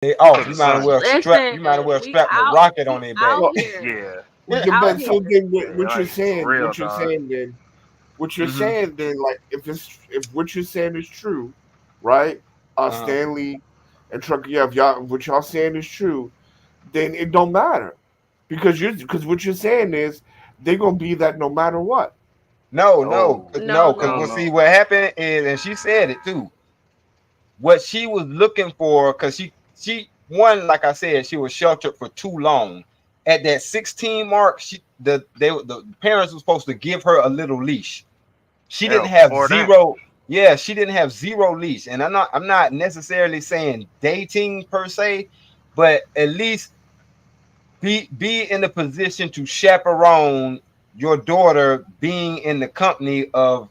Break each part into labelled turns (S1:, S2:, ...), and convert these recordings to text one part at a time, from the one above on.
S1: They off.
S2: to the
S1: You might as
S2: sun.
S1: well strap.
S3: Listen,
S1: You might as well
S3: we
S1: strap a
S3: out,
S1: rocket on
S3: we
S1: their back.
S3: out
S4: Well,
S3: here.
S2: Yeah,
S3: We
S4: yeah,
S3: out
S4: but so
S3: here.
S4: then
S2: yeah, like for real,
S4: what you're
S2: dog.
S4: saying then,
S1: Mm-hmm.
S4: like if what you're saying is true, right?
S1: Uh-huh.
S4: Stanley and Truck, yeah, if y'all what y'all saying is true, then it don't matter because what you're saying is they're gonna be that no matter what.
S1: No, no,
S2: No,
S3: No,
S1: no.
S2: no,
S1: Because
S3: no.
S1: we'll
S2: no.
S1: see what happened is, and she said it too. What she was looking for, because she one, like I said, she was sheltered for too long. At that 16 mark, the parents were supposed to give her a little leash. She didn't
S2: Hell,
S1: have
S2: before that,
S1: zero. Yeah, she didn't have zero leash. And I'm not necessarily saying dating per se, but at least be in the position to chaperone your daughter being in the company of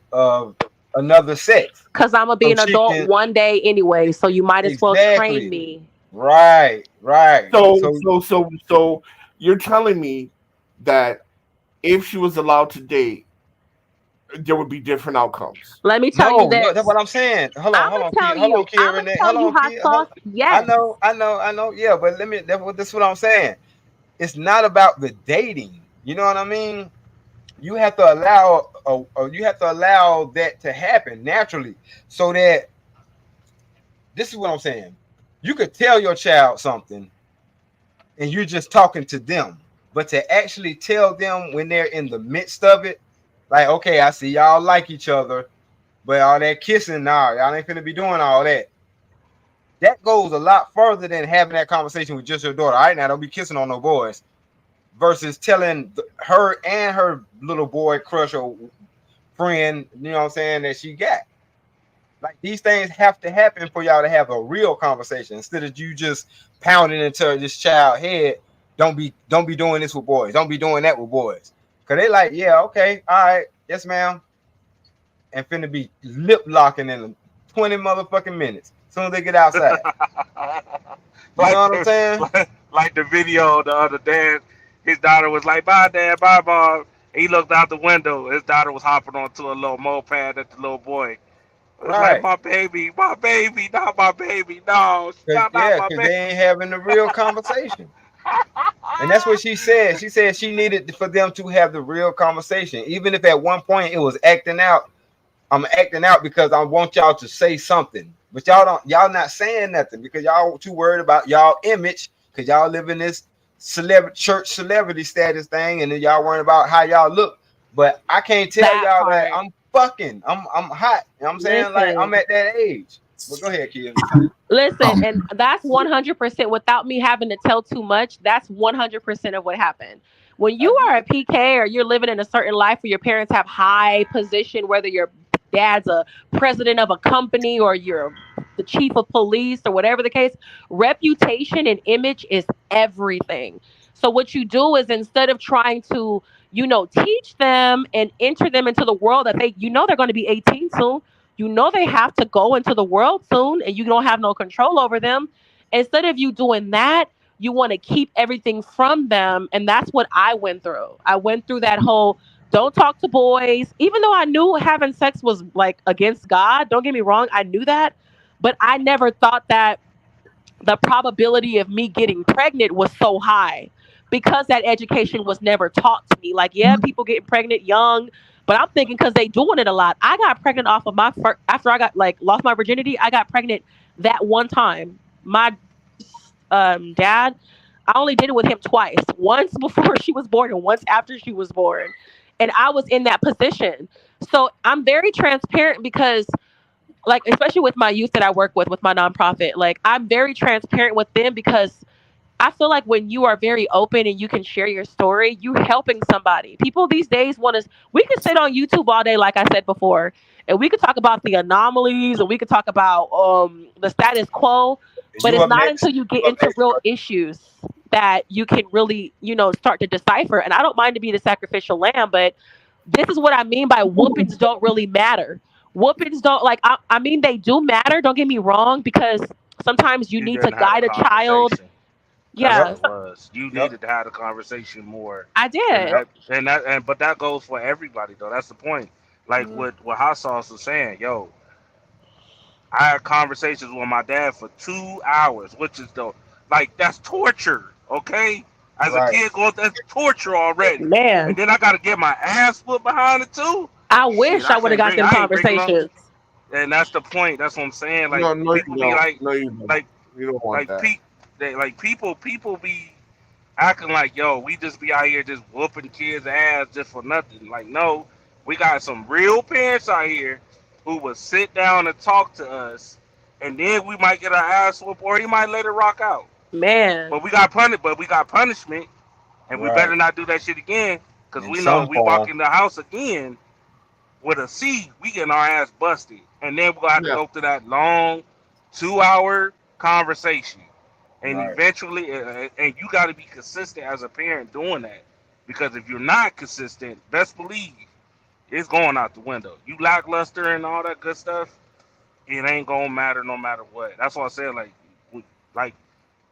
S1: another sex.
S3: Because I'm gonna be
S1: So
S3: an
S1: she
S3: adult
S1: can
S3: one day anyway, so you might as well train
S1: exactly.
S3: me.
S1: Right, right.
S4: So
S1: So
S4: you're telling me that if she was allowed to date, there would be different outcomes.
S3: Let me tell you
S1: no, no, that's
S3: this.
S1: what I'm saying.
S3: I'm
S1: Hold
S3: gonna
S1: on,
S3: tell
S1: kid. Hold on,
S3: you.
S1: kid
S3: I'm gonna
S1: Renee.
S3: tell
S1: Hold
S3: you,
S1: on,
S3: hot
S1: kid.
S3: sauce.
S1: I
S3: Yes.
S1: know, I know. Yeah, but this is what I'm saying. It's not about the dating. You know what I mean? You have to allow you have to allow that to happen naturally, so that this is what I'm saying. You could tell your child something, and you're just talking to them, but to actually tell them when they're in the midst of it, like, okay, I see y'all like each other, but all that kissing, nah, y'all ain't finna be doing all that. That goes a lot further than having that conversation with just your daughter. All right, now don't be kissing on no boys. Versus telling her and her little boy crush or friend, you know what I'm saying, that she got. Like these things have to happen for y'all to have a real conversation instead of you just pounding into this child head. Don't be doing this with boys. Don't be doing that with boys. Cause they like, yeah, okay, all right, yes, ma'am, and finna be lip locking in 20 motherfucking minutes. As soon as they get outside. You know
S2: like
S1: what I'm saying?
S2: like the video the other day. His daughter was like, "Bye, dad, bye, mom." He looked out the window. His daughter was hopping onto a little moped at the little boy. It was like,
S1: Right.
S2: my baby, not my baby, no,
S1: Cause
S2: not
S1: yeah,
S2: my
S1: cause
S2: baby.
S1: they ain't having the real conversation. And that's what she said. She said she needed for them to have the real conversation. Even if at one point it was acting out, I'm acting out because I want y'all to say something. But y'all not saying nothing because y'all too worried about y'all image because y'all live in this church celebrity status thing, and then y'all worrying about how y'all look. But I can't tell
S3: That
S1: y'all that
S3: part.
S1: I'm fucking. I'm hot. You know what I'm saying? Like I'm
S3: Listen.
S1: at that age. But go ahead, kid.
S3: Listen, and that's 100% without me having to tell too much. That's 100% of what happened. When
S1: I
S3: you
S1: get
S3: are a
S1: it.
S3: PK or you're living in a certain life where your parents have high position, whether your dad's a president of a company or you're the chief of police or whatever the case, reputation and image is everything. So what you do is instead of trying to, teach them and enter them into the world that they're going to be 18 soon, they have to go into the world soon and you don't have no control over them. Instead of you doing that, you want to keep everything from them. And that's what I went through. I went through that whole don't talk to boys, even though I knew having sex was like against God. Don't get me wrong, I knew that. But I never thought that the probability of me getting pregnant was so high because that education was never taught to me. Like, yeah, people getting pregnant young, but I'm thinking because they doing it a lot. I got pregnant off of my first, after I got like lost my virginity. I got pregnant that one time. My dad, I only did it with him twice. Once before she was born and once after she was born. And I was in that position. So I'm very transparent because like especially with my youth that I work with my nonprofit, like I'm very transparent with them because I feel like when you are very open and you can share your story, you helping somebody. People these days want to we could sit on YouTube all day like I said before, and we could talk about the anomalies and we could talk about the status quo, but
S1: You
S3: it's
S1: up
S3: not
S1: next?
S3: until you get
S1: You up
S3: into
S1: next,
S3: real
S1: bro.
S3: issues that you can really, start to decipher. And I don't mind to be the sacrificial lamb, but this is what I mean by whoopings don't really matter. Whoopings don't like I mean they do matter, don't get me wrong, because sometimes you
S2: You
S3: need to
S2: didn't have a
S3: guide a child.
S2: conversation. That's what
S3: Yeah,
S1: Yep.
S2: it was. You
S1: Yep.
S2: needed to have a conversation more,
S3: I
S2: and
S3: did.
S1: Yep.
S2: but that goes for everybody though. That's the point. Like
S1: Mm.
S2: what Hot Sauce was saying, yo, I had conversations with my dad for 2 hours, which is that's torture. Okay, as a
S1: Right.
S2: kid, that's torture already, and
S3: Man,
S2: then I got to get my ass put behind it too.
S3: I
S2: Shit,
S3: wish I would have got them
S2: I ain't breaking up.
S3: conversations.
S2: And that's the point. That's what I'm saying. Like
S4: No, no, you
S2: people be
S4: don't. No, you don't.
S2: like,
S4: You don't want
S2: like
S4: that.
S2: people be acting like, yo, we just be out here just whooping kids' ass just for nothing. Like, no, we got some real parents out here who would sit down and talk to us, and then we might get our ass whooped, or he might let it rock out.
S3: Man,
S2: But we got punishment, and we
S1: Right.
S2: better not do that shit again, because
S1: In
S2: we know
S1: some
S2: if we walk
S1: form.
S2: in the house again with a C, we getting our ass busted, and then we're gonna have to
S4: Yeah.
S2: go through that long 2 hour conversation, and
S1: Right.
S2: eventually, and you got to be consistent as a parent doing that, because if you're not consistent, best believe it's going out the window. You lackluster and all that good stuff, it ain't gonna matter no matter what. That's why I said like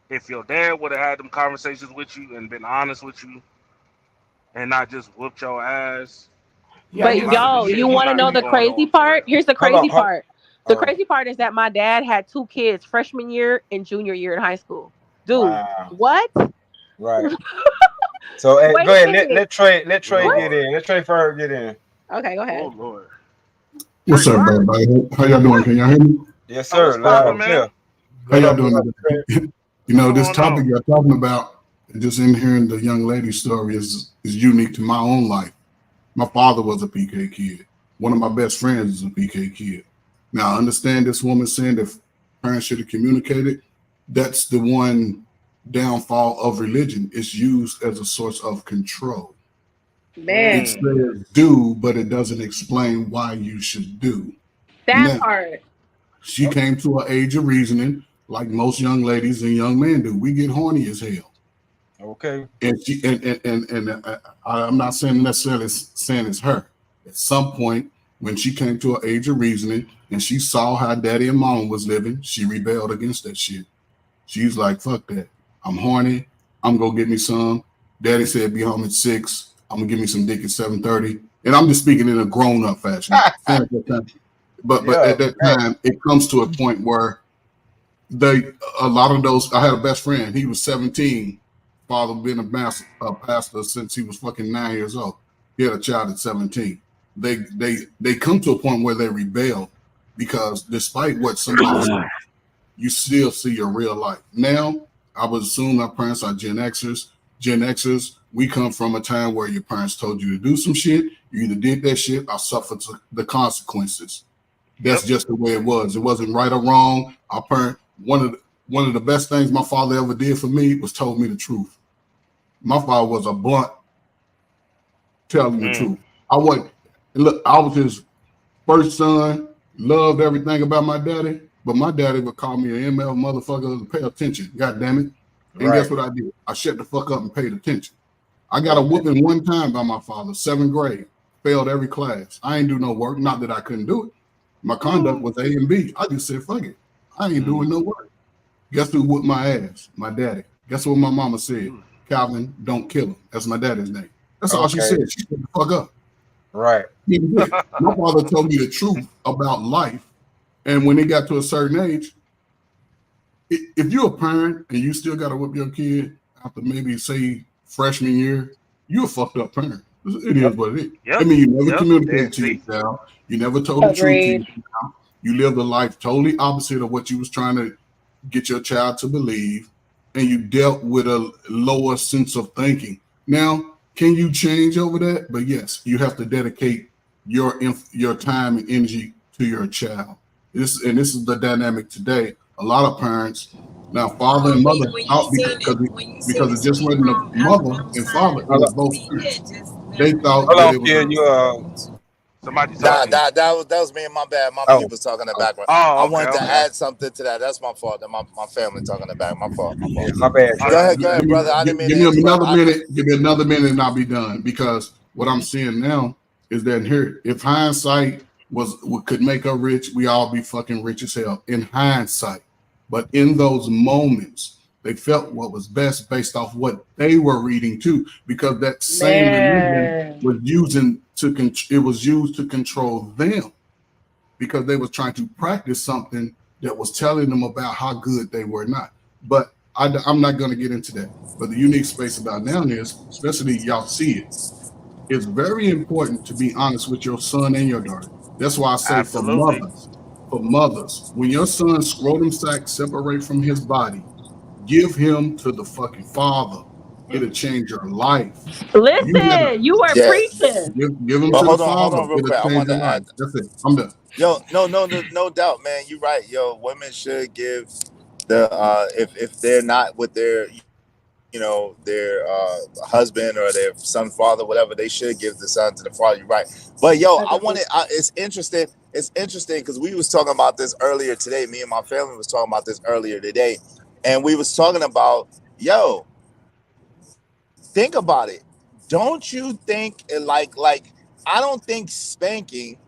S2: if your dad would have had them conversations with you and been honest with you, and not just whooped your ass,
S4: Yeah,
S3: but
S2: a lot
S4: he's
S2: of the
S3: yo,
S2: shit
S3: you
S2: would
S3: want to
S2: not
S3: know
S2: be
S3: the
S2: going
S3: crazy
S2: on for
S3: part?
S2: real.
S3: Here's the
S1: Hold on.
S3: crazy part. The
S1: Oh,
S3: crazy part is that my dad had 2 kids freshman year and junior year in high school. Dude,
S1: wow.
S3: what?
S1: Right. So hey,
S3: Wait
S1: go
S3: a
S1: ahead.
S3: minute.
S1: Let Trey
S3: What?
S1: get
S2: Lord,
S1: in. Let Trey Ferg get in.
S3: Okay, go
S2: oh
S3: ahead.
S2: Lord, Trey
S5: What's up,
S2: Burke,
S5: everybody? How y'all doing?
S3: What?
S5: Can y'all hear me?
S1: Yes,
S2: oh, what's
S1: sir.
S5: What's
S1: Loud
S2: poppin',
S5: up?
S1: and clear.
S2: man?
S5: How
S4: what
S5: y'all
S4: up,
S5: doing
S4: what up,
S5: today?
S4: Trey?
S5: You
S2: What's
S5: know, this
S2: going
S5: topic
S2: on?
S5: you're talking about, just in hearing the young lady's story is unique to my own life. My father was a PK kid. One of my best friends is a PK kid. Now, I understand this woman saying that parents should have communicated. That's the one downfall of religion. It's used as a source of control. It
S3: Man,
S2: Mm.
S5: says do, but it doesn't explain why you should do.
S3: that
S5: Now,
S3: part.
S5: she came to an age of reasoning, like most young ladies and young men do. We get horny as hell,
S1: Okay.
S5: and she I'm not saying necessarily saying it's her. At some point, when she came to an age of reasoning and she saw how daddy and mom was living, she rebelled against that shit. She's like, "Fuck that! I'm horny. I'm gonna get me some." Daddy said, "Be home at 6. I'm gonna give me some dick at 7:30." And I'm just speaking in a grown up fashion. But
S1: Yeah.
S5: at that
S1: Right.
S5: time, it comes to a point where they a lot of those. I had a best friend. He was 17. Father been a pastor since he was fucking 9 years old. He had a child at 17. They come to a point where they rebel because despite what somebody says, you still see your real life. Now, I would assume our parents are Gen Xers. Gen Xers, we come from a time where your parents told you to do some shit. You either did that shit or suffered the consequences. That's
S2: Yep.
S5: just the way it was. It wasn't right or wrong. Our parent, one of the best things my father ever did for me was told me the truth. My father was a blunt telling the
S2: Mm.
S5: truth. I wasn't look, I was his first son, loved everything about my daddy, but my daddy would call me an ML motherfucker to pay attention. God damn it. And guess
S1: Right.
S5: what I did? I shut the fuck up and paid attention. I got a
S1: Okay.
S5: whooping one time by my father, 7th grade. Failed every class. I ain't do no work. Not that I couldn't do it. My conduct was A and B. I just said, fuck it. I ain't doing no work. Guess who whooped my ass? My daddy. Guess what my mama said? Calvin, don't kill him. That's my daddy's name. That's all she
S1: Okay.
S5: said. She said, fuck up.
S1: Right.
S5: My father told me the truth about life. And when it got to a certain age, if you're a parent and you still got to whip your kid after maybe say freshman year, you're a fucked up parent. It is what it is. I
S2: Yep.
S5: mean, you never
S2: Yep.
S5: communicated to your
S2: See.
S5: child. You never told the truth to your
S3: Agreed.
S5: child. You lived a life totally opposite of what you was trying to get your child to believe, and you dealt with a lower sense of thinking. Now, can you change over that? But yes, you have to dedicate your time and energy to your child. This is the dynamic today. A lot of parents now, father and mother out because it just wasn't the mother and father; it
S1: Hold
S5: was
S1: on.
S5: both parents. They thought
S1: Hold
S5: that
S1: on,
S5: it was
S1: kid. You
S2: Somebody
S6: Nah,
S2: talking.
S6: that was me. My bad. My
S1: oh,
S6: people's talking in the
S1: oh
S6: background. I
S2: Oh, okay,
S6: wanted to
S2: okay.
S6: add something to that. That's my fault. That my family talking in the back. My fault. My
S1: yeah.
S6: fault.
S1: My bad,
S2: Oh,
S6: Go
S1: Trey.
S2: no, you
S6: ahead,
S5: Give
S2: good.
S6: brother. I didn't mean to
S5: me
S6: interrupt.
S5: another minute. Give me another minute, and I'll be done. Because what I'm seeing now is that here, if hindsight could make her rich, we all be fucking rich as hell in hindsight. But in those moments, they felt what was best based off what they were reading too, because that same religion
S3: Man.
S5: was used to control them. because they was trying to practice something that was telling them about how good they were not. But I'm not going to get into that. But the unique space about now is, especially y'all see it, it's very important to be honest with your son and your daughter. That's why I say
S2: Absolutely.
S5: for mothers, when your son's scrotum sac separate from his body, give him to the fucking father. It'll change your life.
S3: Listen, you are
S6: Yeah.
S3: preaching.
S5: Give him
S6: But
S5: to
S6: hold
S5: the
S6: on
S5: father.
S6: real quick. I
S5: It'll change
S6: wanted
S5: your
S6: to
S5: life.
S6: add.
S5: That's it. I'm done.
S6: Yo, no doubt, man. You're right. Yo, women should give the if they're not with their their husband or their son, father, whatever, they should give the son to the father. You're right. But yo, it's interesting. It's interesting because we was talking about this earlier today. Me and my family was talking about this earlier today, and we was talking about, yo, think about it. Don't you think like I don't think spanking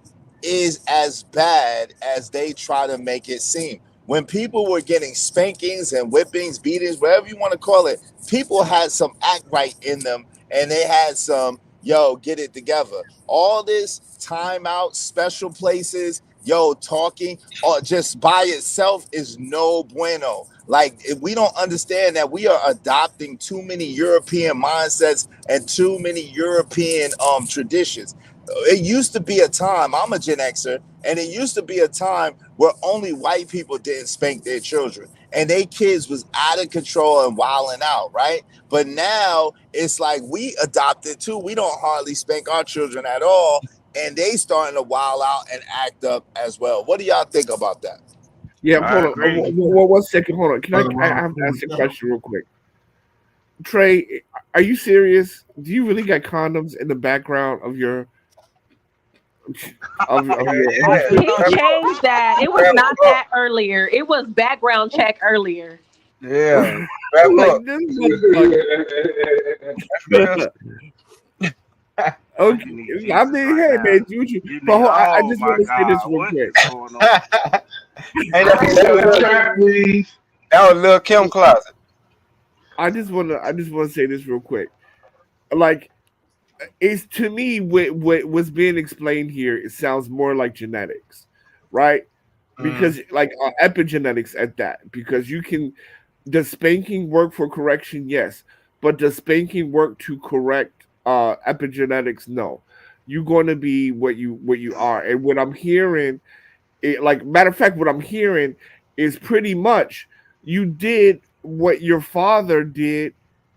S6: is as bad as they try to make it seem. When people were getting spankings and whippings, beatings, whatever you want to call it, people had some act right in them, and they had some, yo, get it together. All this time out, special places, yo, talking, or just by itself is no bueno. Like, if we don't understand that we are adopting too many European mindsets and too many European traditions. It used to be a time, I'm a Gen Xer, and it used to be a time where only white people didn't spank their children, and they kids was out of control and wilding out, right? But now it's like we adopted too. We don't hardly spank our children at all, and they starting to wild out and act up as well. What do y'all think about that?
S4: Yeah,
S2: I
S4: hold on.
S2: agree.
S4: 1 second. Hold on. Can I have to ask a question real quick? Trey, are you serious? Do you really got condoms in the background of your
S3: He changed that. It was not that earlier. It was background check earlier.
S1: Yeah.
S4: like this motherfucker. Okay, I mean, hey man, but I just want to say this real quick.
S1: That was Lil Kim closet.
S4: I just want to say this real quick. Like, it's, to me, what's being explained here, it sounds more like genetics, right? Because like epigenetics at that. Because does spanking work for correction? Yes, but does spanking work to correct epigenetics? No. You're going to be what you are. And what I'm hearing, matter of fact, what I'm hearing is pretty much you did what your father did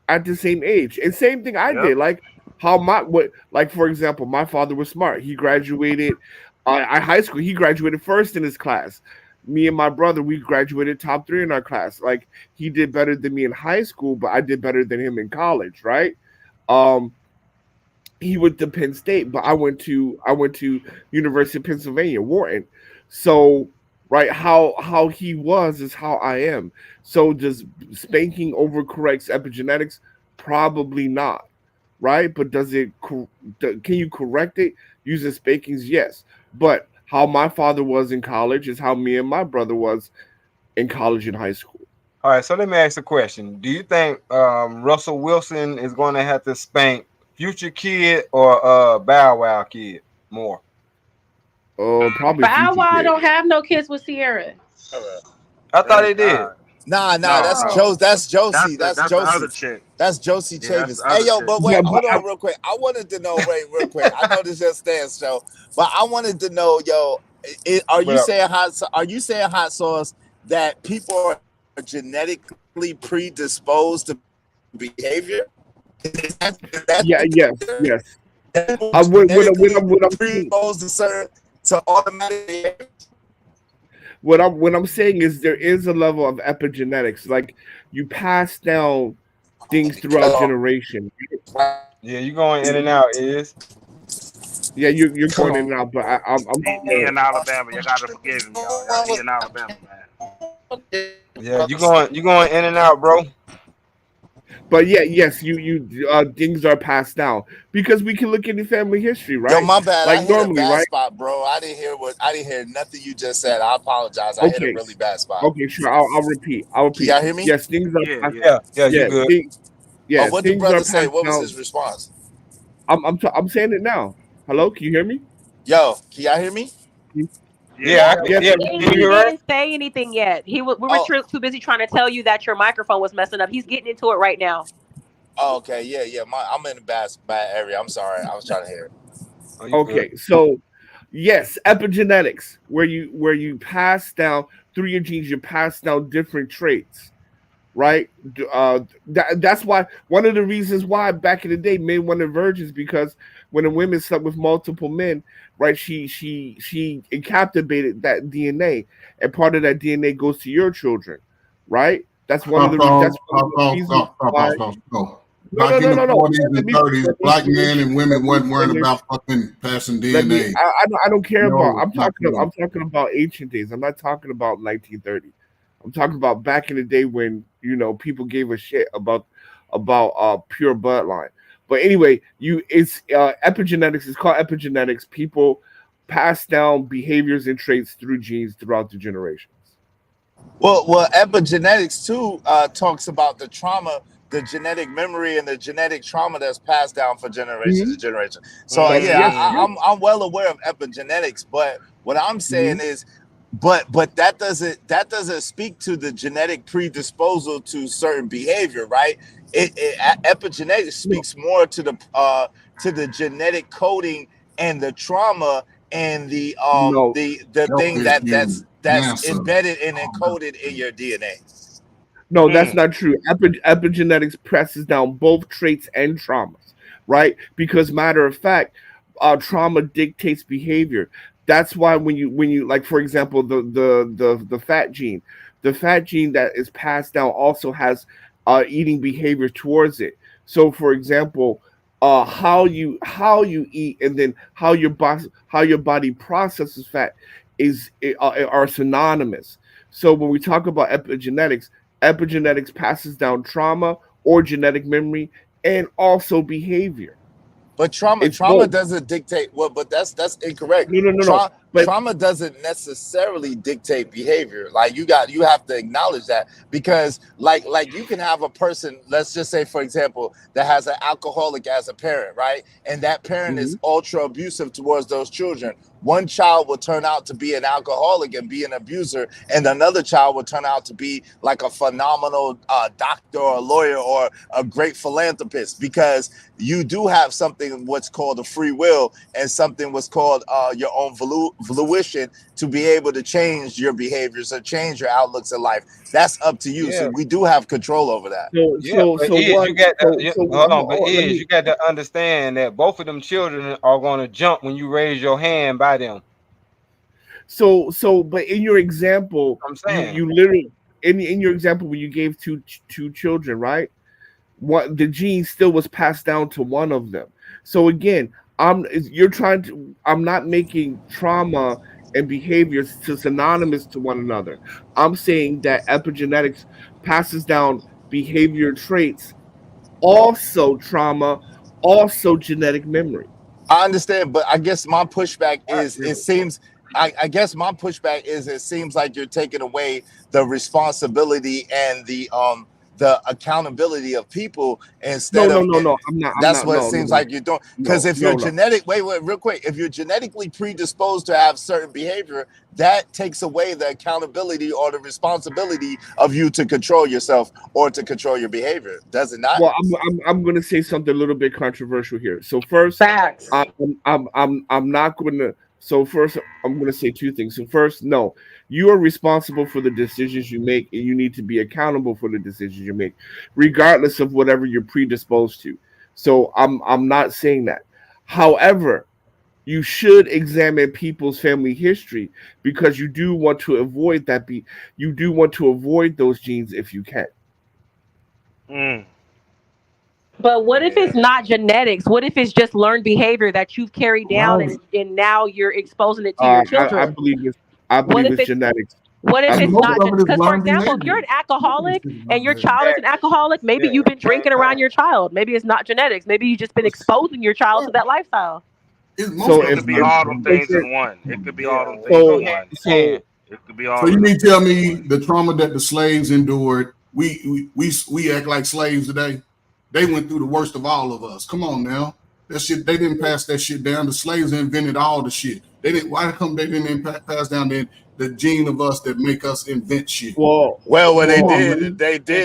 S4: at the same age, and same thing I did. Like for example, my father was smart. He graduated at high school. He graduated first in his class. Me and my brother, we graduated top 3 in our class. Like, he did better than me in high school, but I did better than him in college, right? He went to Penn State, but I went to University of Pennsylvania, Wharton. So, right, how he was is how I am. So does spanking overcorrects epigenetics? Probably not, right? But can you correct it using spankings? Yes. But how my father was in college is how me and my brother was in college and high school.
S1: All right, so let me ask a question. Do you think Russell Wilson is going to have to spank Future Kid or Bow Wow Kid more?
S4: Probably
S3: Bow Wow don't have no kids with Sierra.
S1: I thought he did.
S6: Nah, that's Josie. That's Josie. That's Josie Chavis. Hey, yo, but wait, hold on real quick. I wanted to know, real quick. I know this is a dance show, but I wanted to know, yo, are you saying hot sauce that people are genetically predisposed to behavior?
S4: Yes. I'm
S6: predisposed to automatic.
S4: What I'm saying is there is a level of epigenetics. Like, you pass down things throughout generation.
S1: Yeah, you're going in and out, is.
S4: Yeah, you're going in and out, but I'm
S2: me in Alabama. You gotta forgive me, y'all. Me in Alabama, man.
S1: Yeah, you going in and out, bro.
S4: But yes, you things are passed down because we can look into family history, right?
S6: Yo, my bad.
S4: Like,
S6: I hit normally, a bad spot, bro. I didn't hear nothing you just said. I apologize. I hit a really bad spot.
S4: Okay, sure. I'll repeat. Can
S6: y'all hear me?
S4: Yes, things are.
S1: Yeah, you good.
S6: What did brother say? What was his response?
S4: I'm saying it now. Hello, can you hear me?
S6: Yo, can y'all hear me?
S1: Yeah,
S3: He
S4: Yes,
S1: yeah.
S3: didn't,
S1: Can you
S3: he
S1: hear us?
S3: didn't say anything yet. We were
S6: Oh,
S3: too busy trying to tell you that your microphone was messing up. He's getting into it right now.
S6: oh, okay, yeah. I'm in the bad area. I'm sorry. I was trying to hear it.
S1: Oh, you good?
S4: okay, so yes, epigenetics, where you pass down through your genes, you pass down different traits, right? That's why one of the reasons why back in the day men wanted virgins, because when a woman slept with multiple men, right, she encapsulated that DNA, and part of that DNA goes to your children, right? That's one of the that's one of the reasons why.
S5: No.
S4: No,
S5: Back
S4: no,
S5: in
S4: no,
S5: the
S4: no, no.
S5: 40s and 30s, black men and women wasn't worrying about fucking passing
S4: Let me.
S5: DNA.
S4: I don't care about.
S5: No, not true.
S4: I'm talking about ancient days. I'm not talking about 1930. I'm talking about back in the day when people gave a shit about pure bloodline. But anyway, it's epigenetics. It's called epigenetics. People pass down behaviors and traits through genes throughout the generations.
S6: Well, epigenetics too talks about the trauma, the genetic memory, and the genetic trauma that's passed down for generation to generation. So
S4: That's
S6: yeah,
S4: yes,
S6: I'm well aware of epigenetics, but what I'm saying is, but that doesn't speak to the genetic predisposal to certain behavior, right? Epigenetics speaks more to the genetic coding and the trauma and the
S4: no,
S6: thing that's
S5: NASA.
S6: embedded and encoded in your DNA.
S4: no, that's not true. Epigenetics presses down both traits and traumas, right? Because matter of fact, trauma dictates behavior. That's why when you like, for example, the fat gene, that is passed down also has eating behavior towards it. So, for example, how you eat and then how your body processes fat are synonymous. So when we talk about epigenetics passes down trauma or genetic memory and also behavior.
S6: But trauma doesn't dictate but that's incorrect.
S4: No. But
S6: Trauma doesn't necessarily dictate behavior. Like you have to acknowledge that, because like you can have a person, let's just say for example, that has an alcoholic as a parent, right? And that parent is ultra abusive towards those children. One child will turn out to be an alcoholic and be an abuser, and another child will turn out to be like a phenomenal doctor or lawyer or a great philanthropist, because you do have something what's called a free will and something what's called your own volition to be able to change your behaviors or change your outlooks in life. That's up to you.
S1: Yeah.
S6: So we do have control over that.
S1: You got to understand that both of them children are going to jump when you raise your hand by them.
S4: But in your example,
S1: I'm saying
S4: you literally in your example when you gave two children, right? What the gene still was passed down to one of them. So again, I'm not making trauma and behaviors to synonymous to one another. I'm saying that epigenetics passes down behavior traits, also trauma, also genetic memory.
S6: I understand, but I guess my pushback is it seems like you're taking away the responsibility and the accountability of people instead of
S4: no. I'm not.
S6: That's what it seems like you're doing. Because if you're real quick, if you're genetically predisposed to have certain behavior, that takes away the accountability or the responsibility of you to control yourself or to control your behavior. Does it not?
S4: Well, I'm going to say something a little bit controversial here. So first,
S3: facts.
S4: I'm not going to. So first, I'm going to say two things. So first, no, you are responsible for the decisions you make, and you need to be accountable for the decisions you make, regardless of whatever you're predisposed to. So I'm not saying that. However, you should examine people's family history, because you do want to avoid that. You do want to avoid those genes if you can.
S3: But what if it's not genetics? What if it's just learned behavior that you've carried down and now you're exposing it to your children?
S4: I believe it's genetics.
S3: What if it's not? Because, for example, if you're an alcoholic and your child is an alcoholic, maybe you've been drinking around your child. Maybe it's not genetics. Maybe you've just been exposing your child to that lifestyle.
S2: It could be all them things in one. It could be all them things in one. It could be all.
S5: So you mean tell me the trauma that the slaves endured, we act like slaves today? They went through the worst of all of us. Come on now. That shit, they didn't pass that shit down. The slaves invented all the shit. They didn't. Why come they didn't pass down the gene of us that make us invent shit?
S6: Well, what they did,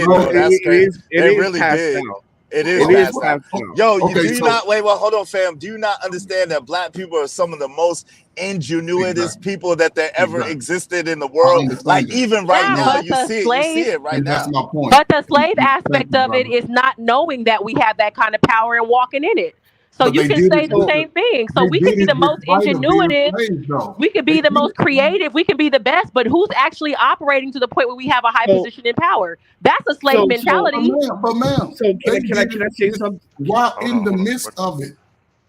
S5: Bro,
S6: though. That's crazy.
S4: It
S6: They
S4: is
S6: really
S4: passed
S6: did.
S4: down.
S6: It is
S4: It is
S6: passed down.
S4: passed down.
S6: Yo,
S5: Okay,
S6: do you
S5: so-
S6: not wait? Well, hold on, fam. Do you not understand that black people are some of the most ingenuitous
S5: Exactly.
S6: people that there ever
S5: Exactly.
S6: existed in the
S5: I
S6: world?
S5: understand
S6: Like
S5: that.
S6: even right
S3: Yeah,
S6: now,
S3: but
S6: you
S3: the
S6: see
S3: slave-
S6: it right
S5: And
S6: now.
S5: that's my point.
S3: But the slave
S5: Thank
S3: aspect
S5: you,
S3: of it
S5: brother.
S3: is not knowing that we have that kind of power and walking in it. So
S5: But
S3: you
S5: they
S3: can
S5: did
S3: say
S5: it
S3: the
S5: with-
S3: same thing. So
S5: They
S3: we
S5: did
S3: can be
S5: it
S3: the most
S5: despite of being
S3: ingenuitive.
S5: slaves, though.
S3: We can be
S5: They
S3: the
S5: did
S3: most
S5: it-
S3: creative. We can be the best. But who's actually operating to the point where we have a high
S4: So-
S3: position in power? That's a slave
S4: so-
S3: mentality.
S5: But ma'am,
S4: So can I
S5: they did
S4: say
S5: it
S4: something?
S5: while
S2: Hold
S5: in
S2: on,
S5: the
S2: hold on.
S5: midst of it,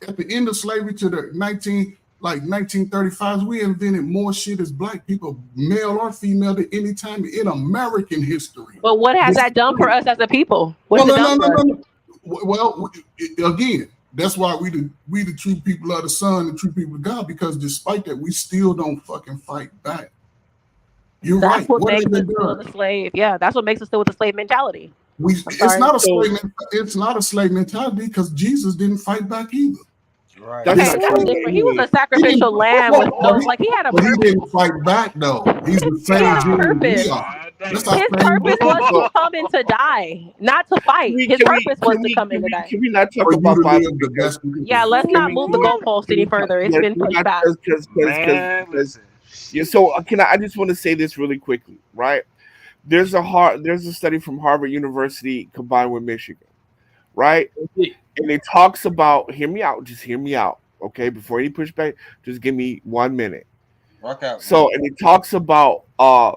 S5: at the end of slavery to the 1935s, we invented more shit as black people, male or female, than any time in American history.
S3: But what has that done for us as a people? What's it done for us?
S5: No. Well, again, that's why we the true people of the sun, the true people of God, because despite that, we still don't fucking fight back. You're
S3: That's
S5: right.
S3: what
S5: What
S3: makes
S5: has
S3: us
S5: it
S3: still
S5: done?
S3: the slave. Yeah, that's what makes us still with the slave mentality.
S5: It's
S3: sorry.
S5: not a slave. It's not a slave mentality because Jesus didn't fight back either.
S1: Right.
S4: That's
S3: Okay,
S4: not
S3: that's
S4: true.
S3: different. He was a
S5: He
S3: sacrificial
S5: didn't-
S3: lamb with no, like he had a
S5: But he
S3: purpose.
S5: didn't fight back though. He's the same
S3: had
S5: Jew as
S3: purpose.
S5: we are.
S2: God damn.
S5: That's our
S3: His
S5: same
S3: purpose was to come and to die, not to fight. His purpose was to come and to die.
S4: Can we not talk
S5: For you
S4: about
S5: to
S4: Bible?
S5: live the best.
S3: Yeah, let's not move the goalpost any further. It's been pushed back.
S2: Man, listen.
S4: Yeah, so I just want to say this really quickly, right? There's a study from Harvard University combined with Michigan, right? And it talks about, hear me out, okay? Before you push back, just give me 1 minute.
S1: Rock out.
S4: So, and it talks about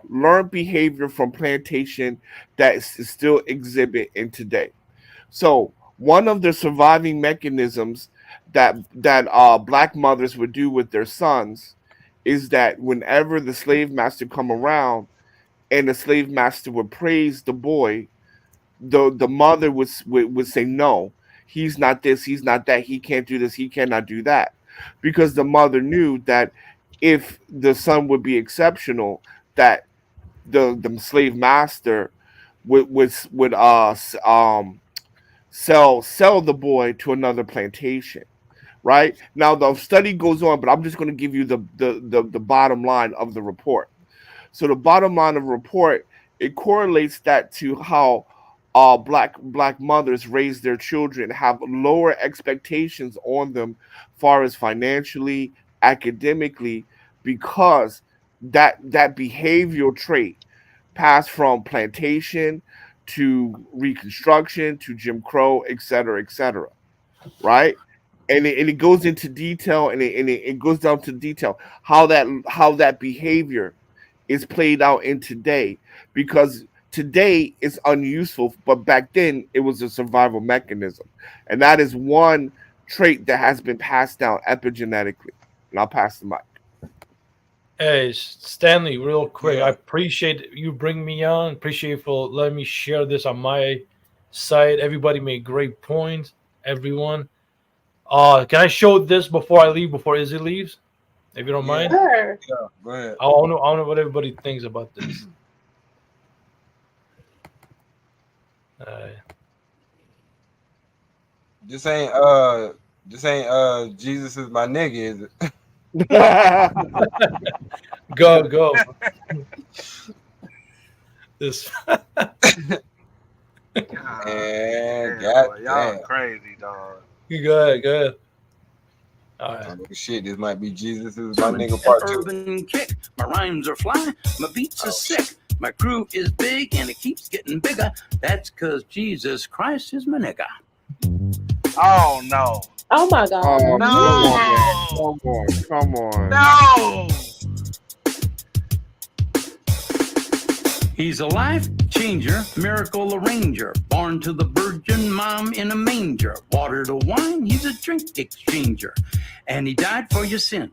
S4: learned behavior from plantation that is still exhibit in today. So, one of the surviving mechanisms that black mothers would do with their sons is that whenever the slave master come around and the slave master would praise the boy, the mother would say, no, he's not this, he's not that, he can't do this, he cannot do that, because the mother knew that if the son would be exceptional, that the slave master would sell the boy to another plantation. Right now, the study goes on, but I'm just going to give you the bottom line of the report. So the bottom line of the report, it correlates that to how black mothers raise their children, have lower expectations on them, far as financially, academically, because that behavioral trait passed from plantation to Reconstruction to Jim Crow, et cetera, right? And it goes into detail, and it goes down to detail how that behavior is played out in today, because today it's unuseful, but back then it was a survival mechanism, and that is one trait that has been passed down epigenetically. And I'll pass the mic.
S7: Hey, Stanley, real quick.
S1: Yeah.
S7: I appreciate you bringing me on. Appreciate you for letting me share this on my site. Everybody made great points. Everyone. Can I show this before I leave, before Izzy leaves? If you don't mind.
S3: Sure.
S1: Yeah, go ahead.
S7: I want to know what everybody thinks about this.
S1: This ain't Jesus is my nigga, is it?
S7: Go. This.
S1: And
S2: Boy, y'all
S1: goddamn.
S2: crazy, dog.
S7: Go ahead. All right.
S1: Oh, shit, this might be Jesus is my nigga part 2.
S8: Urban kick. My rhymes are fly. My beats are sick. My crew is big and it keeps getting bigger. That's because Jesus Christ is my nigga.
S2: Oh no.
S3: Oh my God.
S4: Oh,
S2: No.
S4: come on.
S2: No.
S8: He's a life changer, miracle arranger, born to the virgin mom in a manger. Water to wine, he's a drink exchanger, and he died for your sins.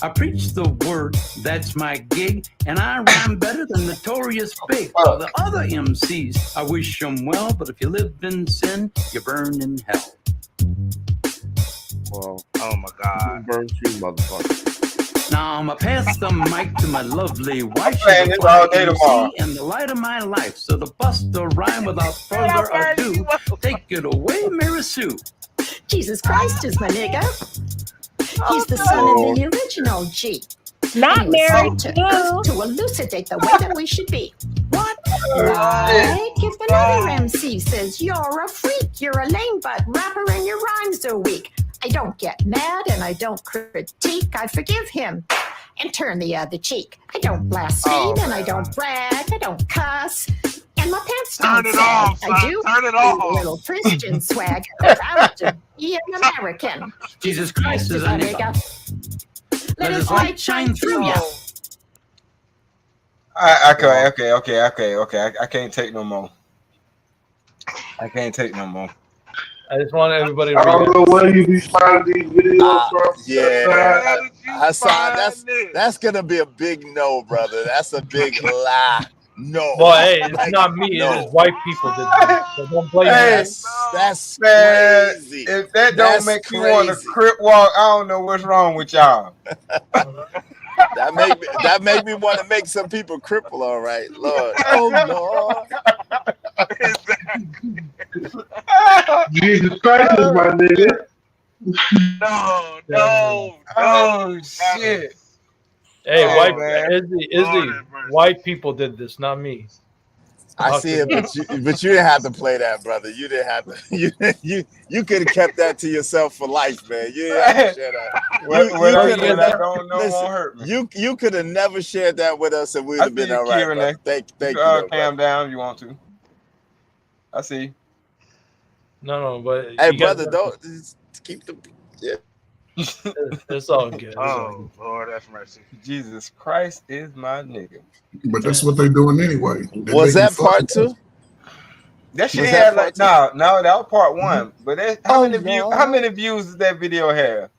S8: I preach the word, that's my gig, and I rhyme better than Notorious Big. All the other MCs, I wish them well, but if you live in sin, you burn in hell.
S4: Well,
S2: Oh my God.
S4: burn you, motherfucker.
S8: Now I'ma pass the mic to my lovely wife.
S1: playing
S8: She's
S1: this
S8: a
S1: all day
S8: MC
S1: tomorrow.
S8: and the light of my life. So to bust the rhyme without further ado, take it away, Mary Sue.
S9: Jesus Christ is my nigga. He's the son of the original G.
S3: Not
S9: And he was
S3: married
S9: sent to Earth
S3: too.
S9: to elucidate the way that we should be. What? Like if another MC says you're a freak, you're a lame butt rapper and your rhymes are weak. I don't get mad and I don't critique. I forgive him and turn the other cheek. I don't blaspheme and I don't brag. I don't cuss. And my pants
S2: Turn
S9: don't
S2: it
S9: sag.
S2: off,
S9: I
S2: son.
S9: do
S2: Turn it
S9: a
S2: off.
S9: little Christian swag. I'm proud to be an American.
S8: Jesus Christ is a
S9: my
S8: nigga.
S9: nigga. Let
S8: Let
S9: his light shine through ya.
S1: Okay. I can't take no more. I can't take no more.
S7: I just want everybody to
S10: I don't
S7: read
S10: know where you be finding these videos from.
S6: Yeah,
S2: Where did you
S6: Hassan,
S2: find it?
S6: that's gonna be a big no, brother. That's a big lie. No.
S7: Well, hey, it's
S6: Like,
S7: not me.
S6: no.
S7: It is white people that did it. So don't blame
S1: Hey,
S7: me.
S6: That's
S1: Man,
S6: crazy.
S1: if that
S6: That's
S1: don't make you want to
S6: crazy.
S1: crip walk, I don't know what's wrong with y'all.
S6: That make me want to make some people cripple. All right, Lord. Oh
S10: Jesus Christ is my nigga.
S2: No.
S1: Oh shit!
S7: Hey,
S1: Oh,
S7: white
S1: man.
S7: Izzy,
S2: Lord have mercy.
S7: white people did this, not me.
S6: I see it, but you didn't have to play that, brother. You didn't have to. You could have kept that to yourself for life, man. You didn't have to share that.
S1: What I
S6: coulda
S1: what I
S6: never-
S1: don't know
S6: listen,
S1: won't hurt me.
S6: You could have never shared that with us, and we'd
S1: I
S6: have been
S1: see you,
S6: all right,
S1: Kieran,
S6: brother.
S1: there.
S6: Thank you,
S1: You
S6: though,
S1: calm
S6: brother.
S1: down if you want to. I see.
S7: No, but
S6: Hey,
S7: you guys
S6: brother, don't just keep the. Yeah.
S7: It's all good. It's all
S2: Oh, Lord, have mercy.
S1: Jesus Christ is my nigga.
S5: But that's what they doing anyway. They
S6: Was
S5: making
S6: that part
S5: fun.
S6: 2?
S1: That shit
S6: Was
S1: had
S6: that
S1: like
S6: part
S1: no, that was part one. But that,
S6: Oh,
S1: how many views does that video have?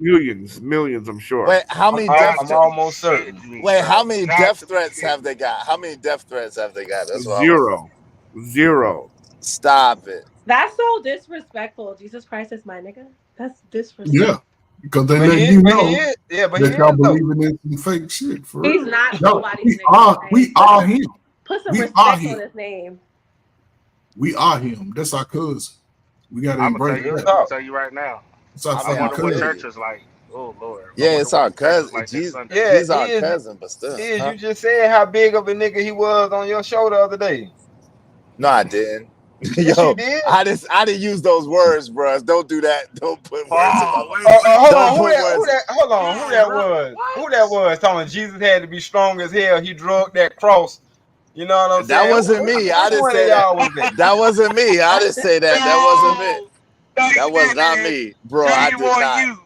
S4: Millions, I'm sure.
S6: Wait, how many
S1: I'm almost certain.
S6: Wait, how many death threats have they got? How many death threats have they got? That's what I want.
S4: Zero.
S6: Stop it.
S3: That's so disrespectful. Jesus Christ is my nigga. That's disrespectful.
S5: Yeah, because they
S1: But
S5: let
S1: he
S5: you
S1: is, but
S5: know
S1: he is, yeah, but he
S5: that
S1: is
S5: y'all
S1: though.
S5: believing in some fake shit. For
S3: He's
S5: real.
S3: not
S5: No,
S3: nobody's
S5: we
S3: nigga.
S5: are him.
S3: Put some
S5: we
S3: respect
S5: are
S3: on
S5: him.
S3: his name.
S5: We are him. That's our cousin. We gotta
S2: I'm gonna
S5: embrace
S2: tell
S5: that.
S2: you right now.
S5: It's our
S6: I
S2: I
S6: mean,
S2: wonder
S5: fucking
S2: what
S5: cousin.
S2: church is like. Oh Lord.
S6: Yeah,
S2: I wonder
S6: it's
S2: what
S6: our
S2: the church is
S6: cousin.
S2: like this Sunday.
S1: Yeah,
S6: He's our
S1: he is.
S6: cousin, but still.
S1: Is
S6: Huh?
S1: you just said how big of a nigga he was on your show the other day.
S6: No, I didn't.
S1: Yes,
S6: Yo,
S1: you did.
S6: I didn't use those words, bro. Don't do that. Don't put words in my mouth.
S1: Hold
S6: Don't
S1: on,
S6: put
S1: who that was? Who that was? Talking Jesus had to be strong as hell. He drug that cross. You know what I'm saying?
S6: That wasn't me. I
S1: Which
S6: didn't
S1: one
S6: say
S1: of
S6: that.
S1: y'all was that?
S6: That wasn't me. I didn't say that. That wasn't me. That was not me, bro. I did not.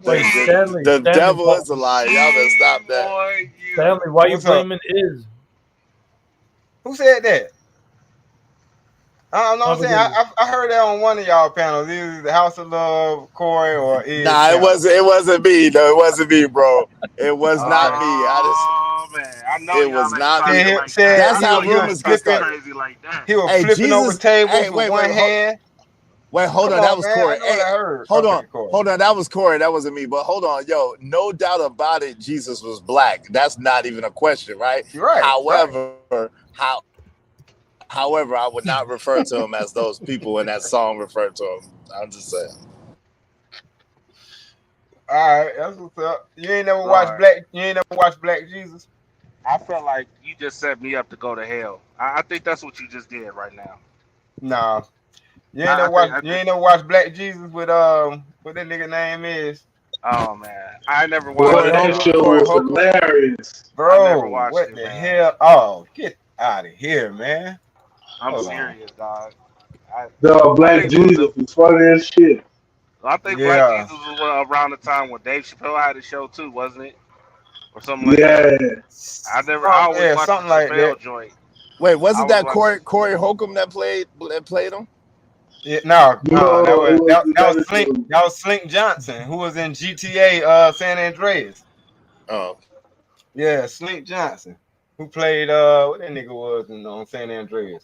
S7: Wait, Stanley.
S6: The
S7: Stanley,
S6: devil is a liar. Y'all better stop that.
S7: Stanley, why you
S1: What's up?
S7: blaming Iz?
S1: Who said that? I don't know what I'm saying. I heard that on one of y'all panels. Either the House of Love, Corey, or Ed
S6: Nah,
S1: panel.
S6: it wasn't me. No, it wasn't me, bro. It was not me.
S2: Oh man, I know
S6: It was not me.
S1: That's
S6: how rumors get started.
S2: Crazy like that.
S1: He was
S6: Hey,
S1: flipping over
S6: Jesus-
S1: tables
S6: hey,
S1: with one hand.
S6: Wait, hold
S1: Come
S6: on. That
S1: on,
S6: was
S1: man.
S6: Corey.
S1: I know what I heard.
S6: Hold
S1: Okay,
S6: on.
S1: Corey.
S6: Hold on. That was Corey. That wasn't me. But hold on. Yo, no doubt about it, Jesus was black. That's not even a question, right?
S1: You're right.
S6: However, I would not refer to him as those people in that song referred to him. I'm just saying.
S1: All right, that's what's up. You ain't never
S2: Right.
S1: watched Black Jesus?
S2: I felt like you just set me up to go to hell. I think that's what you just did right now.
S1: Nah. You
S2: I
S1: ain't never
S2: think-
S1: watched. You ain't never watched Black Jesus with what that nigga name is?
S2: Oh man, I never
S10: Boy,
S2: watched
S10: that
S2: it.
S10: show was hilarious.
S2: I
S1: Bro,
S2: never watched
S1: what
S2: it,
S1: the
S2: man.
S1: hell? Oh, get out of here, man.
S2: I'm
S1: Hold on.
S2: serious, dog.
S10: The Black Jesus is funny as shit.
S2: I think
S1: Yeah.
S2: Black Jesus was around the time when Dave Chappelle had a show too, wasn't it? Or something like that.
S10: Yeah.
S2: I always watched
S1: something
S2: the
S1: like
S2: Chappelle
S1: that.
S2: joint.
S6: Wait, wasn't
S2: I
S6: that
S2: was
S6: Corey Holcomb that played him?
S1: Yeah, no,
S10: No,
S1: that
S10: it was
S1: was
S10: another dude.
S1: That was Slink Johnson, who was in GTA San Andreas.
S6: Oh,
S1: Yeah, Slink Johnson, who played what that nigga was on San Andreas.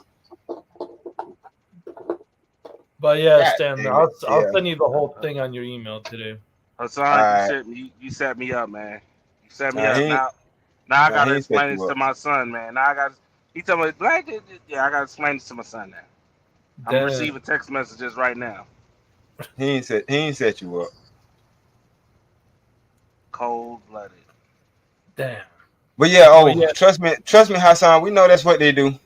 S7: But yeah,
S1: God
S7: Stanley,
S1: damn
S7: I'll
S1: it. Yeah.
S7: send you the whole thing on your email today.
S2: Hassan,
S1: Alright.
S2: you set me up, man. You set me
S1: Nah,
S2: up.
S1: he-
S2: Now
S1: nah,
S2: I gotta
S1: he
S2: explain
S1: set
S2: this
S1: you
S2: to
S1: up.
S2: my son, man. Now he told me Black. Yeah, I gotta explain this to my son now. I'm
S7: Damn.
S2: receiving text messages right now.
S1: He ain't set you up.
S2: Cold blooded.
S7: Damn.
S1: But yeah,
S7: yeah.
S1: trust me, Hassan. We know that's what they do.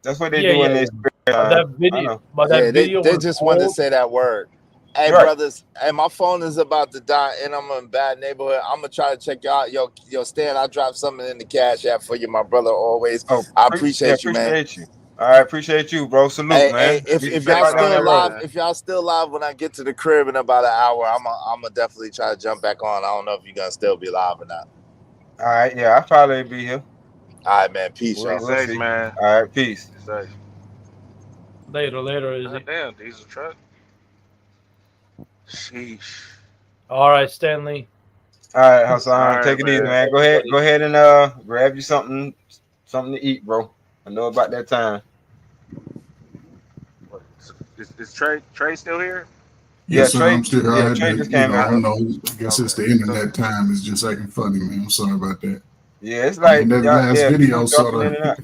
S1: That's what they do in this.
S7: But that video, video
S6: they
S7: was
S6: just wanted to
S7: old.
S6: say that word. Hey,
S1: Right.
S6: brothers, hey, my phone is about to die, and I'm in a bad neighborhood. I'm gonna try to check you out. Yo, Stan, I dropped something in the cash app for you, my brother. Always. I appreciate you, man.
S1: Appreciate you. All right, appreciate you, bro. Salute,
S6: Hey,
S1: man.
S6: if y'all still live, if y'all still live when I get to the crib in about an hour, I'm gonna definitely try to jump back on. I don't know if you're gonna still be live or not.
S1: All right, yeah, I'll probably be here.
S6: All right, man. Peace,
S2: We'll
S6: y'all.
S2: safe, man.
S1: All right, peace.
S2: Safe.
S7: Later, is it?
S2: Damn, diesel truck. Sheesh.
S7: All right, Stanley.
S1: All right, Hassan,
S2: All right,
S1: take it easy, man. Go ahead and grab you something to eat, bro. I know about that time.
S2: Is Trey still here?
S5: Yes, sir.
S1: Trey,
S5: I'm still. I had
S1: Trey
S5: to,
S1: just came
S5: I don't
S1: in.
S5: know. I guess it's the internet time. It's just acting funny, man. I'm sorry about that.
S1: Yeah, it's like
S5: that last video sort of.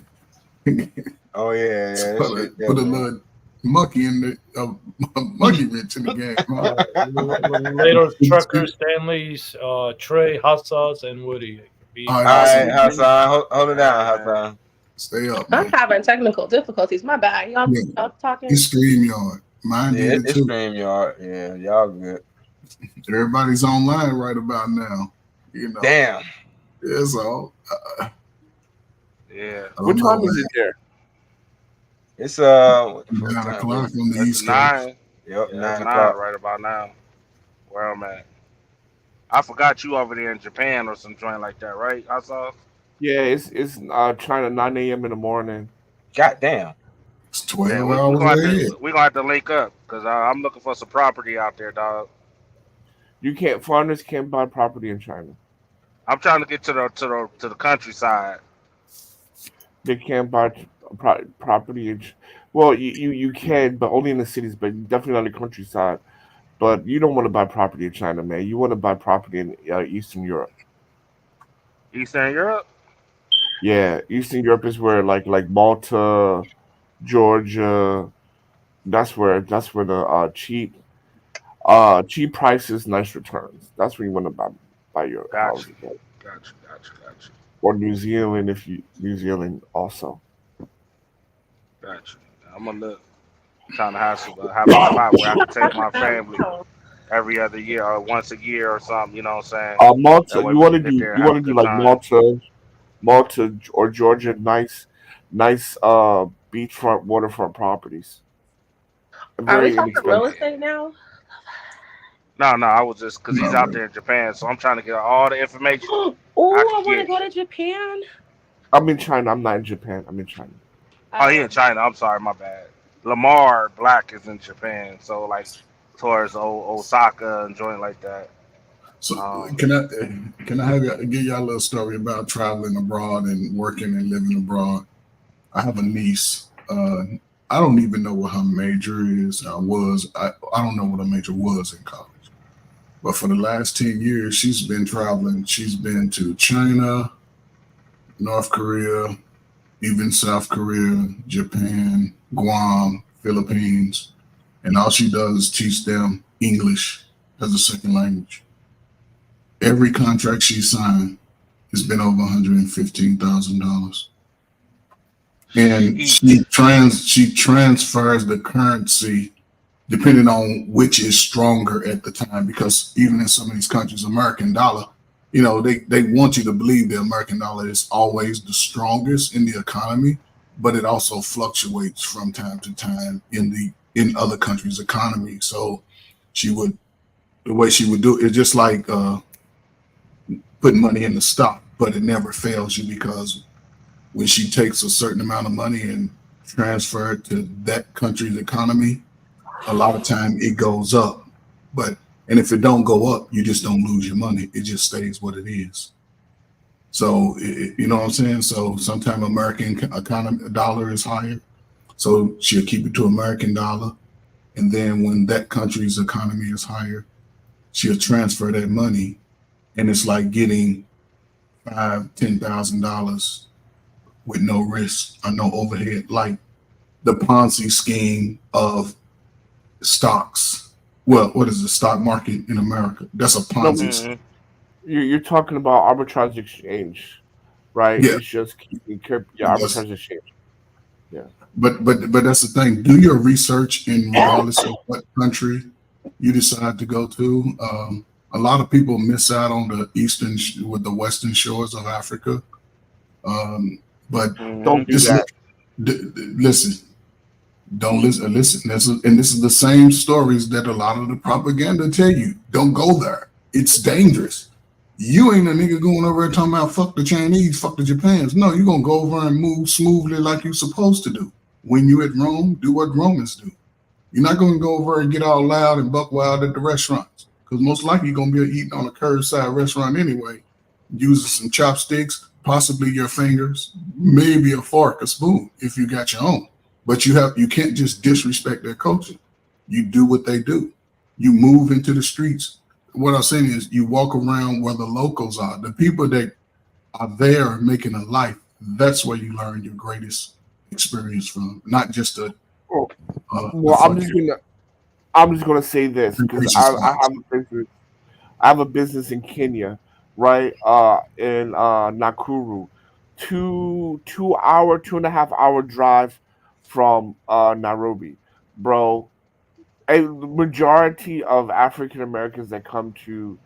S1: Oh yeah.
S5: Put a little monkey in the monkey wrench in the game.
S7: Later, Trucker, Stanley's, Trey, Hot Sauce, and Woody.
S5: All
S1: right, Hassan, hold it down, Hassan.
S5: Stay up.
S3: I'm having technical difficulties. My bad. Y'all talking?
S5: It's StreamYard. Mine did it too.
S1: StreamYard. Yeah, y'all good.
S5: Everybody's online right about now. You know.
S1: Damn.
S5: Yeah, so.
S2: Yeah.
S4: What time is it there?
S1: It's
S5: 9 o'clock on the East Coast.
S2: 9.
S1: Yep,
S2: Yeah,
S1: 9
S2: it's
S1: o'clock.
S2: right about now. Where I'm at. I forgot you over there in Japan or some joint like that, right? I saw.
S4: Yeah, it's China 9 a.m. in the morning.
S1: God damn.
S5: It's 12
S2: Yeah,
S5: hours ahead.
S2: we're gonna have to link up because I'm looking for some property out there, dog.
S4: Foreigners can't buy property in China.
S2: I'm trying to get to the countryside.
S4: They can't buy property. Well, you can, but only in the cities, but definitely not in the countryside. But you don't want to buy property in China, man. You want to buy property in Eastern Europe.
S2: Eastern Europe?
S4: Yeah, Eastern Europe is where like Malta, Georgia. That's where the cheap prices, nice returns. That's where you want to buy your house.
S2: Gotcha.
S4: Or New Zealand also.
S2: Gotcha. I'm gonna look. Trying to have a spot where I can take my family every other year or once a year or something. You know what I'm saying?
S4: Malta. You want to do like Malta or Georgia. Nice beachfront, waterfront properties.
S3: Are we talking real estate now?
S2: No. I was just because he's out there in Japan, so I'm trying to get all the information.
S3: Oh, I want to go to Japan.
S4: I'm in China. I'm not in Japan. I'm in China.
S2: Oh, he in China. I'm sorry, my bad. Lamar Black is in Japan, so like towards Osaka and joint like that.
S5: So can I give y'all a little story about traveling abroad and working and living abroad? I have a niece. I don't even know what her major is. I don't know what her major was in college. But for the last 10 years, she's been traveling. She's been to China, North Korea, even South Korea, Japan, Guam, Philippines. And all she does is teach them English as a second language. Every contract she signed has been over $115,000. And she transfers the currency depending on which is stronger at the time, because even in some of these countries, American dollar, you know, they want you to believe the American dollar is always the strongest in the economy, but it also fluctuates from time to time in other countries' economy. So the way she would do it is just like putting money in the stock, but it never fails you, because when she takes a certain amount of money and transfer it to that country's economy, a lot of time it goes up. And if it don't go up, you just don't lose your money. It just stays what it is. So, you know what I'm saying? So sometimes American economy dollar is higher. So she'll keep it to American dollar. And then when that country's economy is higher, she'll transfer that money. And it's like getting $5,000, $10,000 with no risk or no overhead, like the Ponzi scheme of stocks. Well, what is the stock market in America? That's a
S4: No,
S5: Ponzi scheme.
S4: you're talking about arbitrage exchange, right?
S5: Yeah,
S4: It's just keeping
S5: that's,
S4: arbitrage exchange. Yeah.
S5: but that's the thing. Do your research, and regardless of what country you decide to go to, a lot of people miss out on the with the western shores of Africa. But
S4: Don't do
S5: just
S4: that.
S5: listen. Don't listen. This is the same stories that a lot of the propaganda tell you. Don't go there. It's dangerous. You ain't a nigga going over there talking about fuck the Chinese, fuck the Japans. No, you're gonna go over and move smoothly like you're supposed to do. When you at Rome, do what Romans do. You're not gonna go over and get all loud and buck wild at the restaurants, because most likely you're gonna be eating on a curbside restaurant anyway, using some chopsticks, possibly your fingers, maybe a fork, a spoon, if you got your own. But you can't just disrespect their culture. You do what they do. You move into the streets. What I'm saying is you walk around where the locals are, the people that are there making a life. That's where you learn your greatest experience from, not just a.
S4: Well, I'm just gonna say this because I have a business in Kenya, right? In Nakuru, 2.5 hour drive from Nairobi, bro. A majority of African Americans that come to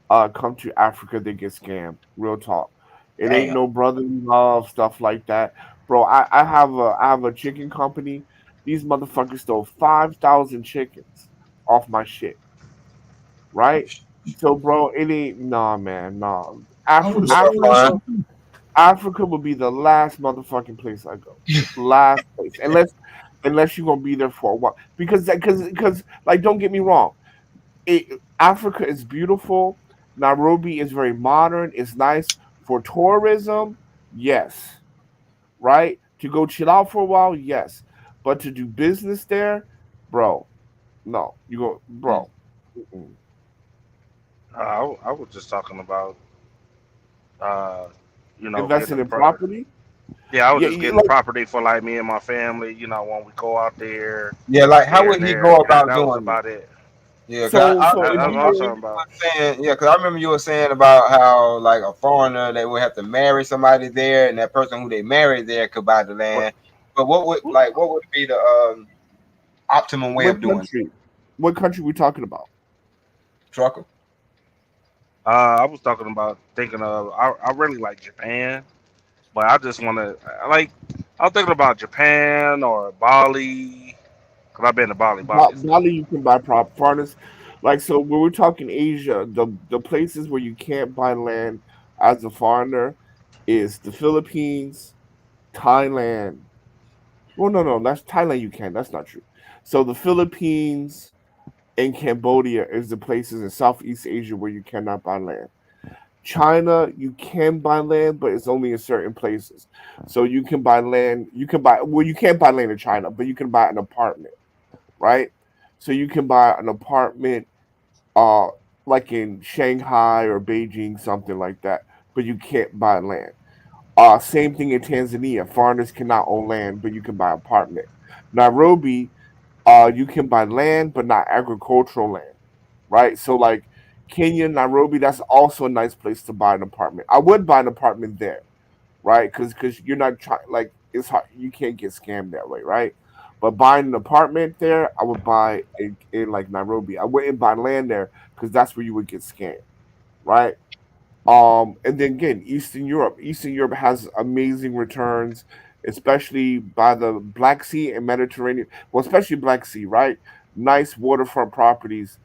S4: Africa, they get scammed. Real talk. It ain't no brotherly love stuff like that, bro. I have a chicken company. These motherfuckers stole 5,000 chickens off my shit, right? So, bro, it ain't man, nah. Africa will be the last motherfucking place I go. Last place, unless you're gonna be there for a while. Because like, don't get me wrong, Africa is beautiful. Nairobi is very modern. It's nice for tourism, yes, right? To go chill out for a while, yes, but to do business there, bro, no. You go, bro. Mm-mm.
S2: I was just talking about,
S4: Investing
S2: getting
S4: in property.
S2: Yeah, I was
S4: Yeah,
S2: just
S4: you
S2: getting
S4: like,
S2: property for like me and my family. When we go out there,
S1: Yeah, like how
S2: here
S1: would
S2: and
S1: he
S2: there.
S1: go about
S2: That was
S1: doing that?
S2: about it.
S1: Yeah, cause
S4: so
S1: I
S4: so if
S1: remember
S2: That's
S1: you
S2: what I was
S4: you
S2: talking
S1: were
S2: about.
S1: saying, yeah, cause I remember you were saying about how like a foreigner they would have to marry somebody there, and that person who they married there could buy the
S2: What?
S1: land. But what would be the optimum way
S4: what
S1: of doing it?
S4: country? What country we talking about?
S1: Trucker?
S2: I was talking about thinking of. I really like Japan, but I just want to like. I'm thinking about Japan or Bali, cause I've been to Bali. Bali's
S4: Bali,
S2: dope.
S4: you can buy foreigners. Like, so when we're talking Asia, the places where you can't buy land as a foreigner is the Philippines, Thailand. Well, no, that's Thailand. You can. That's not true. So the Philippines and Cambodia is the places in Southeast Asia where you cannot buy land. China, you can buy land, but it's only in certain places. So you can buy land. You can't buy land in China, but you can buy an apartment, right? So you can buy an apartment, uh, like in Shanghai or Beijing, something like that. But you can't buy land. Same thing in Tanzania. Foreigners cannot own land, but you can buy apartment. Nairobi, you can buy land, but not agricultural land, right? So like Kenya, Nairobi, that's also a nice place to buy an apartment. I would buy an apartment there, right? Because you're not trying, like, it's hard. You can't get scammed that way, right? But buying an apartment there, I would buy in like Nairobi. I wouldn't buy land there because that's where you would get scammed, right? And then again, Eastern Europe. Eastern Europe has amazing returns, especially by the Black Sea and Mediterranean. Well, especially Black Sea, right? Nice waterfront properties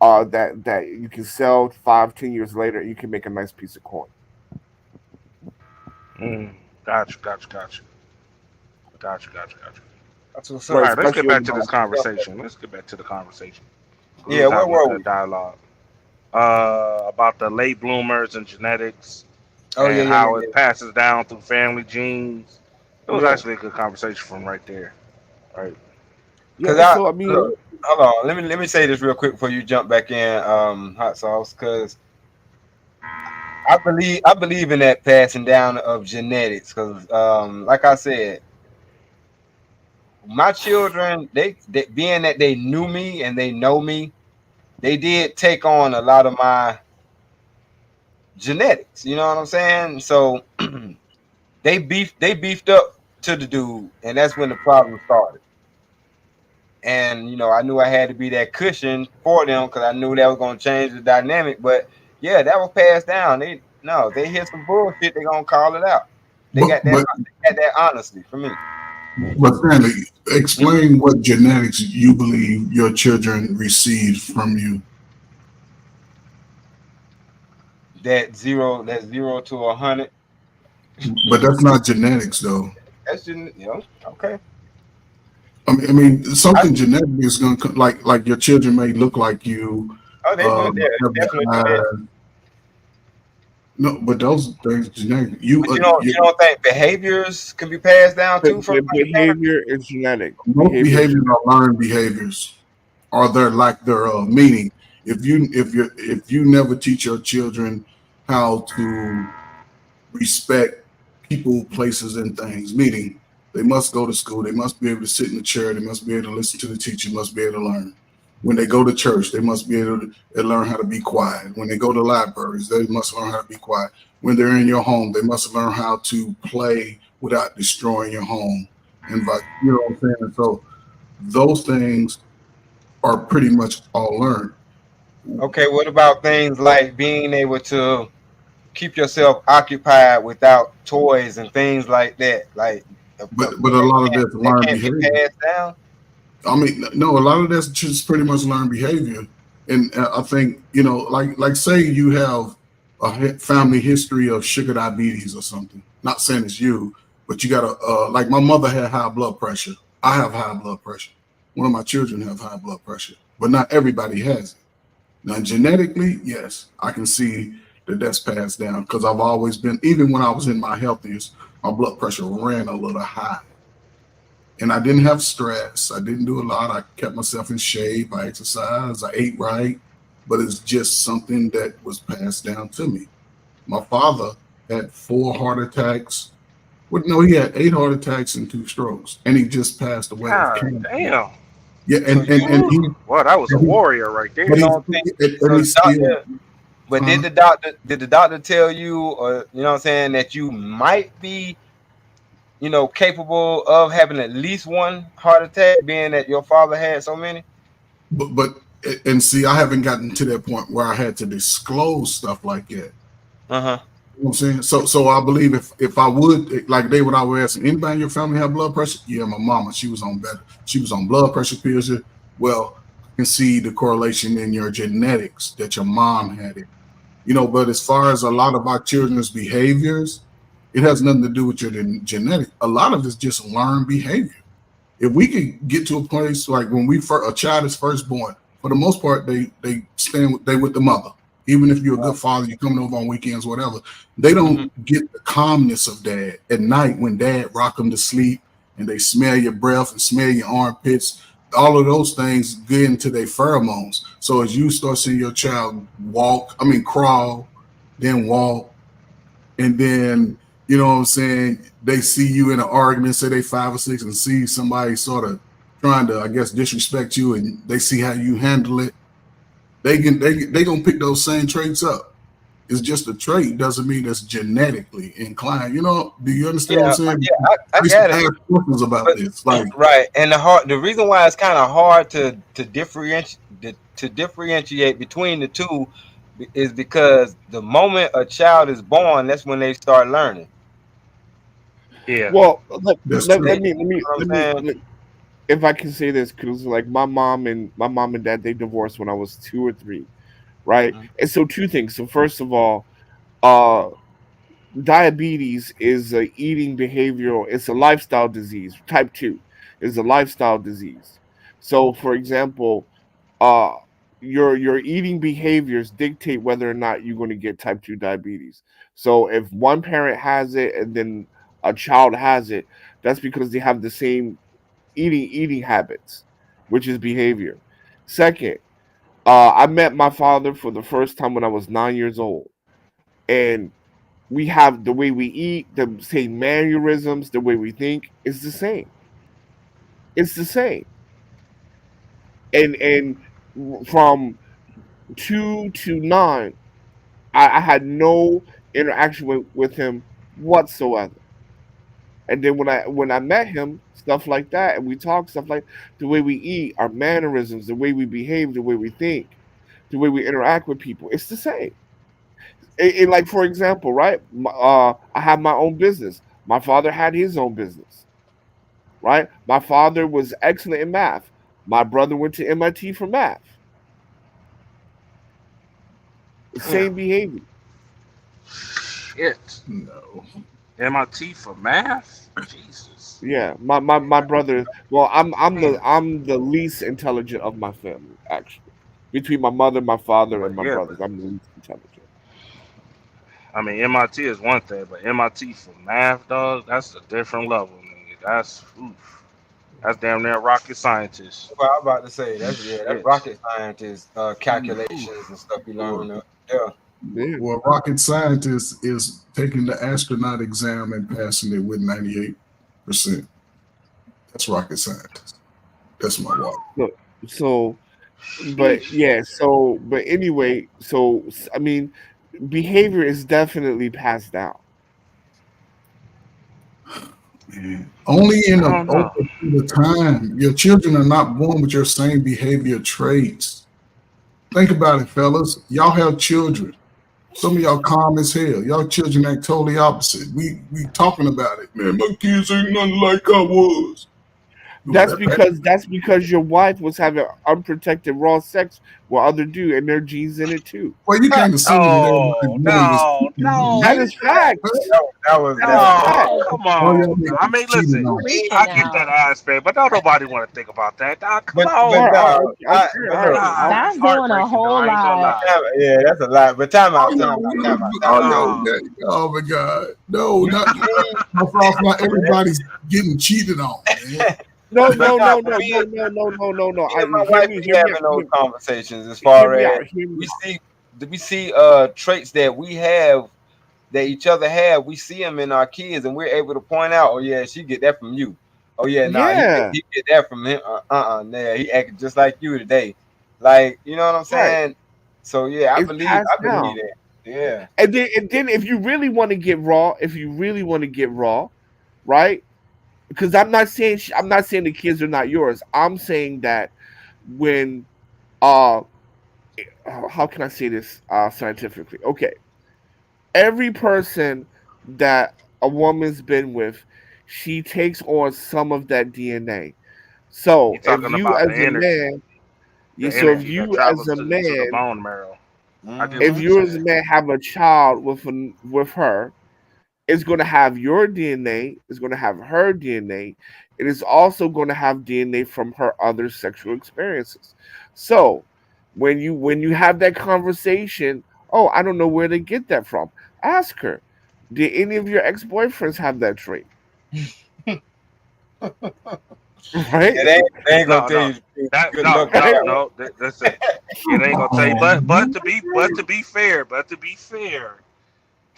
S4: that you can sell 5, 10 years later. And you can make a nice piece of coin.
S2: Mm, got you.
S1: That's what's
S2: All
S4: Right,
S1: up.
S2: right, let's get
S4: especially when
S2: back
S4: you
S2: to
S4: buy.
S2: this conversation. Let's get back to the conversation. We
S1: Yeah,
S2: was
S1: where
S2: having a
S1: were we?
S2: good dialogue about the late bloomers and genetics
S1: Oh yeah,
S2: and
S1: yeah,
S2: how
S1: yeah,
S2: it passes down through family genes. It was
S4: Yeah,
S2: actually a good conversation from right there. Right.
S1: Cause
S4: yeah.
S1: I
S4: So I mean,
S1: look, hold on. Let me say this real quick before you jump back in, hot sauce. Cause I believe in that passing down of genetics. Cause like I said, my children, they being that they knew me and they know me, they did take on a lot of my genetics. You know what I'm saying? So they beefed up to the dude, and that's when the problem started. And you know, I knew I had to be that cushion for them because I knew that was gonna change the dynamic. But yeah, that was passed down. They hear some bullshit, they gonna call it out. They
S5: But
S1: got that honesty for me.
S5: Stanley, explain what genetics you believe your children received from you.
S1: That zero to 100.
S5: But that's not genetics, though.
S1: That's just okay.
S5: I mean, something genetic is going to like your children may look like you.
S1: Oh, they do. Yeah,
S5: have
S1: definitely.
S5: the no, but those things genetic.
S1: You don't think behaviors can be passed down too from
S4: behavior is genetic.
S5: Most behaviors are learned behaviors, or their lack thereof. Meaning, if you never teach your children how to respect people, places, and things, meaning they must go to school, they must be able to sit in the chair, they must be able to listen to the teacher, must be able to learn. When they go to church, they must be able to learn how to be quiet. When they go to libraries, they must learn how to be quiet. When they're in your home, they must learn how to play without destroying your home. And you know what I'm saying? And so those things are pretty much all learned.
S1: Okay, what about things like being able to keep yourself occupied without toys and things like that? Like,
S5: but a lot of that's learned behavior.
S1: Passed down?
S5: I mean, no, a lot of that's just pretty much learned behavior. And I think, you know, like say you have a family history of sugar diabetes or something. Not saying it's you, but you got like my mother had high blood pressure. I have high blood pressure. One of my children have high blood pressure, but not everybody has it. Now, genetically, yes, I can see that that's passed down because I've always been, even when I was in my healthiest, my blood pressure ran a little high. And I didn't have stress. I didn't do a lot. I kept myself in shape. I exercised. I ate right. But it's just something that was passed down to me. My father had 4 heart attacks. Well, no, he had 8 heart attacks and 2 strokes. And he just passed away.
S2: God damn.
S5: Yeah, and he,
S2: well, that was a warrior right there.
S1: But did the doctor tell you, or you know what I'm saying, that you might be, you know, capable of having at least 1 heart attack, being that your father had so many?
S5: But see, I haven't gotten to that point where I had to disclose stuff like that.
S1: Uh-huh.
S5: You know what I'm saying? So I believe if I would, like David, I would ask, anybody in your family have blood pressure? Yeah, my mama, she was on blood pressure pills. Well, I can see the correlation in your genetics that your mom had it. You know, but as far as a lot of our children's behaviors, it has nothing to do with your genetic. A lot of it's just learned behavior. If we could get to a place like when a child is first born, for the most part, they with the mother. Even if you're a good father, you're coming over on weekends, whatever, they don't get the calmness of dad at night when dad rock them to sleep and they smell your breath and smell your armpits. All of those things get into their pheromones. So as you start seeing your child crawl, then walk, and then, you know what I'm saying, they see you in an argument, say they 5 or 6, and see somebody sort of trying to, I guess, disrespect you, and they see how you handle it, they gonna pick those same traits up. It's just a trait, doesn't mean it's genetically inclined. You know, do you understand what I'm saying?
S1: Yeah, I get it.
S5: Ask questions about this, like
S1: right. And the reason why it's kind of hard to differentiate between the two is because the moment a child is born, that's when they start learning.
S2: Yeah.
S4: Well, let me if I can say this, because like my mom and dad, they divorced when I was 2 or 3, right? Mm-hmm. And so 2 things. So first of all, diabetes is a eating behavioral. It's a lifestyle disease. Type 2 is a lifestyle disease. So, for example, your eating behaviors dictate whether or not you're going to get type 2 diabetes. So, if one parent has it and then a child has it, that's because they have the same eating habits, which is behavior. Second, I met my father for the first time when I was 9 years old, and we have the way we eat, the same mannerisms, the way we think is the same. It's the same. And from 2 to 9, I had no interaction with him whatsoever. And then when I met him, stuff like that, and we talk stuff like the way we eat, our mannerisms, the way we behave, the way we think, the way we interact with people, it's the same. Like for example, right? I have my own business. My father had his own business, right? My father was excellent in math. My brother went to MIT for math. The same behavior.
S2: Shit.
S5: No.
S2: MIT for math? Jesus.
S4: Yeah, my brother. Well, I'm the least intelligent of my family, actually. Between my mother, my father,
S2: But
S4: and my
S2: yeah,
S4: brothers, I'm the least intelligent.
S2: I mean, MIT is one thing, but MIT for math, dog, that's a different level, nigga. That's oof. That's damn near rocket scientist.
S1: Well, I'm about to say that's
S2: Shit.
S1: rocket scientist calculations and stuff you learn. Yeah.
S4: Yeah.
S5: Well, rocket scientist is taking the astronaut exam and passing it with 98%. That's rocket scientist. That's my wife.
S4: So, but yeah, but anyway, so I mean, behavior is definitely passed down.
S5: Only in
S2: I
S5: a
S2: don't know.
S5: over period of time. Your children are not born with your same behavior traits. Think about it, fellas. Y'all have children. Some of y'all calm as hell. Y'all children act totally opposite. We talking about it, man. My kids ain't nothing like I was.
S4: That's because your wife was having unprotected raw sex with other dude, and their genes in it too.
S5: Well, you can't assume that
S2: Oh,
S5: everybody
S2: no, no.
S4: That is fact.
S1: That was
S2: No, come
S5: All y'all
S2: on.
S5: niggas
S2: I mean,
S5: cheating
S2: listen,
S5: on.
S2: I get that aspect, but don't nobody want to think about that, dog. Come
S1: But
S2: on.
S1: no,
S4: All
S1: but
S4: right,
S1: no,
S2: Nah,
S3: That's
S2: it's
S3: doing a
S2: heartbreaking,
S3: whole
S2: though. I ain't gonna
S3: lot.
S2: lie.
S1: yeah, that's a lot. But time out.
S5: Oh, oh my God. No, not everybody's getting cheated on, man.
S4: No.
S1: Me and
S4: I,
S1: my
S4: hear
S1: wife
S4: me,
S1: be
S4: hear me
S1: having
S4: out.
S1: those conversations as
S4: Hear
S1: far
S4: me
S1: as
S4: out. Hear me out.
S1: we see traits that we have that each other have. We see them in our kids, and we're able to point out, oh yeah, she get that from you. Oh yeah, nah,
S4: Yeah.
S1: he get that from him. Nah, he acted just like you today. Like, you know what I'm saying?
S4: Right.
S1: So yeah, I
S4: It's
S1: believe
S4: passed down.
S1: that. Yeah.
S4: And then if you really want to get raw, right? Because I'm not saying the kids are not yours. I'm saying that when how can I say this scientifically? Okay, every person that a woman's been with, she takes on some of that DNA. So
S2: You
S4: if
S2: talking
S4: you
S2: about
S4: as
S2: the
S4: a
S2: energy,
S4: man,
S2: the
S4: so if
S2: energy that
S4: you as
S2: travels
S4: a
S2: to the
S4: man,
S2: bone marrow. I get
S4: if
S2: what
S4: you
S2: you're
S4: as a
S2: saying.
S4: man have a child with her, it's going to have your DNA, it's going to have her DNA, it is also going to have DNA from her other sexual experiences. So when you have that conversation, oh, I don't know where they get that from. Ask her, did any of your ex-boyfriends have that trait? Right?
S1: They ain't gonna tell you
S2: That
S1: good luck with that one.
S2: Listen, it ain't gonna tell you. But to be fair,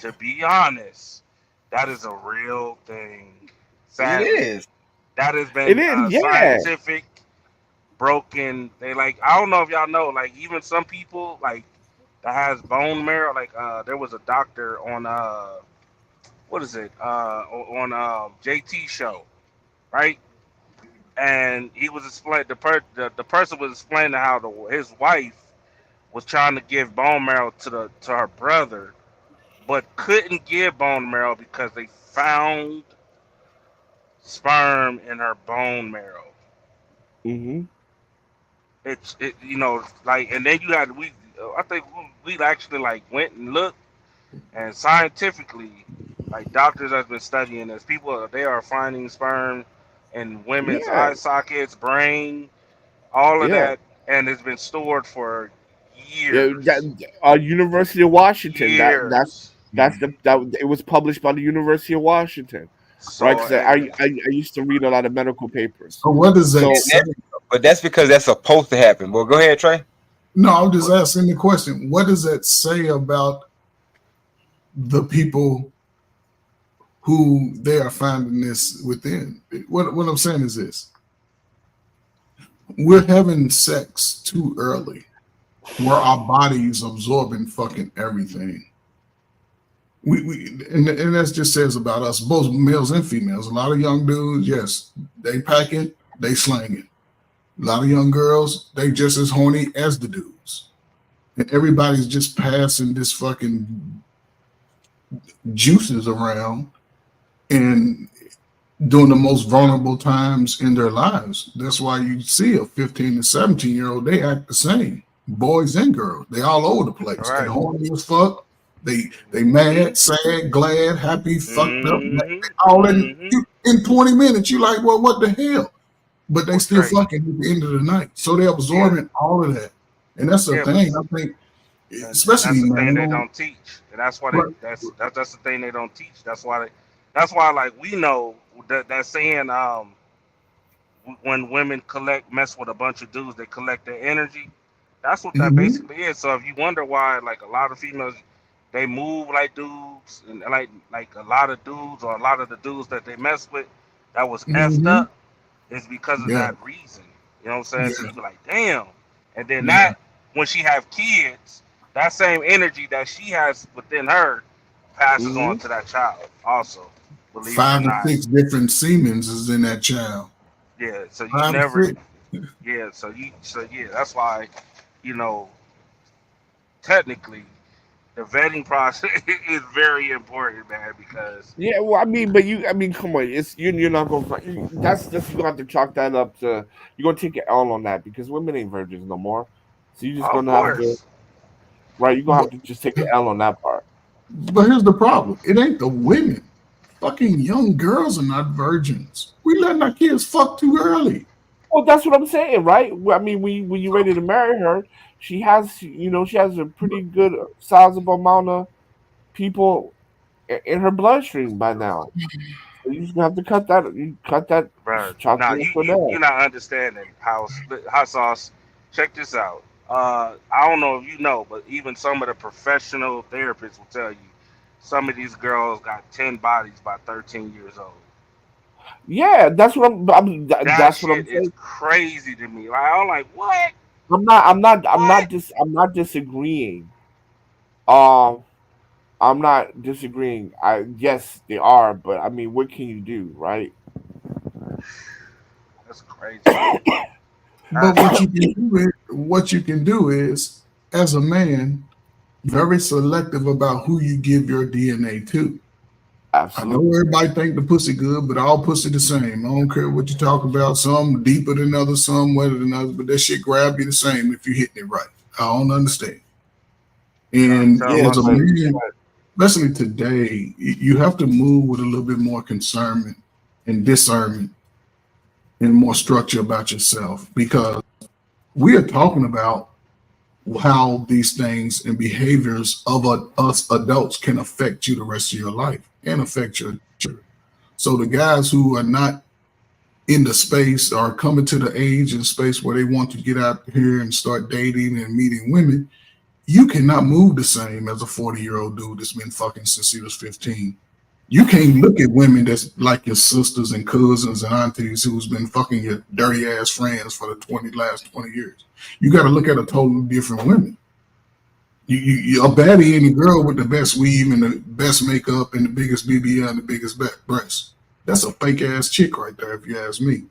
S2: to be honest, that is a real thing. Sadly,
S1: It is.
S2: that has
S4: It
S2: been
S4: is, yeah.
S2: scientific broken. They like, I don't know if y'all know, like even some people like that has bone marrow. Like there was a doctor on what is it on JT show, right? And he was explaining the person was explaining how his wife was trying to give bone marrow to her brother, but couldn't give bone marrow because they found sperm in her bone marrow.
S4: Mm-hmm.
S2: Like, and then you had I think we actually like went and looked, and scientifically, like doctors have been studying this. People they are finding sperm in women's
S4: Yeah,
S2: eye sockets, brain, all of
S4: yeah.
S2: that, and it's been stored for
S4: Yeah,
S2: years.
S4: University of Washington.
S2: Years.
S4: That it was published by the University of Washington, right?
S2: So
S4: Because I used to read a lot of medical papers.
S5: So what does that
S4: So
S5: say?
S1: But that's because that's supposed to happen. Well, go ahead, Trey.
S5: No, I'm just asking the question. What does that say about the people who they are finding this within? What I'm saying is this. we're having sex too early, where our bodies absorbing fucking everything. And that just says about us, both males and females. A lot of young dudes, yes, they packing, they slanging. A lot of young girls, they just as horny as the dudes. And everybody's just passing this fucking juices around and during the most vulnerable times in their lives. That's why you see a 15 to 17-year-old, they act the same. Boys and girls, they all over the place.
S2: Right.
S5: They horny as fuck. They mad, sad, glad, happy, fucked up. All in 20 minutes, you like, well, what the hell? But they still fucking at the end of the night. So they're absorbing all of that. And that's the thing, I think, especially
S2: that's the thing they don't teach. And that's why that's the thing they don't teach. That's why like we know that saying when women mess with a bunch of dudes, they collect their energy. That's what that basically is. So if you wonder why like a lot of females they move like dudes and like a lot of dudes or a lot of the dudes that they mess with that was effed up is because of that reason. You know what I'm saying? So you be like, damn. And then that when she have kids, that same energy that she has within her passes on to that child also.
S5: 5 to 6 different semens is in that child.
S2: Yeah, so you never that's why, you know, technically the vetting process is very important, man, because
S4: well, I mean, come on, it's you're not gonna. That's just you're gonna have to chalk that up to. You're gonna take an L on that because women ain't virgins no more. So you're just gonna have to. Right, you're gonna have to just take an L on that part.
S5: But here's the problem: it ain't the women. Fucking young girls are not virgins. We letting our kids fuck too early.
S4: Well, that's what I'm saying, right? I mean, when you're ready to marry her, she has a pretty good, sizable amount of people in her bloodstream by now. So you just have to cut that.
S2: Bro, you're not understanding how hot sauce. Check this out. I don't know if you know, but even some of the professional therapists will tell you some of these girls got 10 bodies by 13 years old.
S4: Yeah, that's what I'm that's what I'm saying.
S2: It's crazy to me. Like I'm like, what?
S4: I'm not disagreeing. I'm not disagreeing. Yes, they are, but I mean, what can you do, right?
S2: That's crazy.
S5: But what you can do is, as a man, very selective about who you give your DNA to. Absolutely. I know everybody think the pussy good, but all pussy the same. I don't care what you talk about. Some deeper than others, some wetter than others, but that shit grab you the same if you're hitting it right. I don't understand. And as a man, especially today, you have to move with a little bit more concernment and discernment and more structure about yourself, because we are talking about how these things and behaviors of us adults can affect you the rest of your life and affect your future. So the guys who are not in the space are coming to the age and space where they want to get out here and start dating and meeting women, you cannot move the same as a 40-year-old dude that's been fucking since he was 15. You can't look at women that's like your sisters and cousins and aunties who's been fucking your dirty ass friends for the last 20 years. You got to look at a totally different woman. You a baddie ain't a girl with the best weave and the best makeup and the biggest BBL and the biggest breasts. That's a fake ass chick right there, if you ask me.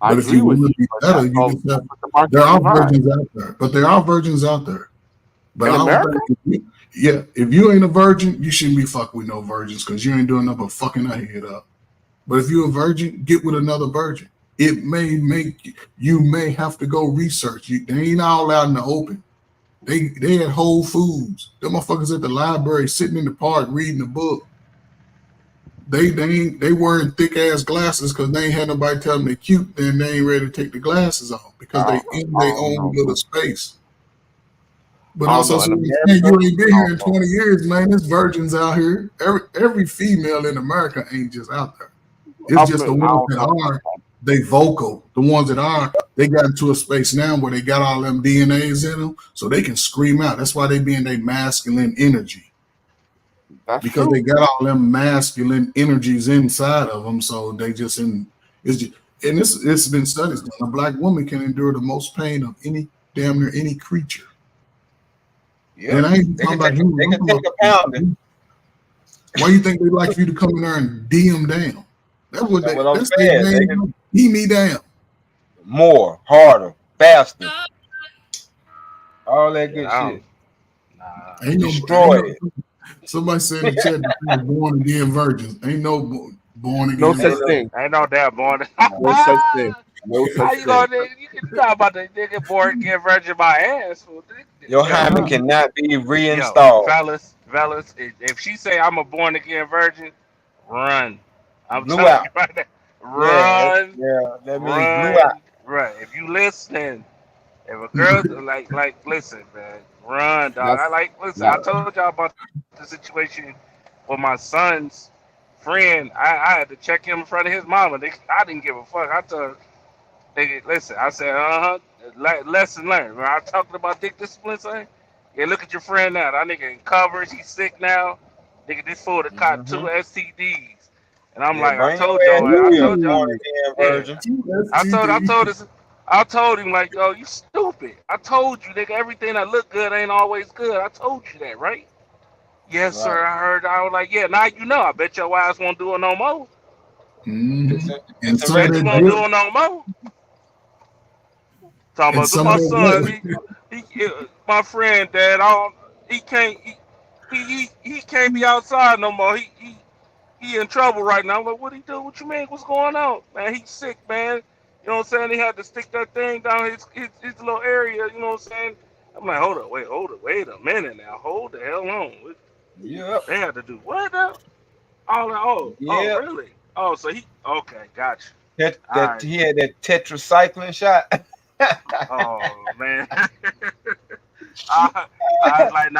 S5: But if you want to be better, you just have, there are virgins out there. But there are virgins out there. But
S4: in America?
S5: Yeah, if you ain't a virgin, you shouldn't be fucking with no virgins because you ain't doing nothing but fucking her head up. But if you're a virgin, get with another virgin. It may make you may have to go research. They ain't all out in the open. They at Whole Foods. Them motherfuckers at the library sitting in the park reading a book. They wearing thick ass glasses because they ain't had nobody tell them they're cute. Then they ain't ready to take the glasses off because they in their own little space. But also, so you ain't been here in 20 years, man. There's virgins out here. Every female in America ain't just out there. It's just the ones that are, they vocal. The ones that are, they got into a space now where they got all them DNAs in them, so they can scream out. That's why they be in their masculine energy. Because they got all them masculine energies inside of them, so they just in. It's just, and it's been studied. A black woman can endure the most pain of damn near any creature.
S1: Yeah,
S5: And I ain't
S1: they
S5: talking
S1: can
S5: about
S1: take, they can take a pounding.
S5: Why you think they like for you to come in there and D them down? That's what
S1: That's
S5: they.
S1: what I'm
S5: That's
S1: saying.
S5: their
S1: They
S5: name.
S1: can
S5: D me down.
S1: more, harder, faster, all that good
S2: I
S1: shit.
S2: don't. Nah.
S5: Ain't
S1: Destroy it.
S5: Somebody said in the chat that they're born again virgins. Ain't no born again.
S4: No such
S1: Ain't no,
S4: thing.
S2: Ain't no damn born.
S4: No such thing. No
S2: How
S4: such
S2: you
S4: thing.
S2: gonna? You can talk about the nigga born again virgin by ass. Fool.
S1: your
S2: Yo,
S1: hymen cannot be
S2: yo,
S1: reinstalled.
S2: fellas, if she say I'm a born again virgin, run. I'm
S1: Blew
S2: telling
S1: out.
S2: you right now,
S1: Yeah,
S2: run,
S1: that means blew out.
S2: run. If you listening, if a girl listen, man, run, dog.
S4: That's
S2: Listen.
S4: that.
S2: I told y'all about the situation with my son's friend. I had to check him in front of his mama. I didn't give a fuck. I told nigga, listen. I said, lesson learned. When I talked about dick discipline, son, yeah, look at your friend now. That nigga in covers. He's sick now. Nigga, this fool that caught 2 STDs. And I'm
S1: Yeah,
S2: like,
S1: bring your ass to me, a born again
S2: yeah.
S1: virgin.
S2: I told him like, yo, you stupid. I told you, nigga, everything that look good ain't always good. I told you that, right? Yes,
S1: Right.
S2: sir. I heard. I was like, yeah. Now you know. I bet your ass won't do it no more.
S1: It's a,
S5: And
S1: it's a
S5: some of
S2: Bet you
S5: that
S2: won't do
S5: good,
S2: it no more. Talking
S5: and
S2: about
S5: some
S2: my
S5: of
S2: son,
S5: that
S2: my friend, Dad. He can't. He can't be outside no more. He in trouble right now. I'm like, what he do? What you mean? What's going on? Man, he's sick, man. You know what I'm saying? He had to stick that thing down his little area. You know what I'm saying? I'm like, hold up, wait a minute now. Hold the hell on.
S1: Yep.
S2: They had to do what now? Oh,
S1: Yep.
S2: really? Oh, so okay, gotcha.
S1: That
S2: All right.
S1: he had that tetracycline shot.
S2: Oh man. I was like,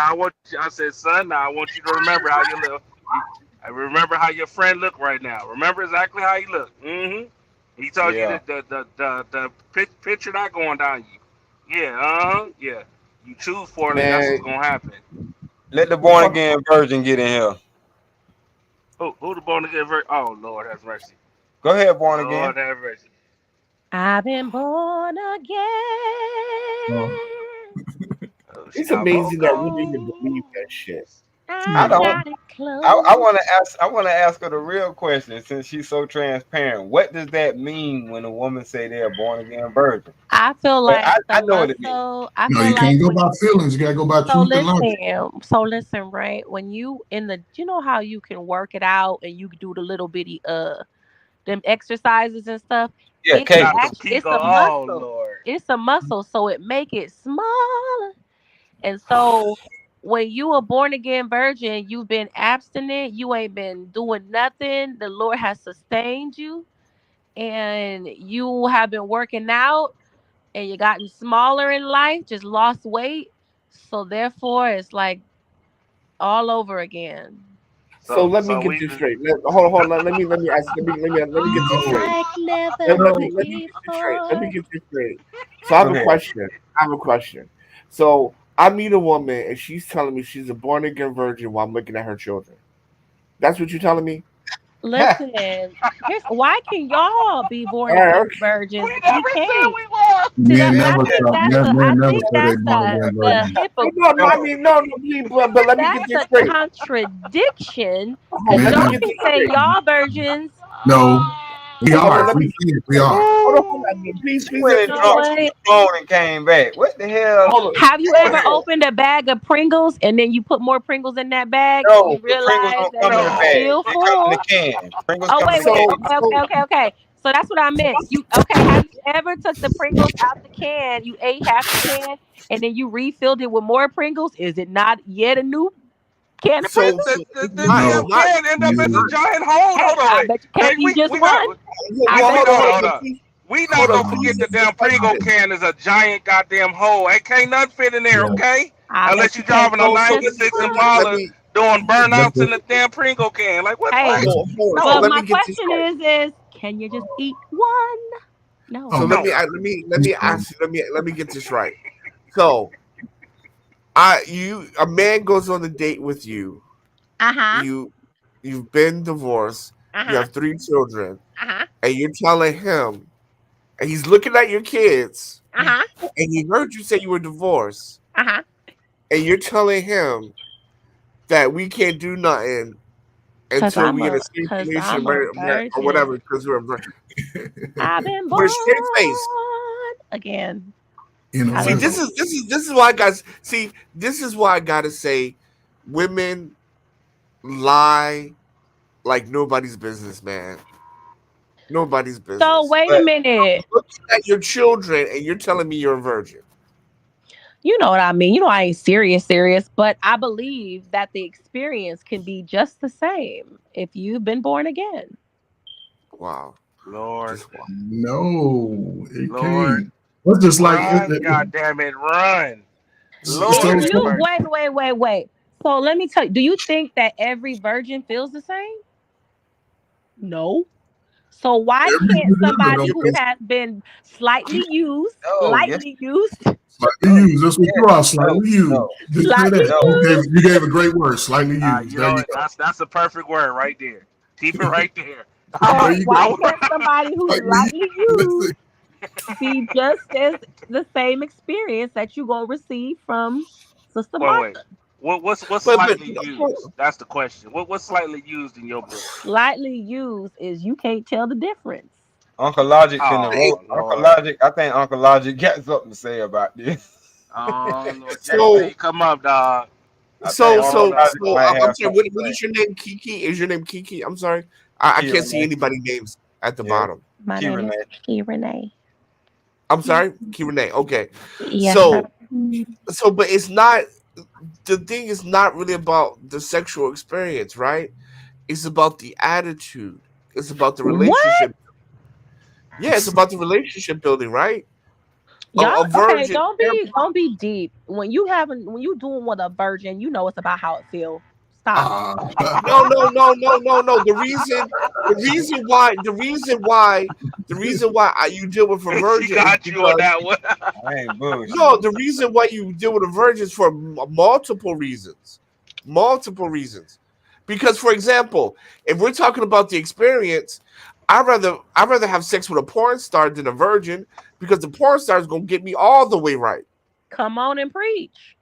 S2: I said, son, now I want you to remember how you look. I remember how your friend look right now. Remember exactly how he look. He told
S1: Yeah.
S2: you the picture not going down you. Yeah, yeah. You choose poorly, that's what's
S4: Man,
S2: gonna happen.
S1: Let the born again virgin get in here.
S2: Who the born again virgin? Oh Lord have mercy.
S1: Go ahead, born again.
S2: Lord have mercy.
S3: I've been born again.
S2: Oh,
S4: it's
S2: I'm
S4: amazing that we
S2: gone.
S4: even believe that shit.
S1: I don't.
S3: got it close.
S1: I want to ask her the real question since she's so transparent. What does that mean when a woman say they're born again virgin?
S3: I feel
S1: But
S3: like
S1: I know what it means.
S3: muscle. I
S5: no,
S3: feel
S5: you
S3: like
S5: can't go
S3: when
S5: by feelings. You gotta go by
S3: so
S5: truth and logic.
S3: listen, right? When you you know how you can work it out and you do the little bitty them exercises and stuff.
S1: Yeah,
S3: It can
S2: Not the
S1: Kegels.
S3: it's
S2: Kegel.
S3: a
S2: Oh
S3: muscle.
S2: Lord.
S3: It's a muscle, so it make it smaller. And so when you a born again virgin, you've been abstinent, you ain't been doing nothing. The Lord has sustained you, and you have been working out, and you gotten smaller in life, just lost weight. So therefore, it's like all over again.
S4: So let me
S2: So
S4: get
S2: we
S4: this straight. Hold on. Let me ask. Let me get this straight.
S3: Like never
S4: Let me get this straight. Let me
S3: before.
S4: get this straight. So I
S1: Go
S4: have a
S1: ahead.
S4: question. So I meet a woman and she's telling me she's a born again virgin while I'm looking at her children. That's what you're telling me?
S3: Listen, why can y'all be born
S4: All right,
S3: again
S4: okay.
S3: virgins?
S2: We
S3: We
S2: never said
S3: can't.
S2: we was.
S3: See
S5: Men
S3: that?
S5: never
S3: I
S5: never
S3: think
S5: say they
S3: that's
S5: born again
S3: the
S5: virgin.
S4: No, I mean, no, but let me get this
S3: that's a
S4: straight.
S3: contradiction.
S4: Hold
S3: Because
S4: on, let me
S3: y'all
S5: Men,
S4: get
S3: can
S4: this
S3: say
S4: straight.
S3: y'all virgins.
S5: no, we
S4: Hold on,
S5: are.
S4: let me.
S5: We are.
S4: Hold on, please
S1: She went and
S4: answer the
S1: drunk
S4: question.
S1: some Patron and came back. What the hell?
S4: Hold on.
S3: Have you ever opened a bag of Pringles and then you put more Pringles in that bag and
S1: No,
S3: you
S1: the Pringles
S3: realize
S1: don't
S3: that
S1: come in
S3: it's
S1: a bag.
S3: still
S1: They come in
S3: full?
S1: a can. Pringles
S3: Oh
S1: come in
S3: wait,
S1: a can.
S3: okay. So that's what I meant. Have you ever took the Pringles out the can? You ate half the can and then you refilled it with more Pringles? Is it not yet a new can of
S4: So,
S3: Pringles?
S2: The
S5: No,
S2: damn can end up as a giant hole.
S3: Hey,
S2: Hold on,
S3: I
S2: wait.
S3: bet you can't
S2: Hey,
S3: eat just
S2: we
S3: one.
S2: got.
S3: I
S4: well,
S2: We
S3: bet
S4: hold
S3: you
S4: on,
S2: hold
S3: can't.
S2: on.
S4: please,
S2: We
S4: hold
S2: not
S4: on,
S2: gonna
S4: please
S2: forget the
S4: answer the
S2: damn Pringle
S4: question.
S2: can is a giant goddamn hole. Ain't can't nothing fit in there,
S5: yeah.
S2: okay?
S3: I
S2: Unless
S3: bet
S2: you
S3: you can't
S2: driving a
S3: eat
S4: So
S3: just
S2: '96
S3: one.
S4: let
S2: Impala
S4: me
S2: doing
S5: Let
S2: burnouts in the
S5: the,
S2: damn Pringle can. Like what?
S3: Hey,
S2: What?
S4: hold on. So
S3: but
S2: No,
S4: let
S3: my
S4: me get this
S3: question
S4: right.
S3: is can you just eat one? No.
S4: So
S5: oh,
S2: no.
S4: let me ask you. Let me get this right. So a man goes on a date with you.
S3: Uh-huh.
S4: You've been divorced. You
S3: Uh-huh.
S4: have 3 children.
S3: Uh-huh.
S4: and you're telling him, and he's looking at your kids,
S3: Uh-huh.
S4: and he heard you say you were divorced,
S3: Uh-huh.
S4: and you're telling him that we can't do nothing until we get a stipulation or whatever,
S3: virgin.
S4: because we're a virgin.
S3: I've been
S4: With a straight face.
S3: born again.
S5: You know,
S4: See, this is why I got. See, this is why I gotta say, women lie like nobody's business, man. Nobody's business.
S3: So wait a minute.
S4: Looking at your children and you're telling me you're a virgin.
S3: You know what I mean. You know I ain't serious, but I believe that the experience can be just the same if you've been born again.
S4: Wow.
S2: Lord.
S5: No, it
S2: Lord.
S5: can't. It's just like
S2: Run, God damn it, run. Lord.
S3: Wait. So let me tell you, do you think that every virgin feels the same? No. So why can't somebody who has been slightly used, lightly used?
S5: Slightly used. That's what you are. Slightly used. You gave a great word. Slightly used.
S2: You know what? That's a perfect word right there. Keep it right there.
S3: Why can't somebody who's lightly used be just as the same experience that you're gonna receive from Sister Martha?
S2: What's slightly used? That's the question. What's slightly used in your book?
S3: Slightly used is you can't tell the difference.
S1: Uncle Logic Uncle Logic. I think Uncle Logic got something to say about this.
S2: So come up, dog.
S4: I'm sorry. What is your name? Kiki? Is your name Kiki? I'm sorry. I can't see anybody's names at the bottom.
S3: My name is Key Renee.
S4: I'm sorry, Key Renee. Okay.
S3: Yes,
S4: so, but it's not. The thing is not really about the sexual experience, right? It's about the attitude. It's about the relationship. What? Yeah, it's about the relationship building, right?
S3: Okay, don't be deep. When you doing with a virgin, you know it's about how it feels. Stop.
S4: No. The reason why you deal with a virgin.
S2: Got you on that one.
S4: No, the reason why you deal with a virgin is for multiple reasons. Because, for example, if we're talking about the experience, I'd rather have sex with a porn star than a virgin, because the porn star is gonna get me all the way right.
S3: Come on and preach.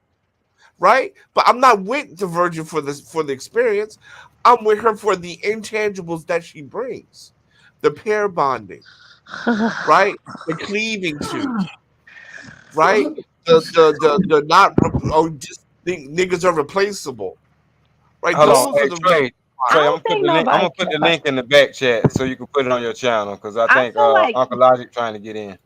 S4: Right? But I'm not with the virgin for the experience. I'm with her for the intangibles that she brings. The pair bonding. Right? The cleaving to. Right? The not just think niggas are replaceable. Right?
S1: Hold on. Trey, I'm gonna put the link in the back chat so you can put it on your channel, because I think Uncle Logic trying to get in.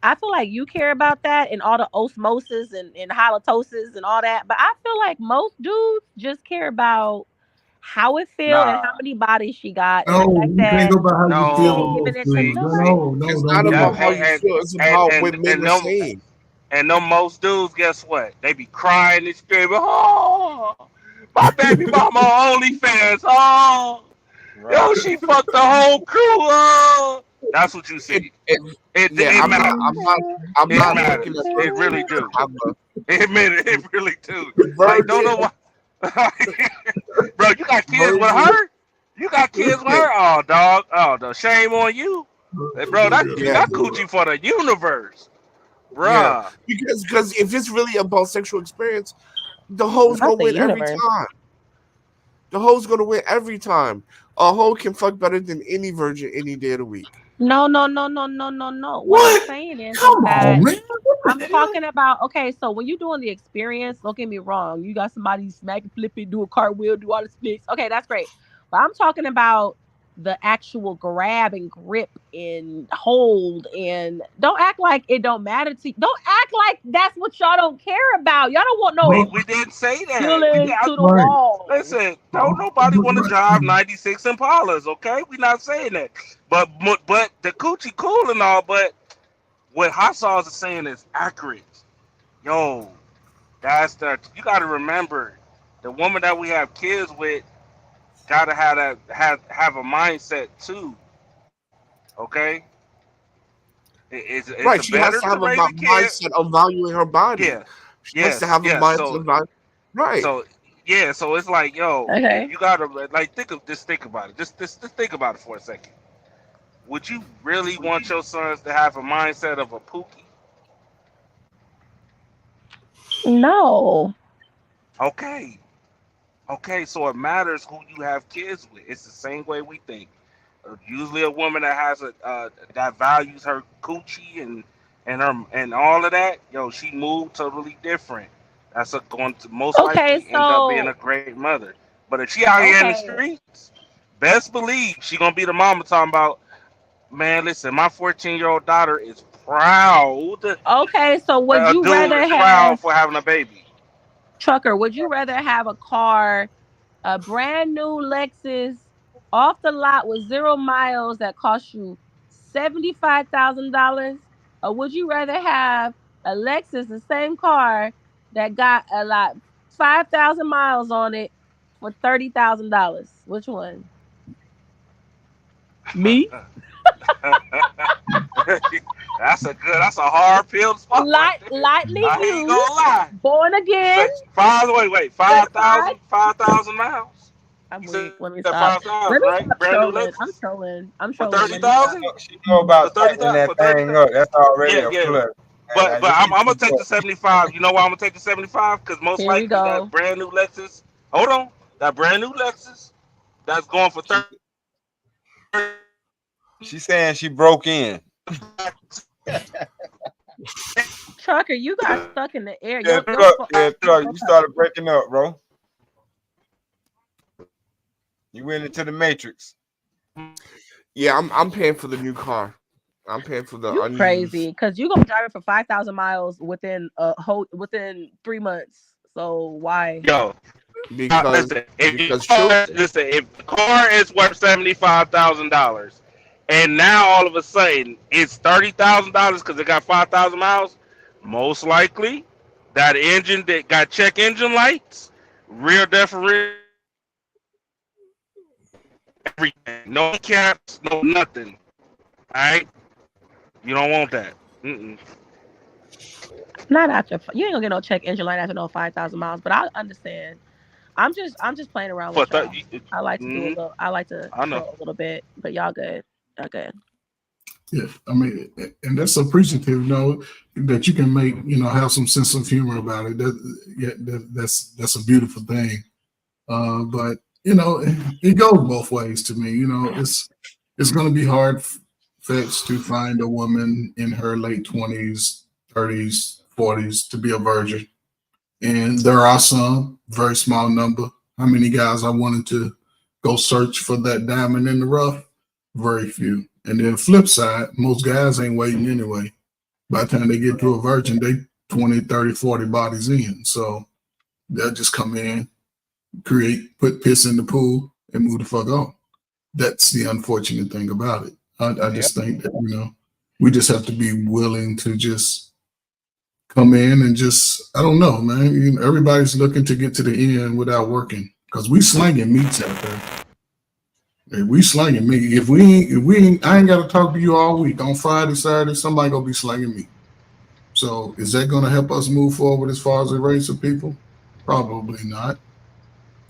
S3: I feel like you care about that and all the osmosis and halitosis and all that, but I feel like most dudes just care about how it feels and how many bodies she got.
S5: No, you can't go by how you feel. No,
S4: it's not about how you feel. It's about what men are saying.
S2: And them most dudes, guess what? They be crying and screaming, "Oh, my baby mama OnlyFans! Oh, yo, she fucked the whole crew! Oh." That's what you see. It matters.
S4: I'm not
S2: matters. It really do. It really do. Like, don't know why. Bro, you got kids with her? You got kids with her? Oh, dog. Oh, the shame on you. Bro, that coochie for the universe. Bruh.
S4: Yeah. Because if it's really about sexual experience, the hoe's gonna win every time. The hoe's gonna win every time. A hoe can fuck better than any virgin any day of the week.
S3: No. What I'm saying is that I'm talking about, okay, so when you're doing the experience, don't get me wrong, you got somebody smack and flip it, do a cartwheel, do all the splits. Okay, that's great. But I'm talking about the actual grab and grip and hold, and don't act like it don't matter to you. Don't act like that's what y'all don't care about. Y'all don't want no.
S2: We didn't say that.
S3: To the wall.
S2: Listen, don't nobody want to drive 96 Impalas, okay? We're not saying that. But the coochie cool and all, but what Hot Sauce is saying is accurate. Yo, you got to remember, the woman that we have kids with gotta have a mindset too. Okay. It's
S4: right. She has to have a mindset of valuing her body.
S2: Yeah.
S4: She has to have a mindset of value. Right.
S2: So it's like, yo, you gotta think about it. Just think about it for a second. would you really want your sons to have a mindset of a Pookie?
S3: No.
S2: Okay. Okay, so it matters who you have kids with. It's the same way we think. Usually, a woman that has that values her coochie and all of that, yo, she moved totally different. That's going to most
S3: Okay,
S2: likely end up being a
S3: so
S2: great mother. But if she out here in the
S3: okay.
S2: streets, best believe she gonna be the mama talking about, man, listen, my 14-year-old daughter is proud.
S3: Okay, so would
S2: A
S3: you
S2: dude
S3: rather
S2: is proud
S3: have
S2: for having a baby.
S3: Trucker, would you rather have a car, a brand new Lexus off the lot with 0 miles that cost you $75,000? Or would you rather have a Lexus, the same car that got a lot 5,000 miles on it for $30,000? Which one? Me?
S2: That's a hard pill to swallow right there.
S3: Lightly
S2: I ain't
S3: used,
S2: gonna lie.
S3: born again,
S2: Wait,
S3: certified.
S2: 5,000 miles.
S3: I'm
S2: You
S3: weak.
S2: said
S3: Let me stop.
S2: 5,000,
S3: Let me
S2: right?
S3: stop
S2: Brand new
S3: trolling. I'm
S2: Lexus
S3: trolling. I'm
S2: for
S3: trolling. Let me stop.
S2: 30,000.
S1: She know
S2: For
S1: about
S2: thirty
S1: tightening
S2: thousand.
S1: that
S2: For 30.
S1: thing up. That's already
S2: Yeah,
S1: a
S2: yeah.
S1: plus. And
S2: But
S1: you
S2: I'm
S1: need
S2: gonna
S1: to
S2: take the 75. You know why I'm gonna take the 75? Because most
S3: Here we
S2: likely that
S3: go.
S2: brand new Lexus. Hold on, that brand new Lexus that's going for 30.
S1: She's saying she broke in.
S3: Trucker, you got stuck in the air.
S1: Yeah, truck. You started breaking up, bro. You went into the matrix.
S4: Yeah, I'm paying for the new car. I'm paying for the
S3: You
S4: unused.
S3: crazy because you gonna drive it for 5,000 miles within 3 months. So why?
S2: Yo,
S4: Because
S2: if
S4: children.
S2: if the car is worth $75,000, and now all of a sudden it's $30,000 because it got 5,000 miles, most likely that engine that got check engine lights, rear differential, everything, no caps, no nothing. All right, you don't want that. Mm-mm.
S3: Not after you ain't gonna get no check engine light after no 5,000 miles. But I understand. I'm just playing around
S2: For
S3: with y'all.
S2: 30,
S3: I like to do a little. I like to
S2: I know.
S3: troll a little bit. But y'all good. Y'all good.
S5: Yeah, I mean, and that's appreciative, you know, that you can make, you know, have some sense of humor about it. That's a beautiful thing. But you know, it goes both ways to me. You know, it's going to be hard fetched to find a woman in her late 20s, 30s, 40s to be a virgin, and there are some, very small number. How many guys I wanted to go search for that diamond in the rough? Very few. And then flip side, most guys ain't waiting anyway. By the time they get to a virgin, they 20, 30, 40 bodies in. So they'll just come in, put piss in the pool, and move the fuck on. That's the unfortunate thing about it. I just think that, you know, we just have to be willing to just come in and just, I don't know, man. You know, everybody's looking to get to the end without working because we slinging meats out there. If we slinging meat, if we ain't, I ain't got to talk to you all week. On Friday, Saturday, somebody gonna be slinging meat. So is that gonna help us move forward as far as the race of people? Probably not.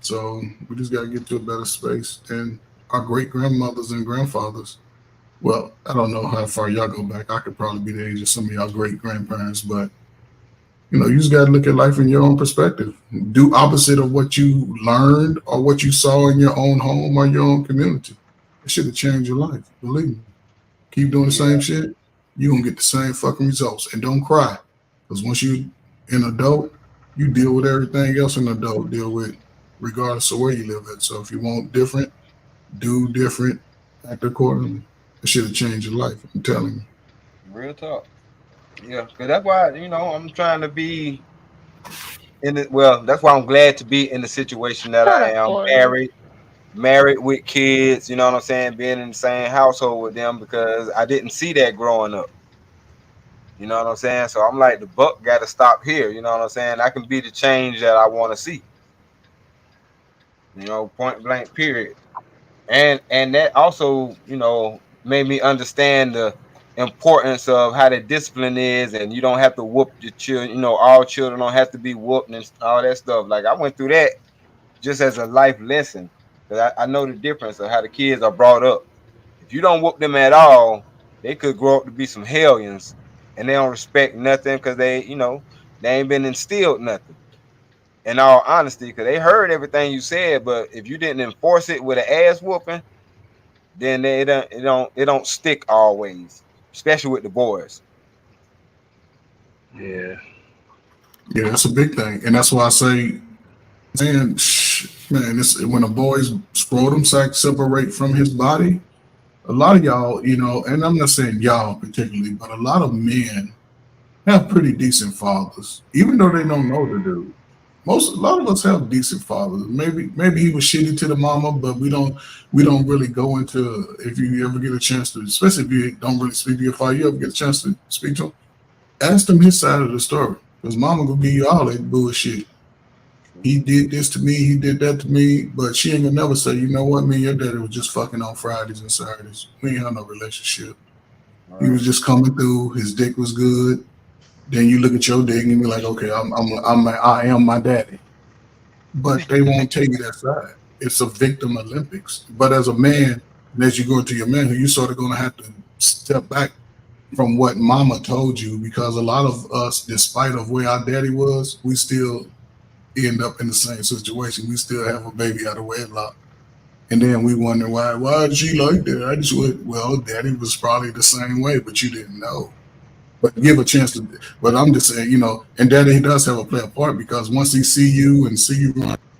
S5: So we just got to get to a better space. And our great grandmothers and grandfathers, well, I don't know how far y'all go back. I could probably be the age of some of y'all great grandparents, but you know, you just got to look at life in your own perspective. Do opposite of what you learned or what you saw in your own home or your own community. It should have changed your life. Believe me. Keep doing the same shit, you're going to get the same fucking results. And don't cry. Because once you an adult, you deal with everything else an adult deal with, regardless of where you live at. So if you want different, do different, act accordingly. It should have changed your life. I'm telling you.
S1: Real talk. Yeah, because that's why, you know, I'm trying to be in it. Well, that's why I'm glad to be in the situation that I am, married with kids, you know what I'm saying, being in the same household with them, because I didn't see that growing up. You know what I'm saying? So I'm like, the buck got to stop here. You know what I'm saying? I can be the change that I want to see. You know, point blank, period. And that also, you know, made me understand the importance of how the discipline is, and you don't have to whoop your children. You know, all children don't have to be whooped and all that stuff. Like, I went through that just as a life lesson, because I know the difference of how the kids are brought up. If you don't whoop them at all, they could grow up to be some hellions, and they don't respect nothing because they, they ain't been instilled nothing. In all honesty, because they heard everything you said, but if you didn't enforce it with an ass whooping, then it don't stick always, especially with the boys.
S2: Yeah.
S5: Yeah, that's a big thing, and that's why I say, man, it's when a boy's scrotum sac separate from his body. A lot of y'all, and I'm not saying y'all particularly, but a lot of men have pretty decent fathers, even though they don't know the dude. A lot of us have decent fathers. Maybe he was shitty to the mama, but we don't really go into, if you ever get a chance to, especially if you don't really speak to your father, you ever get a chance to speak to him, ask him his side of the story, because mama gonna give you all that bullshit. He did this to me, he did that to me, but she ain't gonna never say, you know what, me and your daddy was just fucking on Fridays and Saturdays. We ain't had no relationship. He was just coming through, his dick was good. Then you look at your dick and be like, okay, I am my daddy. But they won't tell you that side. It's a victim Olympics. But as a man, and as you go into your manhood, you're sort of gonna have to step back from what mama told you, because a lot of us, despite of where our daddy was, we still end up in the same situation. We still have a baby out of wedlock. And then we wonder why did she like that? I just went, well, daddy was probably the same way, but you didn't know. But give a chance to, but I'm just saying, and daddy does have a play a part, because once he see you around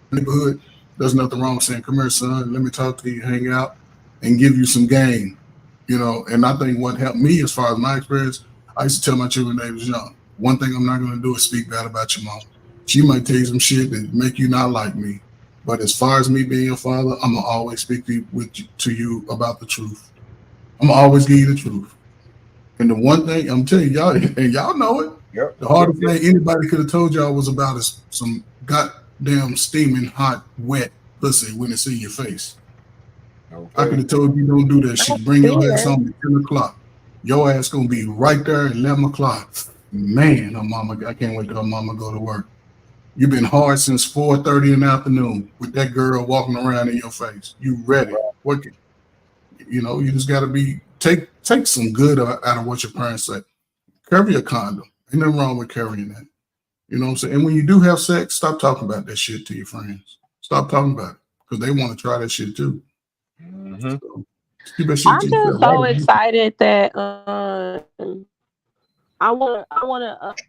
S5: the neighborhood, there's nothing wrong with saying, come here, son, let me talk to you, hang out, and give you some game, and I think what helped me as far as my experience, I used to tell my children when they was young, one thing I'm not going to do is speak bad about your mom. She might tell you some shit that make you not like me, but as far as me being your father, I'm going to always speak to you about the truth. I'm going to always give you the truth. And the one thing I'm telling y'all, and y'all know it,
S1: Yep.
S5: The hardest thing anybody could have told y'all was about is some goddamn steaming hot, wet pussy when it's in your face.
S1: Okay.
S5: I could have told you don't do that shit. Bring your ass home at 10 o'clock. Your ass gonna be right there at 11 o'clock. Man, her mama, I can't wait till her mama go to work. You've been hard since 4:30 in the afternoon with that girl walking around in your face. You ready? What? You just gotta be take some good out of what your parents say. Carry a condom. Ain't nothing wrong with carrying that. You know what I'm saying? And when you do have sex, stop talking about that shit to your friends. Stop talking about it, because they want to try that shit too.
S1: Mm-hmm.
S5: So, keep that shit
S3: I'm
S5: to
S3: just
S5: yourself.
S3: so excited that I want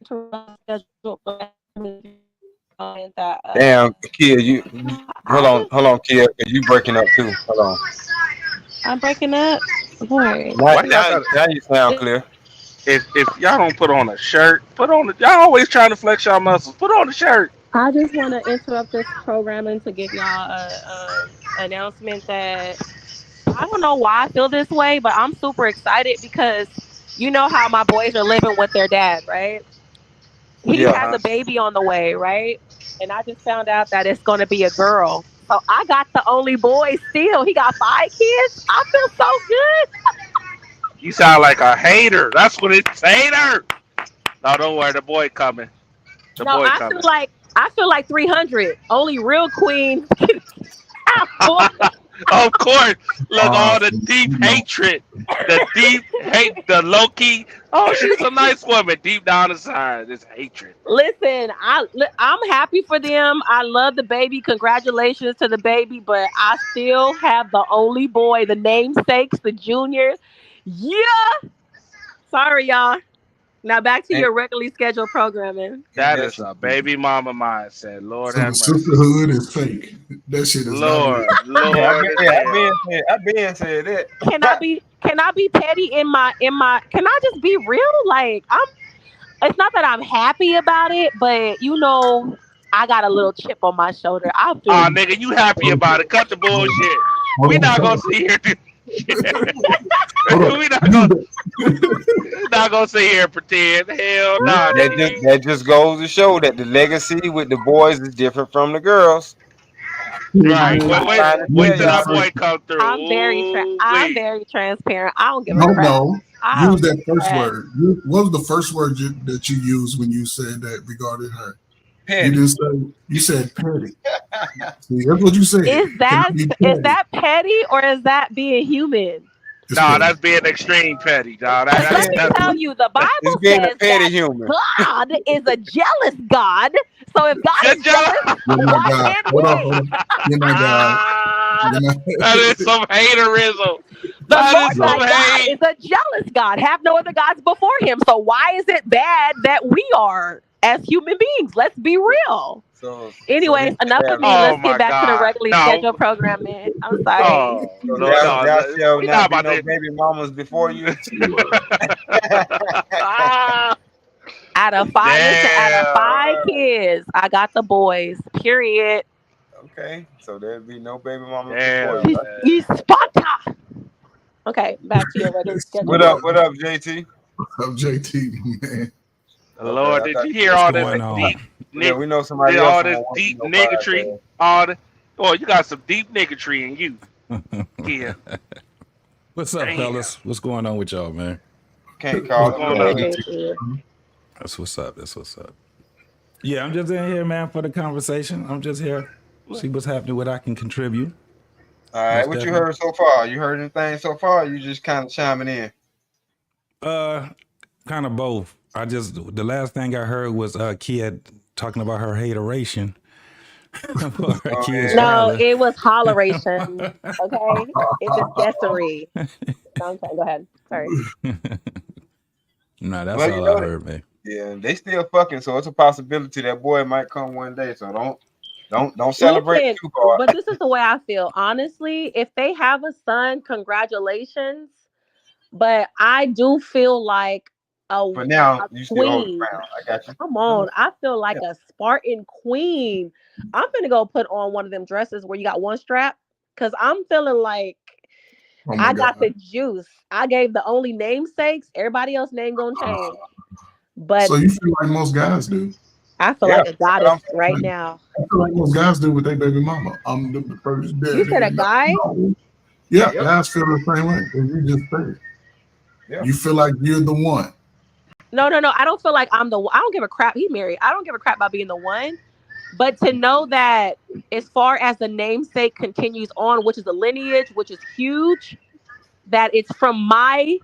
S3: to schedule that.
S1: Damn, Kia, you hold on, Kia, you breaking up too. Hold on.
S3: I'm breaking up. Boy.
S1: Now you sound clear.
S2: If y'all don't put on a shirt, y'all always trying to flex y'all muscles. Put on a shirt.
S3: I just want to interrupt this programming to give y'all a announcement that I don't know why I feel this way, but I'm super excited because you know how my boys are living with their dad, right? He has a baby on the way, right? And I just found out that it's going to be a girl. So I got the only boy still. He got 5 kids. I feel so good.
S2: You sound like a hater. That's what it's, hater. No, don't worry. The boy coming.
S3: I feel like 300. Only real queen.
S2: Of course. Look, all the deep hatred. The deep hate. The low key. Oh, she's a nice woman. Deep down inside, this hatred.
S3: Listen, I'm happy for them. I love the baby. Congratulations to the baby. But I still have the only boy, the namesakes, the juniors. Yeah. Sorry, y'all. Now back to your regularly scheduled programming.
S2: That is a baby mama mindset. Lord have mercy.
S5: Sisterhood is fake. That shit is
S2: Lord.
S1: I've been said that.
S3: Can I be petty in my can I just be real? Like it's not that I'm happy about it, but I got a little chip on my shoulder.
S2: Nigga, you happy about it. Cut the bullshit. We not gonna sit here We're not gonna sit here and pretend. Hell no.
S1: That just goes to show that the legacy with the boys is different from the girls.
S2: Right. Wait till that boy come through.
S3: I'm very transparent. I don't give a crap.
S5: No. Use that first word. What was the first word that you used when you said that regarding her? Petty. You said petty. See, that's what you said.
S3: Is that petty or is that being human?
S5: It's
S2: Nah,
S5: petty.
S2: that's being extreme petty, dog.
S3: But let me
S2: That's
S3: tell you, the
S1: It's
S3: Bible
S1: being a
S3: says
S1: petty
S3: that
S1: human.
S3: God is a jealous God. So if God
S2: Good
S3: is
S2: job.
S3: jealous,
S5: You're not
S3: why
S5: God.
S3: can't
S5: Hold on,
S3: we?
S5: hold on. You're not God. You're not.
S2: That is some haterism.
S3: The
S2: That
S3: Lord
S2: is
S3: thy
S2: some
S3: God
S2: hate.
S3: is a jealous God. Have no other gods before him. So why is it bad that we are as human beings? Let's be real.
S1: So
S3: Anyways,
S1: he
S3: enough of
S1: have
S3: me.
S2: Oh
S3: Let's get
S2: my
S3: back to the
S2: God.
S3: regularly
S2: No.
S3: scheduled program, man. I'm sorry.
S2: Oh
S1: so
S2: no,
S1: there
S2: no.
S1: shall
S2: We
S1: not
S2: not
S1: be
S2: about
S1: no
S2: to.
S1: baby mamas before you.
S3: Out of five, listen, out of
S2: Damn.
S3: 5 kids, I got the boys. Period.
S1: Okay, so there'll be no baby mamas before
S2: Damn,
S1: you.
S2: man.
S3: Sparta. Okay, back to your regular scheduled
S1: What
S3: program.
S1: up, JT?
S5: What's up, JT, man?
S2: Lord,
S1: I
S2: did
S1: thought
S2: you
S1: you
S2: hear
S1: was
S2: all
S1: saying
S2: this
S11: going on?
S2: deep
S1: yeah,
S2: nick?
S1: we know somebody
S2: All
S1: else
S2: this
S1: won't want
S2: deep
S1: no
S2: niggatry.
S1: podcast.
S2: All the. Oh, you got some deep niggatry in you. Yeah.
S11: What's up,
S2: Damn.
S11: fellas? What's going on with y'all, man?
S1: Can't call
S2: What's
S1: it.
S2: going
S3: Hey,
S2: on?
S3: JT.
S11: That's what's up. That's what's up. Yeah, I'm just in here, man, for the conversation. I'm just here. See what's happening, what I can contribute.
S1: All right,
S11: Most
S1: what you
S11: definitely.
S1: heard so far? You heard anything so far? Or you just kind of chiming in.
S11: Kind of both. The last thing I heard was Kia talking about her hateration for her
S1: Oh,
S11: kid's
S1: yeah.
S3: No,
S11: father.
S3: it was holleration. Okay, it's accessory. Okay, go ahead. Sorry.
S11: Nah, that's
S1: Well, you
S11: all
S1: know
S11: I
S1: that.
S11: heard, man.
S1: Yeah, they still fucking, so it's a possibility that boy might come one day. So don't celebrate
S3: Listen,
S1: too hard.
S3: but this is the way I feel. Honestly, if they have a son, congratulations. But I do feel like
S1: For now,
S3: a
S1: you still hold the
S3: queen.
S1: crown. I got you.
S3: Come on, I feel like a Spartan queen. I'm gonna go put on one of them dresses where you got one strap, cause I'm feeling like
S5: Oh my
S3: I got
S5: God.
S3: the juice. I gave the only namesakes. Everybody else name gonna change. But
S5: So you feel like most guys do?
S3: I feel
S1: Yeah,
S3: like a
S1: that's what
S3: goddess
S1: I'm saying.
S3: right now.
S5: I feel like most guys do with their baby mama. I'm the first
S3: You
S5: daddy.
S3: said a guy?
S5: No. Yeah,
S1: Yep.
S5: guys feel the same way. And you just said.
S1: Yeah.
S5: You feel like you're the one.
S3: No. I don't feel like I'm the one. I don't give a crap. He married. I don't give a crap about being the one. But to know that as far as the namesake continues on, which is the lineage, which is huge, that it's from my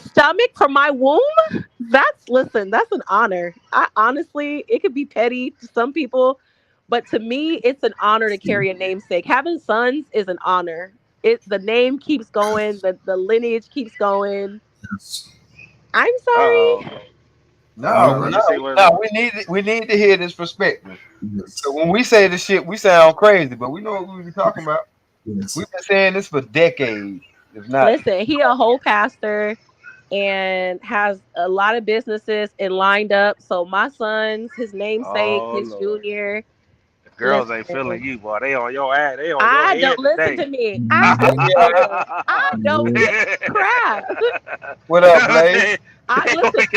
S3: stomach, from my womb, that's an honor. I honestly, it could be petty to some people, but to me, it's an honor to carry a namesake. Having sons is an honor. The name keeps going, the lineage keeps going.
S5: Yes.
S3: I'm
S2: Uh-oh.
S3: sorry.
S1: No, we need to hear this perspective.
S5: Yes.
S1: So when we say this shit, we sound crazy, but we know what we be talking about.
S5: Yes.
S1: We've been saying this for decades. If not,
S3: Listen, he a whole pastor and has a lot of businesses and lined up. So my sons, his namesake,
S2: Oh,
S3: his
S2: Lord.
S3: junior.
S2: The girls ain't
S3: Listen.
S2: feeling you, boy. They on your ass. They on your
S3: I
S2: head
S3: don't listen
S2: today.
S3: to me. I don't give a crap.
S1: what up, Blaze?
S3: I listen.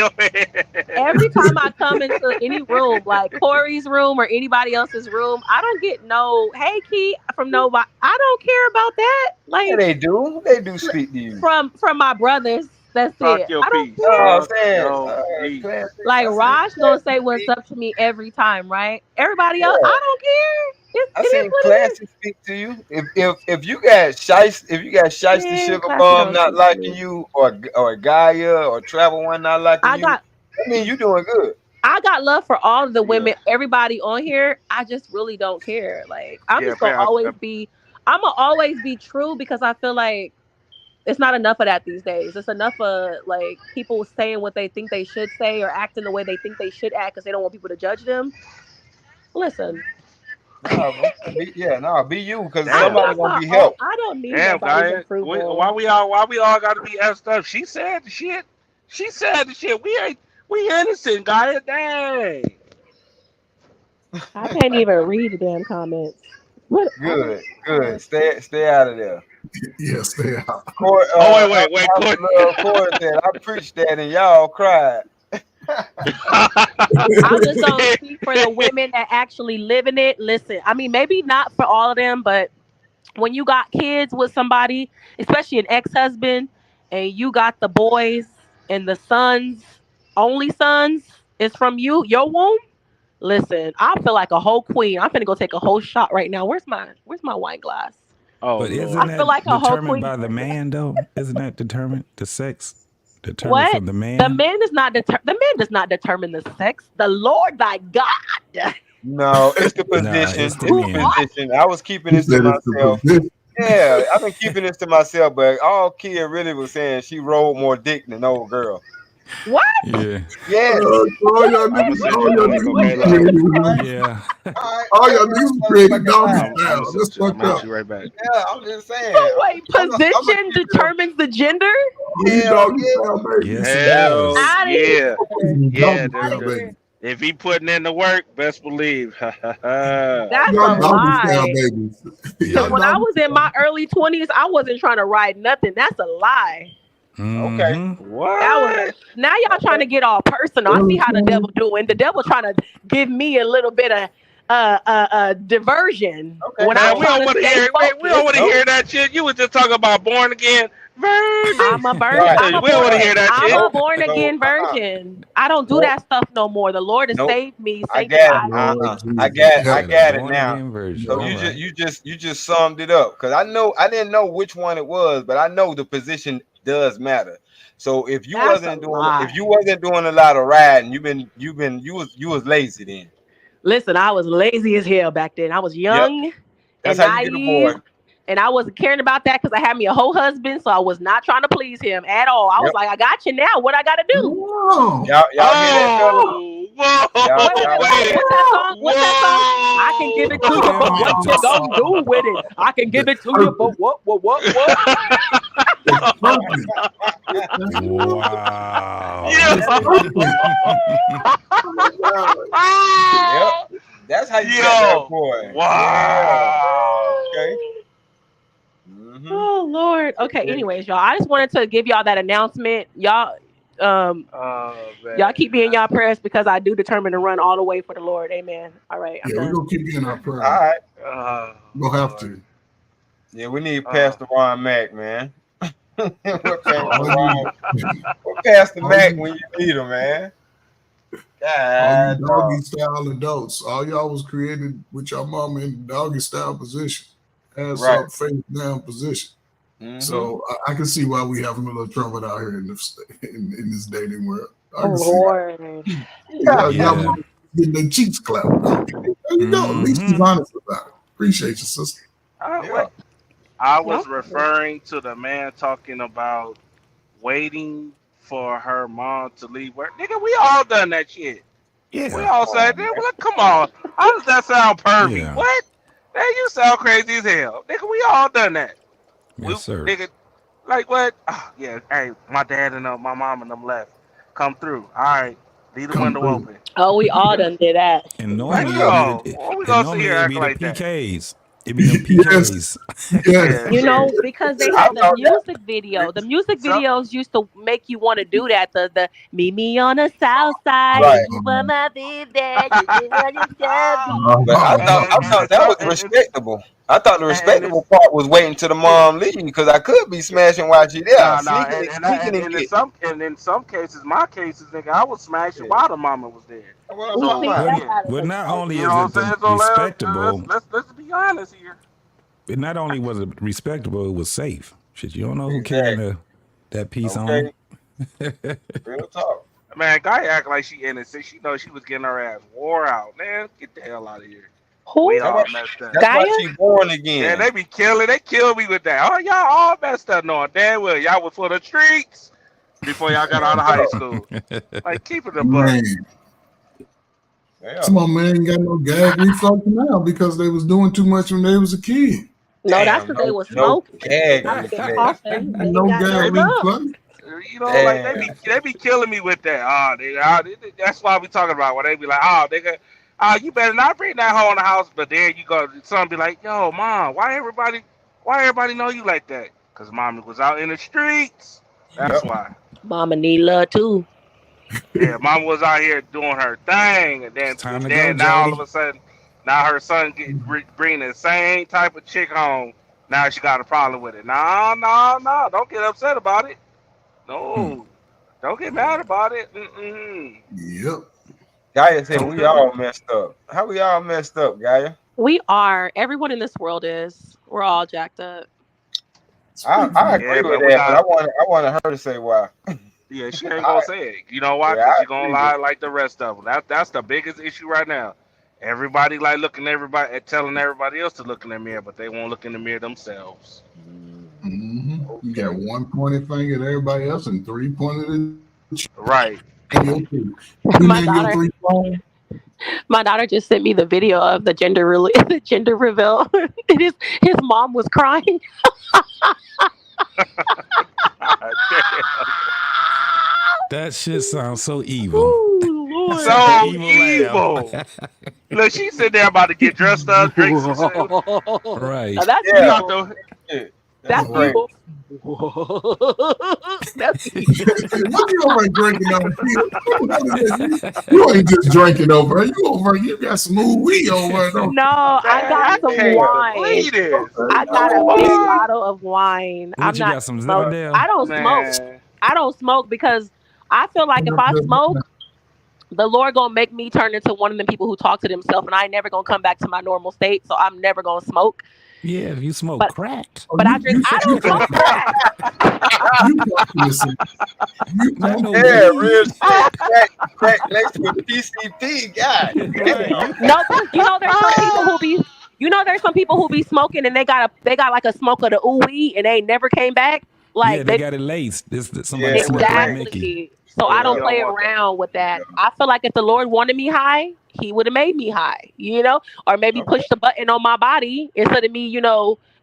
S3: Every time I come into any room, like Corey's room or anybody else's room, I don't get no "Hey, Key" from nobody. I don't care about that. Like
S1: Yeah, they do. They do speak to you.
S3: from my brothers. That's
S2: Talk
S3: it.
S2: your
S3: I don't
S2: piece.
S3: care.
S1: Oh,
S2: Talk
S1: saying,
S2: your piece.
S1: classic.
S3: Like
S1: I seen
S3: Raj gonna say
S1: classic
S3: what's
S1: speak.
S3: up to me every time, right? Everybody else,
S1: Yeah.
S3: I don't care.
S1: I
S3: It is
S1: seen
S3: what it is.
S1: Classy speak to you. If you got Shiesty
S3: Man,
S1: Sugar
S3: Classy
S1: Bomb
S3: don't
S1: not
S3: speak to
S1: liking
S3: me.
S1: you, or Gaia or Travel One not liking
S3: I
S1: you,
S3: got
S1: I mean you doing good.
S3: I got love for all of the
S2: Yeah.
S3: women, everybody on here. I just really don't care. Like I'm
S2: Yeah,
S3: just gonna
S2: man,
S3: always be true because I feel like it's not enough of that these days. It's enough of like people saying what they think they should say or acting the way they think they should act because they don't want people to judge them. Listen,
S1: Be you, because
S2: Damn.
S1: somebody
S3: that's
S1: gonna
S3: my
S1: be
S3: own.
S1: helped.
S3: I don't need
S2: Damn,
S3: nobody's
S2: guy.
S3: approval.
S2: Why we all gotta be effed up? She said the shit. She said the shit. We innocent, guy. Dang.
S3: I can't even read the damn comments. What?
S1: Good. Stay out of there.
S5: Yes, they are.
S1: Corey,
S2: Wait,
S1: Corey said, I preached that and y'all cried.
S3: I'm just gonna speak for the women that actually live in it. Listen, I mean, maybe not for all of them, but when you got kids with somebody, especially an ex-husband, and you got the boys and the sons, only sons, is from your womb. Listen, I feel like a whole queen. I'm finna go take a whole shot right now. Where's my wine glass?
S2: Oh
S11: But
S2: Lord.
S11: isn't
S3: I feel
S11: that
S3: like a whole
S11: determined
S3: queen.
S11: by the man though? Isn't that determined? The sex determined
S3: What?
S11: from the
S3: The
S11: man?
S3: man does not the man does not determine the sex. The Lord thy God.
S1: No, it's the
S11: Nah,
S1: position.
S11: it's
S1: It's
S11: the
S1: the
S11: men.
S1: position. I was keeping
S5: He
S1: this to
S5: said it's the
S1: myself.
S5: position.
S1: Yeah, I've been keeping this to myself, but all Kia really was saying she rolled more dick than the old girl.
S3: What?
S11: Yeah.
S1: Yes.
S5: All y'all
S2: I'ma
S5: niggas,
S2: send
S5: all
S2: you
S5: y'all
S2: the link,
S5: niggas
S2: okay,
S5: was
S2: love?
S5: created.
S11: Yeah.
S1: All right.
S5: All y'all niggas was created doggy
S1: Yeah,
S2: I'ma
S5: style. That's
S2: send
S5: fucked up.
S2: you right back.
S1: I'm just saying.
S3: So wait,
S1: I'm gonna
S3: position
S1: keep it.
S3: determines the gender?
S5: We
S1: Hell
S5: doggy
S1: yeah.
S5: style, baby.
S11: Yes, it
S2: Hell
S11: does.
S3: Out of
S2: yeah.
S3: here.
S2: Yeah,
S5: Doggy style, baby.
S2: if he putting in the work, best believe.
S3: That's
S5: Y'all
S3: a
S5: doggy style,
S3: lie.
S5: babies.
S3: Because
S5: Y'all
S3: when I
S5: doggy
S3: was in my early 20s, I wasn't trying to ride nothing. That's a lie.
S1: Okay.
S11: Mhm.
S2: What?
S3: That was now y'all trying to get all personal. I see how the devil doing. The devil trying to give me a little bit of diversion
S1: Okay.
S3: when
S2: Man,
S3: I'm
S2: we don't
S3: trying to
S2: want to
S3: stay
S2: hear. Wait, we don't want to
S3: focused.
S2: hear that shit. You was just talking about born again virgin.
S3: I'm a virgin.
S1: Right.
S3: I'm a
S2: We don't want to
S3: born,
S2: hear that
S3: I'm
S2: shit.
S3: a born
S1: So,
S3: again virgin. I don't do
S1: Nope.
S3: that stuff no more. The Lord has
S1: Nope.
S3: saved me,
S1: I got it.
S3: sanctified me.
S5: Lord
S1: I
S5: Jesus.
S1: got
S5: Yeah.
S1: I got it
S11: Born
S1: now.
S11: again version.
S1: So
S11: All
S1: you
S11: right.
S1: you just summed it up because I didn't know which one it was, but I know the position does matter. So if you
S3: That's a
S1: wasn't doing
S3: lie.
S1: a lot of riding, you was lazy then.
S3: Listen, I was lazy as hell back then. I was
S1: Yep.
S3: young
S1: That's
S3: and
S1: how you get a boy.
S3: naive. And I wasn't caring about that because I had me a whole husband, so I was not trying to please him at all. I was
S1: Yep.
S3: like, I got you now. What I got to do?
S5: Whoa.
S1: Y'all hear that, fellas?
S2: Oh, whoa,
S1: Y'all,
S3: Wait,
S1: y'all
S3: what's
S1: hear that?
S3: that song? What's that song? I can give it to you, but what you gonna do with it? I can give it to you, but what?
S5: That's perfect.
S11: Wow.
S2: Yeah.
S5: That's perfect.
S1: Yep. That's how you got that
S2: Yo.
S1: boy. Yeah.
S2: Wow.
S1: Okay. Mm-hmm.
S3: Oh Lord. Okay.
S1: Yeah.
S3: Anyways, y'all, I just wanted to give y'all that announcement. Y'all,
S2: Oh
S3: y'all
S2: man.
S3: keep me in y'all prayers because I do determine to run all the way for the Lord. Amen. All right, I'm
S5: Yeah, we're
S3: done.
S5: gonna keep you in our
S1: All
S5: prayer.
S1: right.
S5: We'll have to.
S1: Yeah, we need Pastor Ron Mack, man. We're Pastor
S5: All
S1: Ron.
S5: you,
S1: We're Pastor
S5: all
S1: Mack
S5: you,
S1: when you need him, man.
S5: all you
S1: God, dog.
S5: doggy style adults, all y'all was created with your mama in the doggy style position, ass
S1: Right.
S5: up, face down position.
S1: Mm-hmm.
S5: So I can see why we having a little trouble out here in this dating world. I
S3: Oh
S5: can see.
S3: Lord.
S5: Y'all
S11: Yeah.
S5: mama getting their cheeks clapped. Okay, there you go. At least she's
S11: Mhm.
S5: honest about it. Appreciate you, sister.
S1: Yeah.
S2: I was
S3: Okay.
S2: referring to the man talking about waiting for her mom to leave work. Nigga, we all done that shit. We
S11: Yeah.
S2: all said that. Well, come on. How does that sound pervy?
S11: Yeah.
S2: What? Man, you sound crazy as hell. Nigga, we all done that.
S11: Yes, sir.
S2: Nigga, like what? Oh, yeah, hey, my dad and my mom and them left. Come through. All right. Leave the
S5: Come
S2: window
S5: through.
S2: open.
S3: Oh, we all done did that.
S11: And
S2: Like,
S11: normally
S2: yo,
S11: it'd be
S2: what we
S11: and
S2: gonna sit
S11: normally
S2: here
S11: it'd
S2: acting
S11: be the
S2: like that?
S11: PKs. It'd be them
S5: Yes,
S11: PKs.
S5: yes.
S2: Yeah,
S3: You know,
S2: shit.
S3: because they
S1: I
S3: had the
S1: thought that.
S3: music video. The music
S2: So,
S3: videos used to make you want to do that. The meet me on the south side.
S1: Right.
S3: You were my baby. You didn't understand me.
S1: But I
S5: Uh-huh.
S1: thought that was respectable. I thought the
S2: and
S1: respectable part was waiting till the mom leave because I could be smashing while she there,
S2: nah,
S1: sneaking and getting.
S2: in some cases, my cases, nigga, I was smashing
S1: Yeah.
S2: while the mama was there.
S1: That's what I'm
S3: You
S1: talking
S3: see,
S1: about.
S3: that's
S2: Yeah,
S3: out of
S11: Well,
S3: the
S11: not only
S2: you
S11: is
S2: know what I'm
S11: it the
S2: saying? So
S11: respectable,
S2: let's be honest here.
S11: it not only was it respectable, it was safe. Shit, you don't know who
S1: Exactly.
S11: carrying that piece
S1: Okay.
S11: on.
S1: Real talk.
S2: Man, guy act like she innocent. She knows she was getting her ass wore out. Man, get the hell out of here.
S3: Who?
S2: We
S1: That's
S2: all
S1: why,
S2: messed up.
S1: that's why
S3: Gaia?
S1: she born
S2: Yeah,
S1: again.
S2: they be killing. They kill me with that. Oh, y'all all messed up knowing damn well y'all was for the streets before y'all got out of high school. Like, keep it a buck.
S5: Man,
S1: Yeah.
S5: some of them ain't got no gag reflex now because they was doing too much when they was a kid.
S3: No, that's
S1: Damn,
S3: because they
S1: no,
S3: was
S1: no
S3: smoking.
S1: gag
S3: That's the
S1: reflex.
S3: coughing. They
S5: No
S3: ain't got no
S5: gag
S3: love.
S5: reflex.
S2: You know, like
S1: Damn.
S2: they be killing me with that. That's why we talking about when they be like, nigga, you better not bring that hoe in the house. But there you go, son be like, yo, mom, why everybody know you like that? Cause mommy was out in the streets. That's
S1: Yep.
S2: why.
S3: Mama need love too.
S2: Yeah, mama was out here doing her thing, and
S11: It's time to
S2: then
S11: go,
S2: now all
S11: Jody.
S2: of a sudden, now her son bring the same type of chick home. Now she got a problem with it. No, don't get upset about it. No, don't get mad about it. Mm-mm.
S5: Yep.
S1: Gaia said
S2: Don't
S1: we
S2: do it.
S1: all messed up. How we all messed up, Gaia?
S3: We are. Everyone in this world is. We're all jacked up.
S1: I agree with that, but I wanted her to say why.
S2: Yeah, she ain't gonna say it. You know why? Because she's gonna lie like the rest of them. That's the biggest issue right now. Everybody like looking at everybody and telling everybody else to look in the mirror, but they won't look in the mirror themselves.
S5: You got one pointed finger at everybody else and 3 pointed at
S2: right.
S3: My daughter just sent me the video of the gender reveal. His mom was crying.
S11: That shit sounds so evil.
S3: Ooh,
S2: so evil. Look, she sitting there about to get dressed up, drink some shit.
S11: Right.
S3: Now that's evil. That's evil. That's
S5: What you over drinking over? You ain't just drinking over. You got some ooh-wee over.
S3: No, I got some wine. I got a big bottle of wine.
S11: What, you got some Zinfandel?
S3: I don't smoke. I don't smoke because I feel like if I smoke, the Lord gonna make me turn into one of them people who talk to themselves, and I ain't never gonna come back to my normal state. So I'm never gonna smoke.
S11: Yeah, if you smoke crack.
S3: But I drink. I don't smoke crack.
S1: Yeah, real crack next to a PCP guy.
S3: No, there's some people who be smoking and they got like a smoke of the ooh-wee and they never came back. Like
S11: yeah, they got it laced. Somebody
S3: exactly. So I don't play around with that. I feel like if the Lord wanted me high, he would have made me high, or maybe push the button on my body instead of me,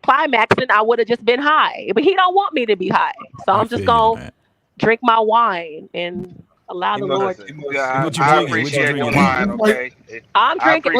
S3: climaxing. I would have just been high, but he don't want me to be high. So I'm just gonna drink my wine and allow the Lord.
S2: I appreciate your wine. Okay,
S3: I'm drinking.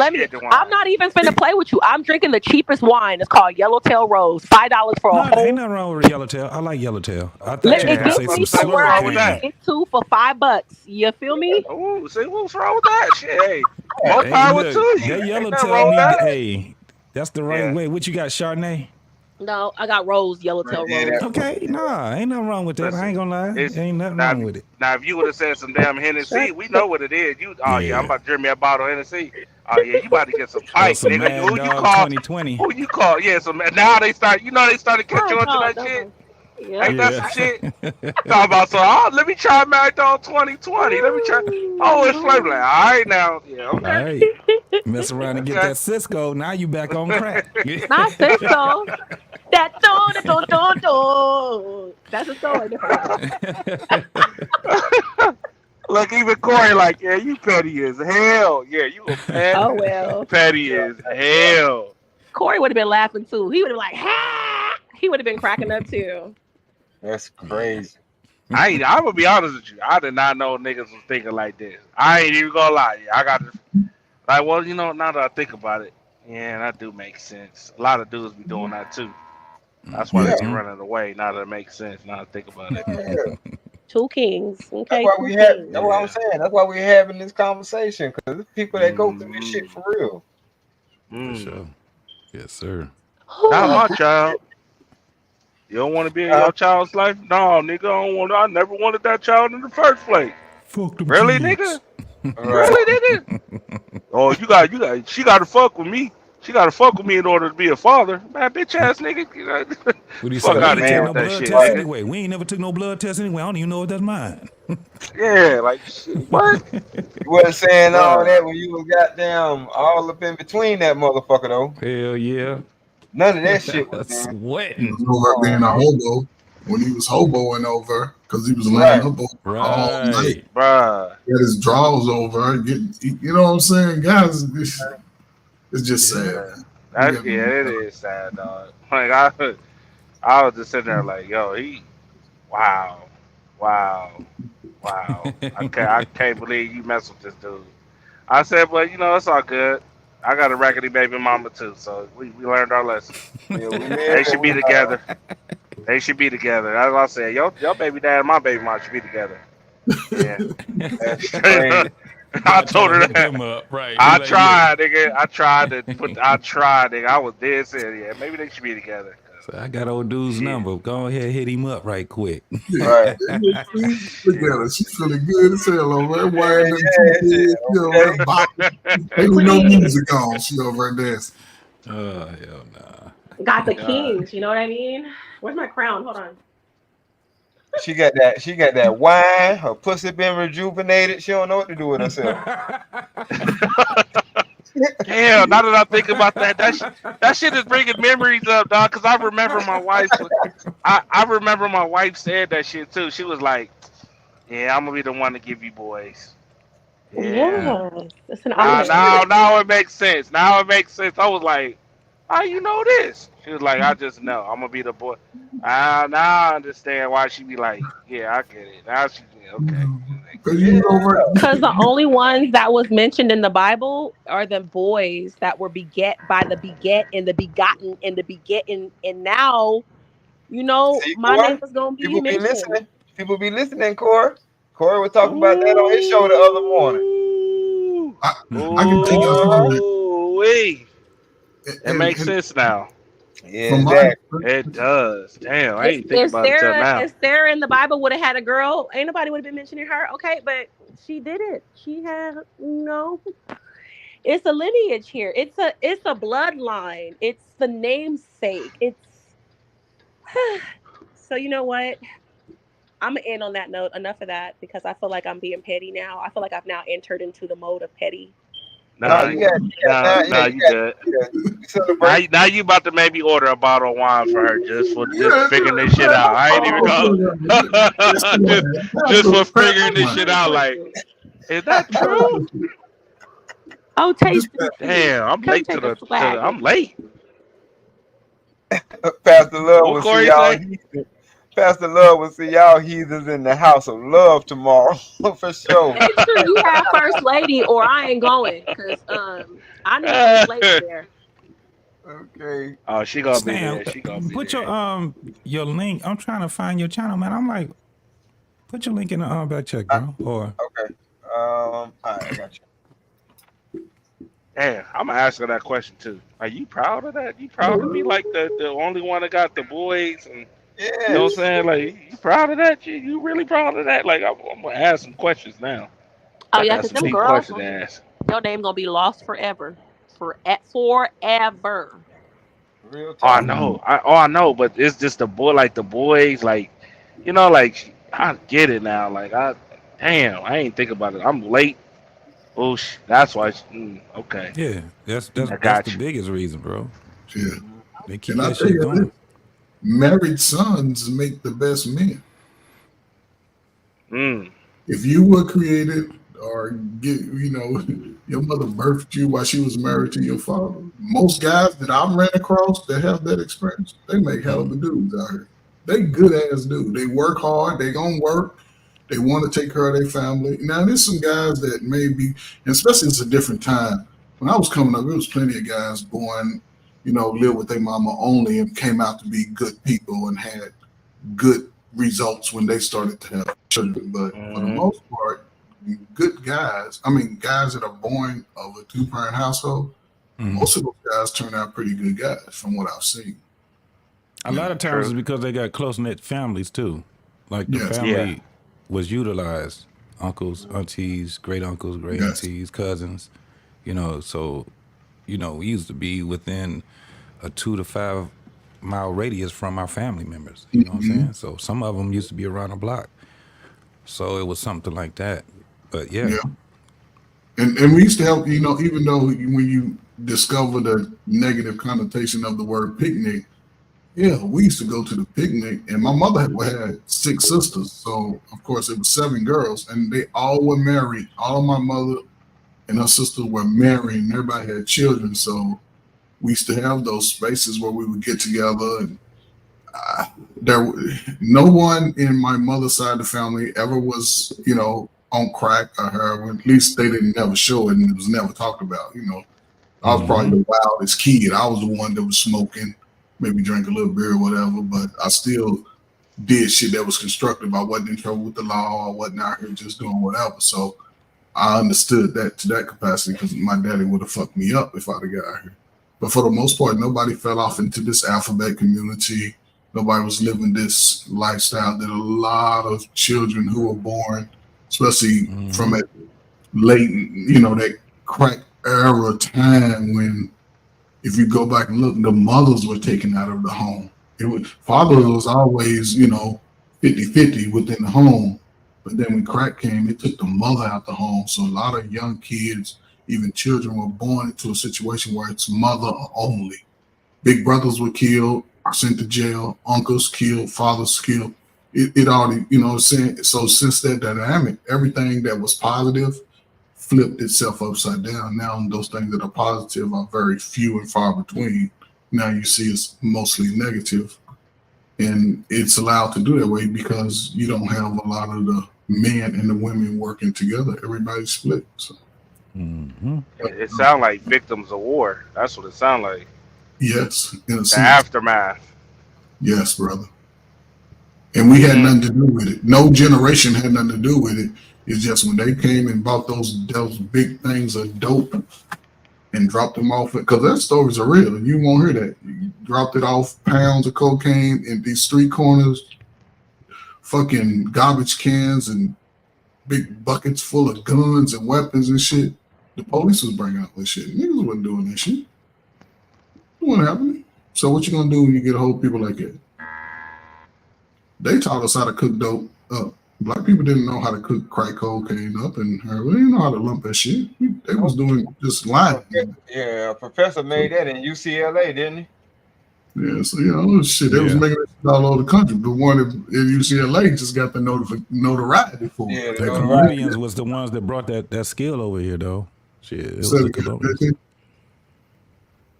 S3: I'm not even finna play with you. I'm drinking the cheapest wine. It's called Yellowtail Rose. $5 for a whole.
S11: Ain't nothing wrong with Yellowtail. I like Yellowtail. I thought you were gonna say some slur.
S3: It's 2 for $5. You feel me?
S2: Oh, see what's wrong with that? Shit, hey, more power to you.
S11: That Yellowtail, hey, that's the right way. What you got, Chardonnay?
S3: No, I got Rose, Yellowtail Rose.
S11: Okay, nah, ain't nothing wrong with that. I ain't gonna lie. Ain't nothing wrong with it.
S2: Now, if you would have said some damn Hennessy, we know what it is. I'm about to drink me a bottle of Hennessy. Oh yeah, you about to get some pipes, nigga. Who you call?
S11: 2020.
S2: Who you call? Yeah, so now they started catching on to that shit. Yeah. Ain't that some shit? Talk about let me try Marathon 2020. Let me try. Oh, it's flavor. Like, all right now. Yeah, okay.
S11: All right. Mess around and get that Cisco. Now you back on crack.
S3: Not Cisco. That do. That's a story.
S2: Look, even Corey like, yeah, you petty as hell. Yeah, you a petty.
S3: Oh well.
S2: Petty as hell.
S3: Corey would have been laughing too. He would have been like, ha! He would have been cracking up too.
S1: That's crazy.
S2: I'm gonna be honest with you. I did not know niggas was thinking like this. I ain't even gonna lie. I got to, now that I think about it, yeah, that do make sense. A lot of dudes be doing that too. That's why they be running away. Now that it makes sense. Now that I think about it.
S3: Two kings. Okay.
S1: That's what I'm saying. That's why we're having this conversation, because there's people that go through this shit for real.
S11: For sure. Yes, sir.
S2: Not my child. You don't want to be in your child's life? No, nigga, I never wanted that child in the first place.
S11: Fuck them
S2: really,
S11: kids.
S2: Nigga? Really, nigga? Oh, she got to fuck with me. She got to fuck with me in order to be a father. Man, bitch ass nigga.
S11: What do you
S2: fuck
S11: say?
S2: out of here
S11: No
S2: with that
S11: blood
S2: shit,
S11: test
S2: nigga.
S11: anyway. We ain't never took no blood test anyway. I don't even know if that's mine.
S2: Yeah, like shit. What?
S1: You wasn't saying all that when you was goddamn all up in between that motherfucker though.
S11: Hell yeah.
S1: None of that shit was
S11: sweating.
S5: He was over being a hobo when he was hoboing over because he was laying up all night.
S2: Bruh.
S5: He had his drawers over. You know what I'm saying? Guys, it's just sad.
S2: It is sad, dog. Like I was just sitting there like, yo, wow. I can't believe you mess with this dude. I said, but it's all good. I got a raggedy baby mama too, so we learned our lesson. They should be together. They should be together. That's what I said. Your baby dad and my baby mom should be together. Yeah. I told her that.
S11: Right.
S2: I tried, nigga. I tried, nigga. I was dead serious. Yeah, maybe they should be together.
S11: So I got old dude's number. Go ahead, hit him up right quick.
S1: Right.
S5: Look at her. She's feeling good as hell over there.
S1: Yeah,
S5: Wearing them two kids, you know,
S1: okay.
S5: her bop. Ain't no music on. She over there dancing.
S11: Oh hell nah.
S3: Got the kings, you know what I mean? Where's my crown? Hold on.
S1: She got that wine. Her pussy been rejuvenated. She don't know what to do with herself.
S2: Damn, now that I think about that shit is bringing memories up, dog. Because I remember my wife. I remember my wife said that shit too. She was like, "Yeah, I'm gonna be the one to give you boys." Yeah.
S3: It's an
S2: Now it makes sense. Now it makes sense. I was like, "How you know this?" She was like, "I just know. I'm gonna be the boy." Now I understand why she be like, "Yeah, I get it." Now she okay.
S3: Because the only ones that was mentioned in the Bible are the boys that were beget by the beget and the begotten and the begetting. And now, you know, my name is going to be mentioned.
S1: People be listening, Corey. Corey was talking about that on his show the other morning.
S5: I can tell you
S2: wait. It makes sense now.
S1: Yeah, exactly.
S2: It does. Damn, I ain't think about it till now.
S3: If Sarah in the Bible would have had a girl, ain't nobody would have been mentioning her. Okay, but she didn't. She had it's a lineage here. It's a bloodline. It's the namesake. It's so you know what? I'm gonna end on that note. Enough of that because I feel like I'm being petty now. I feel like I've now entered into the mode of petty.
S2: You good. Now you about to maybe order a bottle of wine for her just figuring this shit out. I ain't even go just for figuring this shit out. Like, is that true?
S3: Oh, taste it.
S2: Damn, I'm late to the. I'm late.
S1: Pastor Love will see y'all. Pastor Love will see y'all heathens in the house of love tomorrow for sure.
S3: Make sure you have first lady, or I ain't going because I need first lady there.
S1: Okay.
S2: Oh, she gonna be there. She gonna be
S11: put
S2: there.
S11: your link. I'm trying to find your channel, man. I'm like, put your link in the back check, bro.
S1: Okay. All right, I got you.
S2: Damn, I'm gonna ask her that question too. Are you proud of that? You proud of me like the only one that got the boys and
S1: yeah.
S2: You know what I'm saying? Like, you proud of that? You really proud of that? Like, I'm gonna ask some questions now.
S3: Oh yeah, because them girls, your name gonna be lost forever, forever.
S1: Real
S2: time. I know, but it's just the boys, like, you know, like I get it now. Like, I ain't think about it. I'm late. Oh, that's why. Okay.
S11: Yeah, that's the biggest reason, bro.
S5: Yeah.
S11: They keep that shit going.
S5: Married sons make the best men. If you were created or your mother birthed you while she was married to your father, most guys that I've ran across that have that experience, they make hell of a dudes out here. They good ass dudes. They work hard. They gonna work. They want to take care of their family. Now there's some guys that maybe, especially it's a different time. When I was coming up, there was plenty of guys born, live with their mama only and came out to be good people and had good results when they started to have children. But for the most part, good guys, guys that are born of a two-parent household, most of those guys turn out pretty good guys from what I've seen.
S11: A lot of times it's because they got close-knit families too. Like the family was utilized. Uncles, aunties, great uncles, great aunties, cousins, so, we used to be within a 2 to 5 mile radius from our family members. You know what I'm saying? So some of them used to be around the block. So it was something like that. But yeah.
S5: And we used to help, even though when you discover the negative connotation of the word picnic, we used to go to the picnic, and my mother had 6 sisters. So of course it was 7 girls, and they all were married. All of my mother and her sisters were married, and everybody had children. So we used to have those spaces where we would get together, and no one in my mother's side of the family ever was, on crack or heroin. At least they didn't never show it, and it was never talked about. I was probably the wildest kid. I was the one that was smoking, maybe drank a little beer or whatever, but I still did shit that was constructive. I wasn't in trouble with the law. I wasn't out here just doing whatever. So I understood that to that capacity because my daddy would have fucked me up if I'd have got out here. But for the most part, nobody fell off into this alphabet community. Nobody was living this lifestyle that a lot of children who were born, especially from a late, that crack era time when, if you go back and look, the mothers were taken out of the home. Father was always, 50-50 within the home. But then when crack came, it took the mother out the home. So a lot of young kids, even children, were born into a situation where it's mother only. Big brothers were killed, sent to jail, uncles killed, fathers killed. It already, so since that dynamic, everything that was positive flipped itself upside down. Now those things that are positive are very few and far between. Now you see it's mostly negative. And it's allowed to do that way because you don't have a lot of the men and the women working together. Everybody's split. So.
S2: It sounds like victims of war. That's what it sounds like.
S5: Yes. In a
S2: The
S5: sense.
S2: aftermath.
S5: Yes, brother. And we had nothing to do with it. No generation had nothing to do with it. It's just when they came and bought those big things of dope and dropped them off, because that stories are real. You won't hear that. You dropped it off, pounds of cocaine in these street corners, fucking garbage cans and big buckets full of guns and weapons and shit. The police was bringing out this shit. Niggas wasn't doing that shit. It wasn't happening. So what you gonna do when you get a whole people like that? They taught us how to cook dope up. Black people didn't know how to cook crack cocaine up and heroin. They didn't know how to lump that shit. They was doing just lying.
S1: Yeah, a professor made that in UCLA, didn't he?
S5: Yeah, so shit, they was making that shit all over the country. The one in UCLA just got the notoriety for it.
S1: Yeah,
S11: The Colombians was the ones that brought that skill over here, though. Shit, it was the Colombians.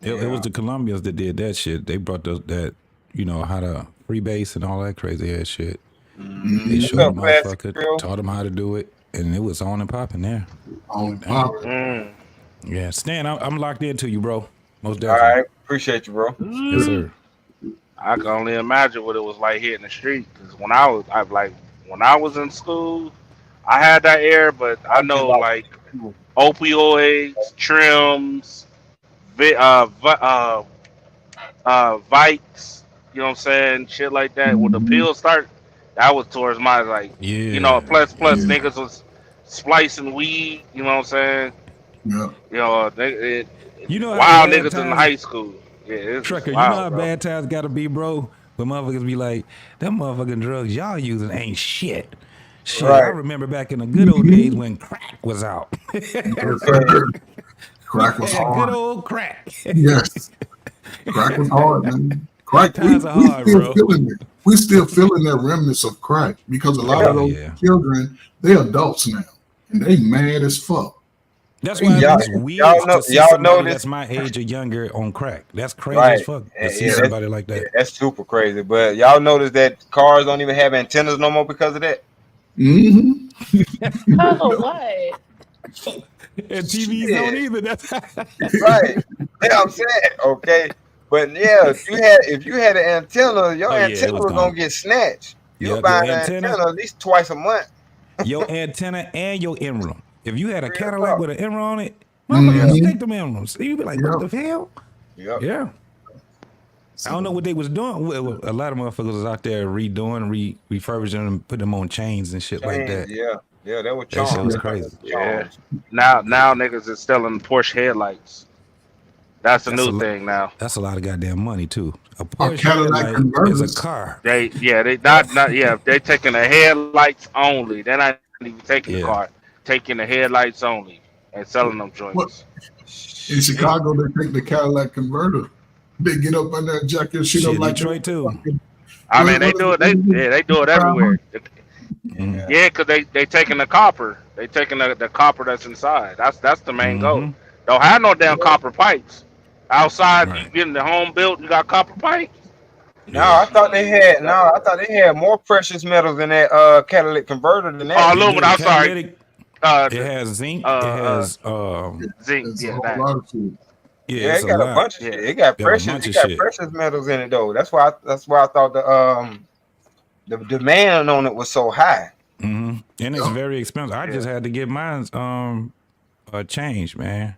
S11: It was the Colombians that did that shit. They brought that, how to freebase and all that crazy ass shit. They showed the motherfucker, taught them how to do it, and it was on and popping there.
S5: On and popping.
S11: Yeah, Stan, I'm locked into you, bro. Most
S1: All
S11: definitely.
S1: right, appreciate you, bro.
S11: Yes, sir.
S2: I can only imagine what it was like hitting the street. Because when I was in school, I had that air, but I know like opioids, trims, Vikes, you know what I'm saying, shit like that. When the pills start, that was towards my plus niggas was splicing weed, you know what I'm saying?
S5: Yeah.
S2: Wild niggas in high school. Yeah, it's
S11: Trucker,
S2: wild,
S11: you know how bad times gotta be, bro? When motherfuckers be like, them motherfucking drugs y'all using ain't shit. Shit, I remember back in the good old days when crack was out.
S5: Crack was hard.
S11: Good old crack.
S5: Yes. Crack was hard, man. Crack,
S11: Times are hard, bro.
S5: We still feeling that remnants of crack because a lot of those children, they adults now. And they mad as fuck.
S11: That's why it's weird to see somebody that's my age or younger on crack. That's crazy as fuck to see somebody like that.
S1: That's super crazy. But y'all notice that cars don't even have antennas no more because of that?
S5: Mm-hmm.
S3: Oh, what?
S11: And TVs don't either. That's
S1: right. Yeah, I'm saying, okay. But yeah, if you had an antenna, your antenna was gonna get snatched. You'll buy an antenna at least twice a month.
S11: Your antenna and your MRAM. If you had a Cadillac with an MRAM on it, motherfuckers take them MRAMs. You'd be like, what the hell?
S1: Yep.
S11: Yeah. I don't know what they was doing. A lot of motherfuckers was out there redoing, refurbishing them, putting them on chains and shit like that.
S1: Yeah, that was
S11: That shit was crazy.
S2: Yeah. Now niggas is selling Porsche headlights. That's a new thing now.
S11: That's a lot of goddamn money too. A Porsche
S5: Cadillac
S11: is a car.
S2: They taking the headlights only. They're not even taking the car, taking the headlights only and selling them joints.
S5: In Chicago, they take the Cadillac converter. They get up on that jacket, shit up like
S11: Detroit too.
S2: I mean, they do it. They do it everywhere. Yeah, because they taking the copper. They taking the copper that's inside. That's the main goal. Don't have no damn copper pipes outside. You getting the home built. You got copper pipes.
S1: No, I thought they had more precious metals in that catalytic converter than that.
S2: Oh, aluminum. I'm sorry.
S11: It has zinc. It has
S2: zinc.
S1: Yeah, it got a bunch of shit. It got precious metals in it though. That's why I thought the demand on it was so high.
S11: And it's very expensive. I just had to get mine changed, man.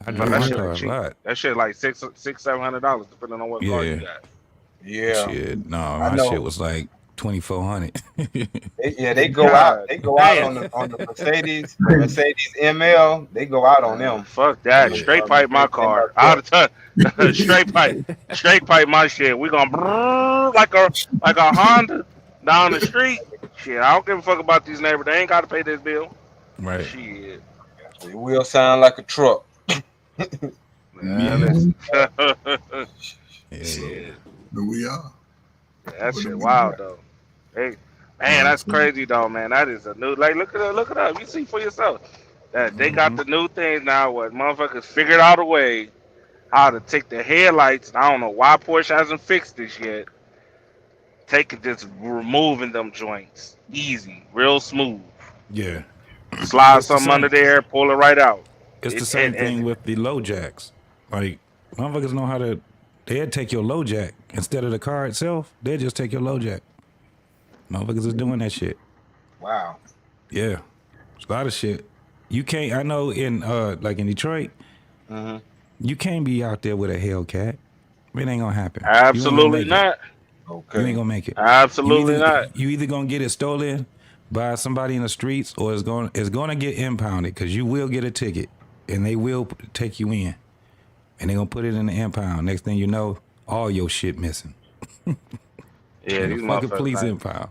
S11: I
S2: But
S11: drove
S2: that
S11: my
S2: shit
S11: car
S2: ain't
S11: a
S2: cheap.
S11: lot.
S2: That shit like $600-$700 depending on what car you
S11: Yeah.
S2: got.
S1: Yeah,
S11: Shit, no,
S1: I
S11: my
S1: know.
S11: shit was like 2,400.
S1: They go out.
S2: God
S1: They go out
S2: damn.
S1: on the Mercedes, Mercedes ML. They go out on them.
S2: Fuck that.
S11: Yeah.
S2: Straight pipe my car. Out of touch. Straight pipe my shit. We gonna brrr like a Honda down the street. Shit, I don't give a fuck about these neighbors. They ain't gotta pay this bill.
S11: Right.
S2: Shit.
S1: It will sound like a truck.
S2: Man, listen.
S11: Yeah.
S2: Shit.
S5: Here we are.
S2: That shit wild though. Hey, man, that's crazy though, man. That is a new like look it up. You see for yourself. That they got the new things now what motherfuckers figured out a way how to take the headlights, and I don't know why Porsche hasn't fixed this yet. Just removing them joints. Easy, real smooth.
S11: Yeah.
S2: Slide
S11: It's the
S2: something under
S11: same.
S2: there, pull it right out.
S11: It's the same thing with the low jacks. Like, motherfuckers know how to, they'd take your low jack instead of the car itself. They'd just take your low jack. Motherfuckers is doing that shit.
S1: Wow.
S11: Yeah. It's a lot of shit. You can't, I know in, like in Detroit, you can't be out there with a Hellcat. It ain't gonna happen.
S2: Absolutely not.
S11: You ain't gonna make it.
S2: Absolutely not.
S11: You either gonna get it stolen by somebody in the streets, or it's gonna get impounded, because you will get a ticket and they will take you in, and they gonna put it in the impound. Next thing you know, all your shit missing.
S2: Yeah,
S11: the
S2: these
S11: fucking
S2: motherfuckers.
S11: police
S2: Like,
S11: impound.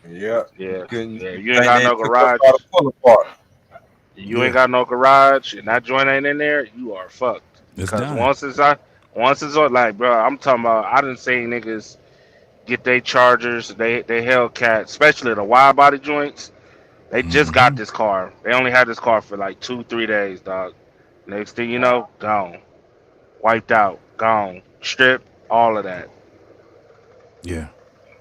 S1: Yeah.
S2: yeah,
S1: You
S2: you ain't got no garage. You ain't got no garage, and that joint ain't in there. You are fucked.
S11: It's
S2: Because
S11: done.
S2: once it's on, like, bro, I'm talking about. I done seen niggas get their Chargers, they Hellcat, especially the wide body joints. They just got this car. They only had this car for like 2-3 days, dog. Next thing you know, gone, wiped out, gone, stripped, all of that.
S1: Yeah,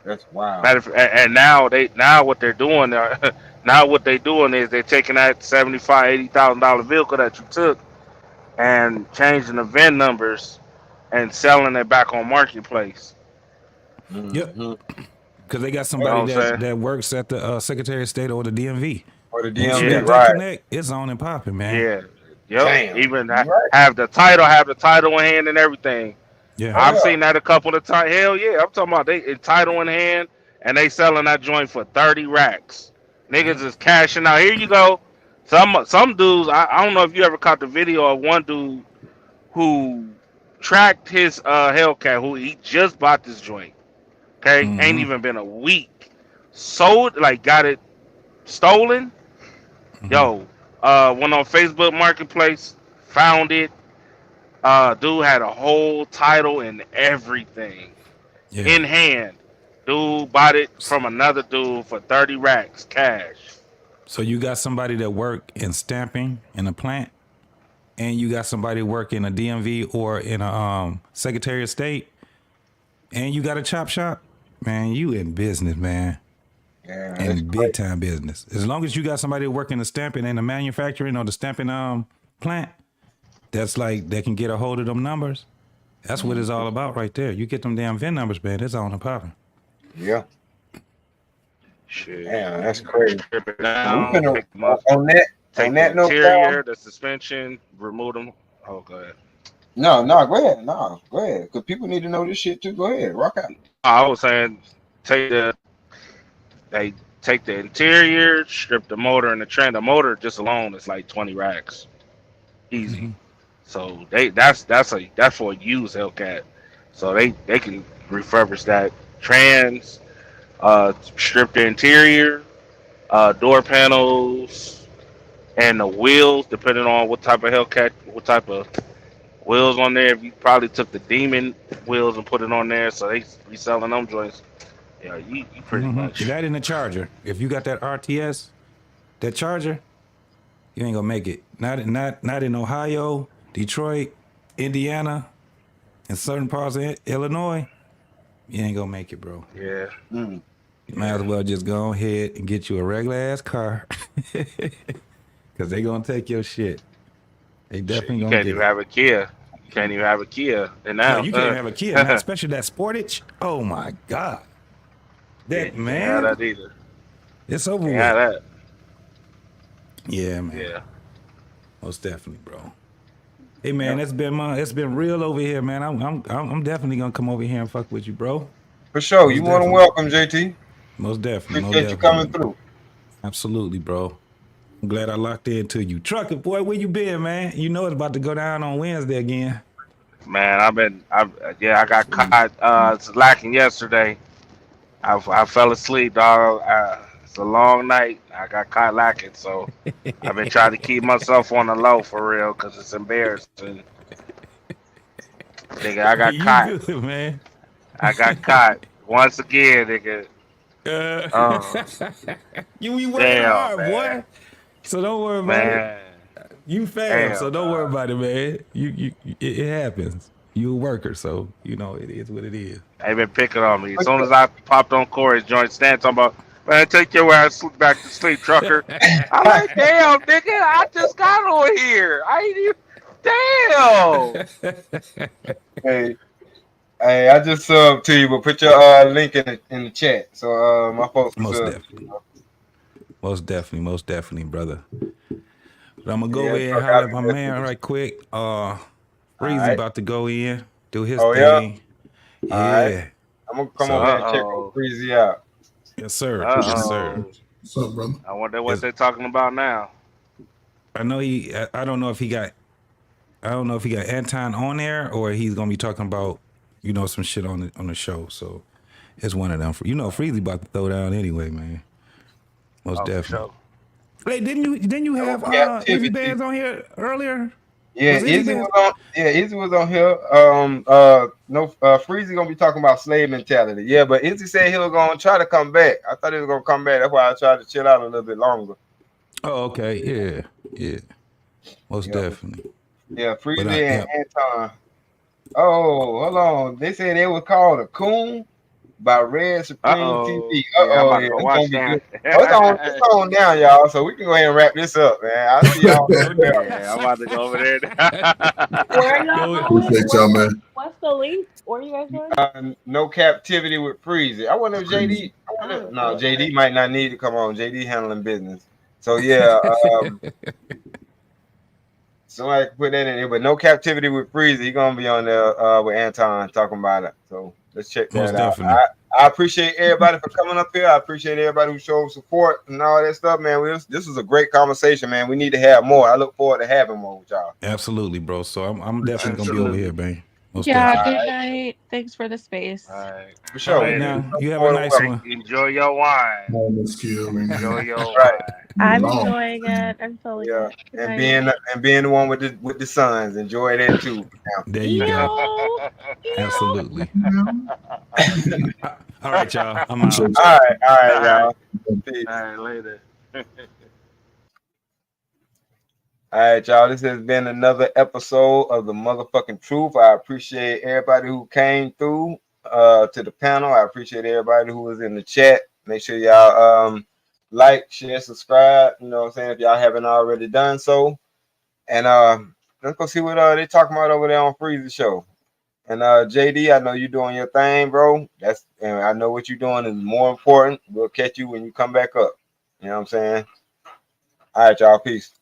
S1: that's wow.
S2: And now what they're doing, now what they doing is they're taking that $75,000-$80,000 vehicle that you took and changing the VIN numbers and selling it back on marketplace.
S11: Yep. Because they got somebody that works at the Secretary of State or the DMV.
S1: Or the
S11: Once you
S1: DMV,
S11: got that
S1: right?
S11: connect, it's on and popping, man.
S2: Yeah. Yep.
S1: Damn.
S2: Even
S1: Right.
S2: have the title in hand and everything.
S11: Yeah.
S2: I've seen that a couple of times. Hell yeah, I'm talking about they title in hand and they selling that joint for 30 racks. Niggas is cashing out. Here you go. Some dudes. I don't know if you ever caught the video of one dude who tracked his Hellcat. Who he just bought this joint. Okay, ain't even been a week. Sold, like, got it stolen. Yo, went on Facebook Marketplace, found it. Dude had a whole title and everything in hand. Dude bought it from another dude for 30 racks cash.
S11: So you got somebody that work in stamping in a plant, and you got somebody work in a DMV or in a Secretary of State, and you got a chop shop. Man, you in business, man.
S1: Yeah,
S11: in big time business. As long as you got somebody working the stamping and the manufacturing or the stamping plant, that's like they can get a hold of them numbers. That's what it's all about right there. You get them damn VIN numbers, man. It's on and popping.
S1: Yeah.
S2: Shit.
S1: Yeah, that's crazy.
S2: Strip it down,
S1: Take
S2: on
S1: that
S2: the
S1: note,
S2: interior, the suspension, remove them. Oh, go ahead.
S1: No, go ahead. No, go ahead. Because people need to know this shit too. Go ahead. Rock out.
S2: I was saying, take the interior, strip the motor and the trend. The motor just alone is like 20 racks, easy. So that's for a used Hellcat. So they can refurbish that trans, strip the interior, door panels, and the wheels, depending on what type of Hellcat, what type of wheels on there. If you probably took the Demon wheels and put it on there, so they reselling them joints. Yeah, you pretty much.
S11: That in the Charger. If you got that RTS, that Charger, you ain't gonna make it. Not in Ohio, Detroit, Indiana, and certain parts of Illinois. You ain't gonna make it, bro.
S2: Yeah.
S11: You might as well just go ahead and get you a regular ass car, because they gonna take your shit. They definitely
S2: You
S11: gonna
S2: can't
S11: get
S2: even
S11: it.
S2: have a Kia. You can't even have a Kia. And now
S11: No, you can't have a Kia, man, especially that Sportage. Oh my God. That man.
S2: Can't have that either.
S11: It's over
S2: Can't
S11: with.
S2: have that.
S11: Yeah, man.
S2: Yeah.
S11: Most definitely, bro. Hey man, it's been real over here, man. I'm definitely gonna come over here and fuck with you, bro.
S1: For sure.
S11: Most
S1: You want to
S11: definitely.
S1: welcome, JT.
S11: Most definitely.
S1: Appreciate you coming through.
S11: Absolutely, bro. I'm glad I locked into you. Trucker boy, where you been, man? You know it's about to go down on Wednesday again.
S2: Man, I got caught slacking yesterday. I fell asleep, dog. It's a long night. I got caught lacking, so I've been trying to keep myself on the low for real, because it's embarrassing. Nigga, I got
S11: You
S2: caught.
S11: good, man.
S2: I got caught once again, nigga.
S11: You working
S2: Damn,
S11: hard,
S2: man.
S11: boy. So don't worry about
S2: Man.
S11: it. You failed,
S2: Damn,
S11: so don't worry about it, man. It happens. You a worker, so you know it is what it is.
S2: They been picking on me. As soon as I popped on Corey's joint, Stan talking about, man, take your ass back to sleep, trucker. I'm like, damn, nigga, I just got on here. I ain't even, damn.
S1: Hey, I just subbed to you, but put your link in the chat, so my folks.
S11: Most definitely, brother. But I'm gonna go
S1: Yeah,
S11: in and holler at my man right quick. Breezy
S1: right.
S11: about to go in, do his
S1: Oh, yeah?
S11: thing.
S1: All
S11: Yeah.
S1: right. I'm gonna come over here and check on Breezy out.
S11: Yes, sir.
S2: Uh-oh.
S11: Yes, sir.
S5: What's up, brother?
S2: I wonder what they're talking about now.
S11: I know I don't know if he got Anton on there or he's gonna be talking about, you know, some shit on the show. So it's one of them. You know, Freezy about to throw down anyway, man. Most definitely.
S2: Sure.
S11: Hey, didn't you have Izzy Bands on here earlier?
S1: Yeah, Izzy was on. Yeah, Izzy was on here. Freezy gonna be talking about slave mentality. Yeah, but Izzy said he was gonna try to come back. I thought he was gonna come back. That's why I tried to chill out a little bit longer.
S11: Oh, okay. Yeah. Most definitely.
S1: Yeah, Freezy and Anton. Oh, hold on. They said it was called a coon by Red Supreme TV. It's on down, y'all. So we can go ahead and wrap this up, man. I'll see y'all.
S2: Yeah, I'm about to go over there.
S5: Appreciate y'all, man.
S3: What's the link? Where are you guys going?
S1: No Captivity with Freezy. I wonder if JD. No, JD might not need to come on. JD handling business. So yeah. Somebody put that in there, but No Captivity with Freezy. He's gonna be on there with Anton talking about it. So let's check that out. I appreciate everybody for coming up here. I appreciate everybody who showed support and all that stuff, man. This was a great conversation, man. We need to have more. I look forward to having more with y'all.
S11: Absolutely, bro. So I'm definitely gonna be over here, man.
S12: Good night. Thanks for the space.
S2: All right.
S1: For sure.
S11: Right now, you have a nice one.
S2: Enjoy your wine. Enjoy your wine.
S12: I'm enjoying it. I'm totally good.
S1: And being the one with the sons, enjoy that too. Now.
S11: There you go. Absolutely. All right, y'all. I'm out.
S1: All right, y'all.
S2: All right, later.
S1: All right, y'all. This has been another episode of the motherfucking truth. I appreciate everybody who came through to the panel. I appreciate everybody who was in the chat. Make sure y'all like, share, subscribe. You know what I'm saying? If y'all haven't already done so. And let's go see what they talking about over there on Freezy Show. And JD, I know you're doing your thing, bro. And I know what you're doing is more important. We'll catch you when you come back up. You know what I'm saying? All right, y'all. Peace.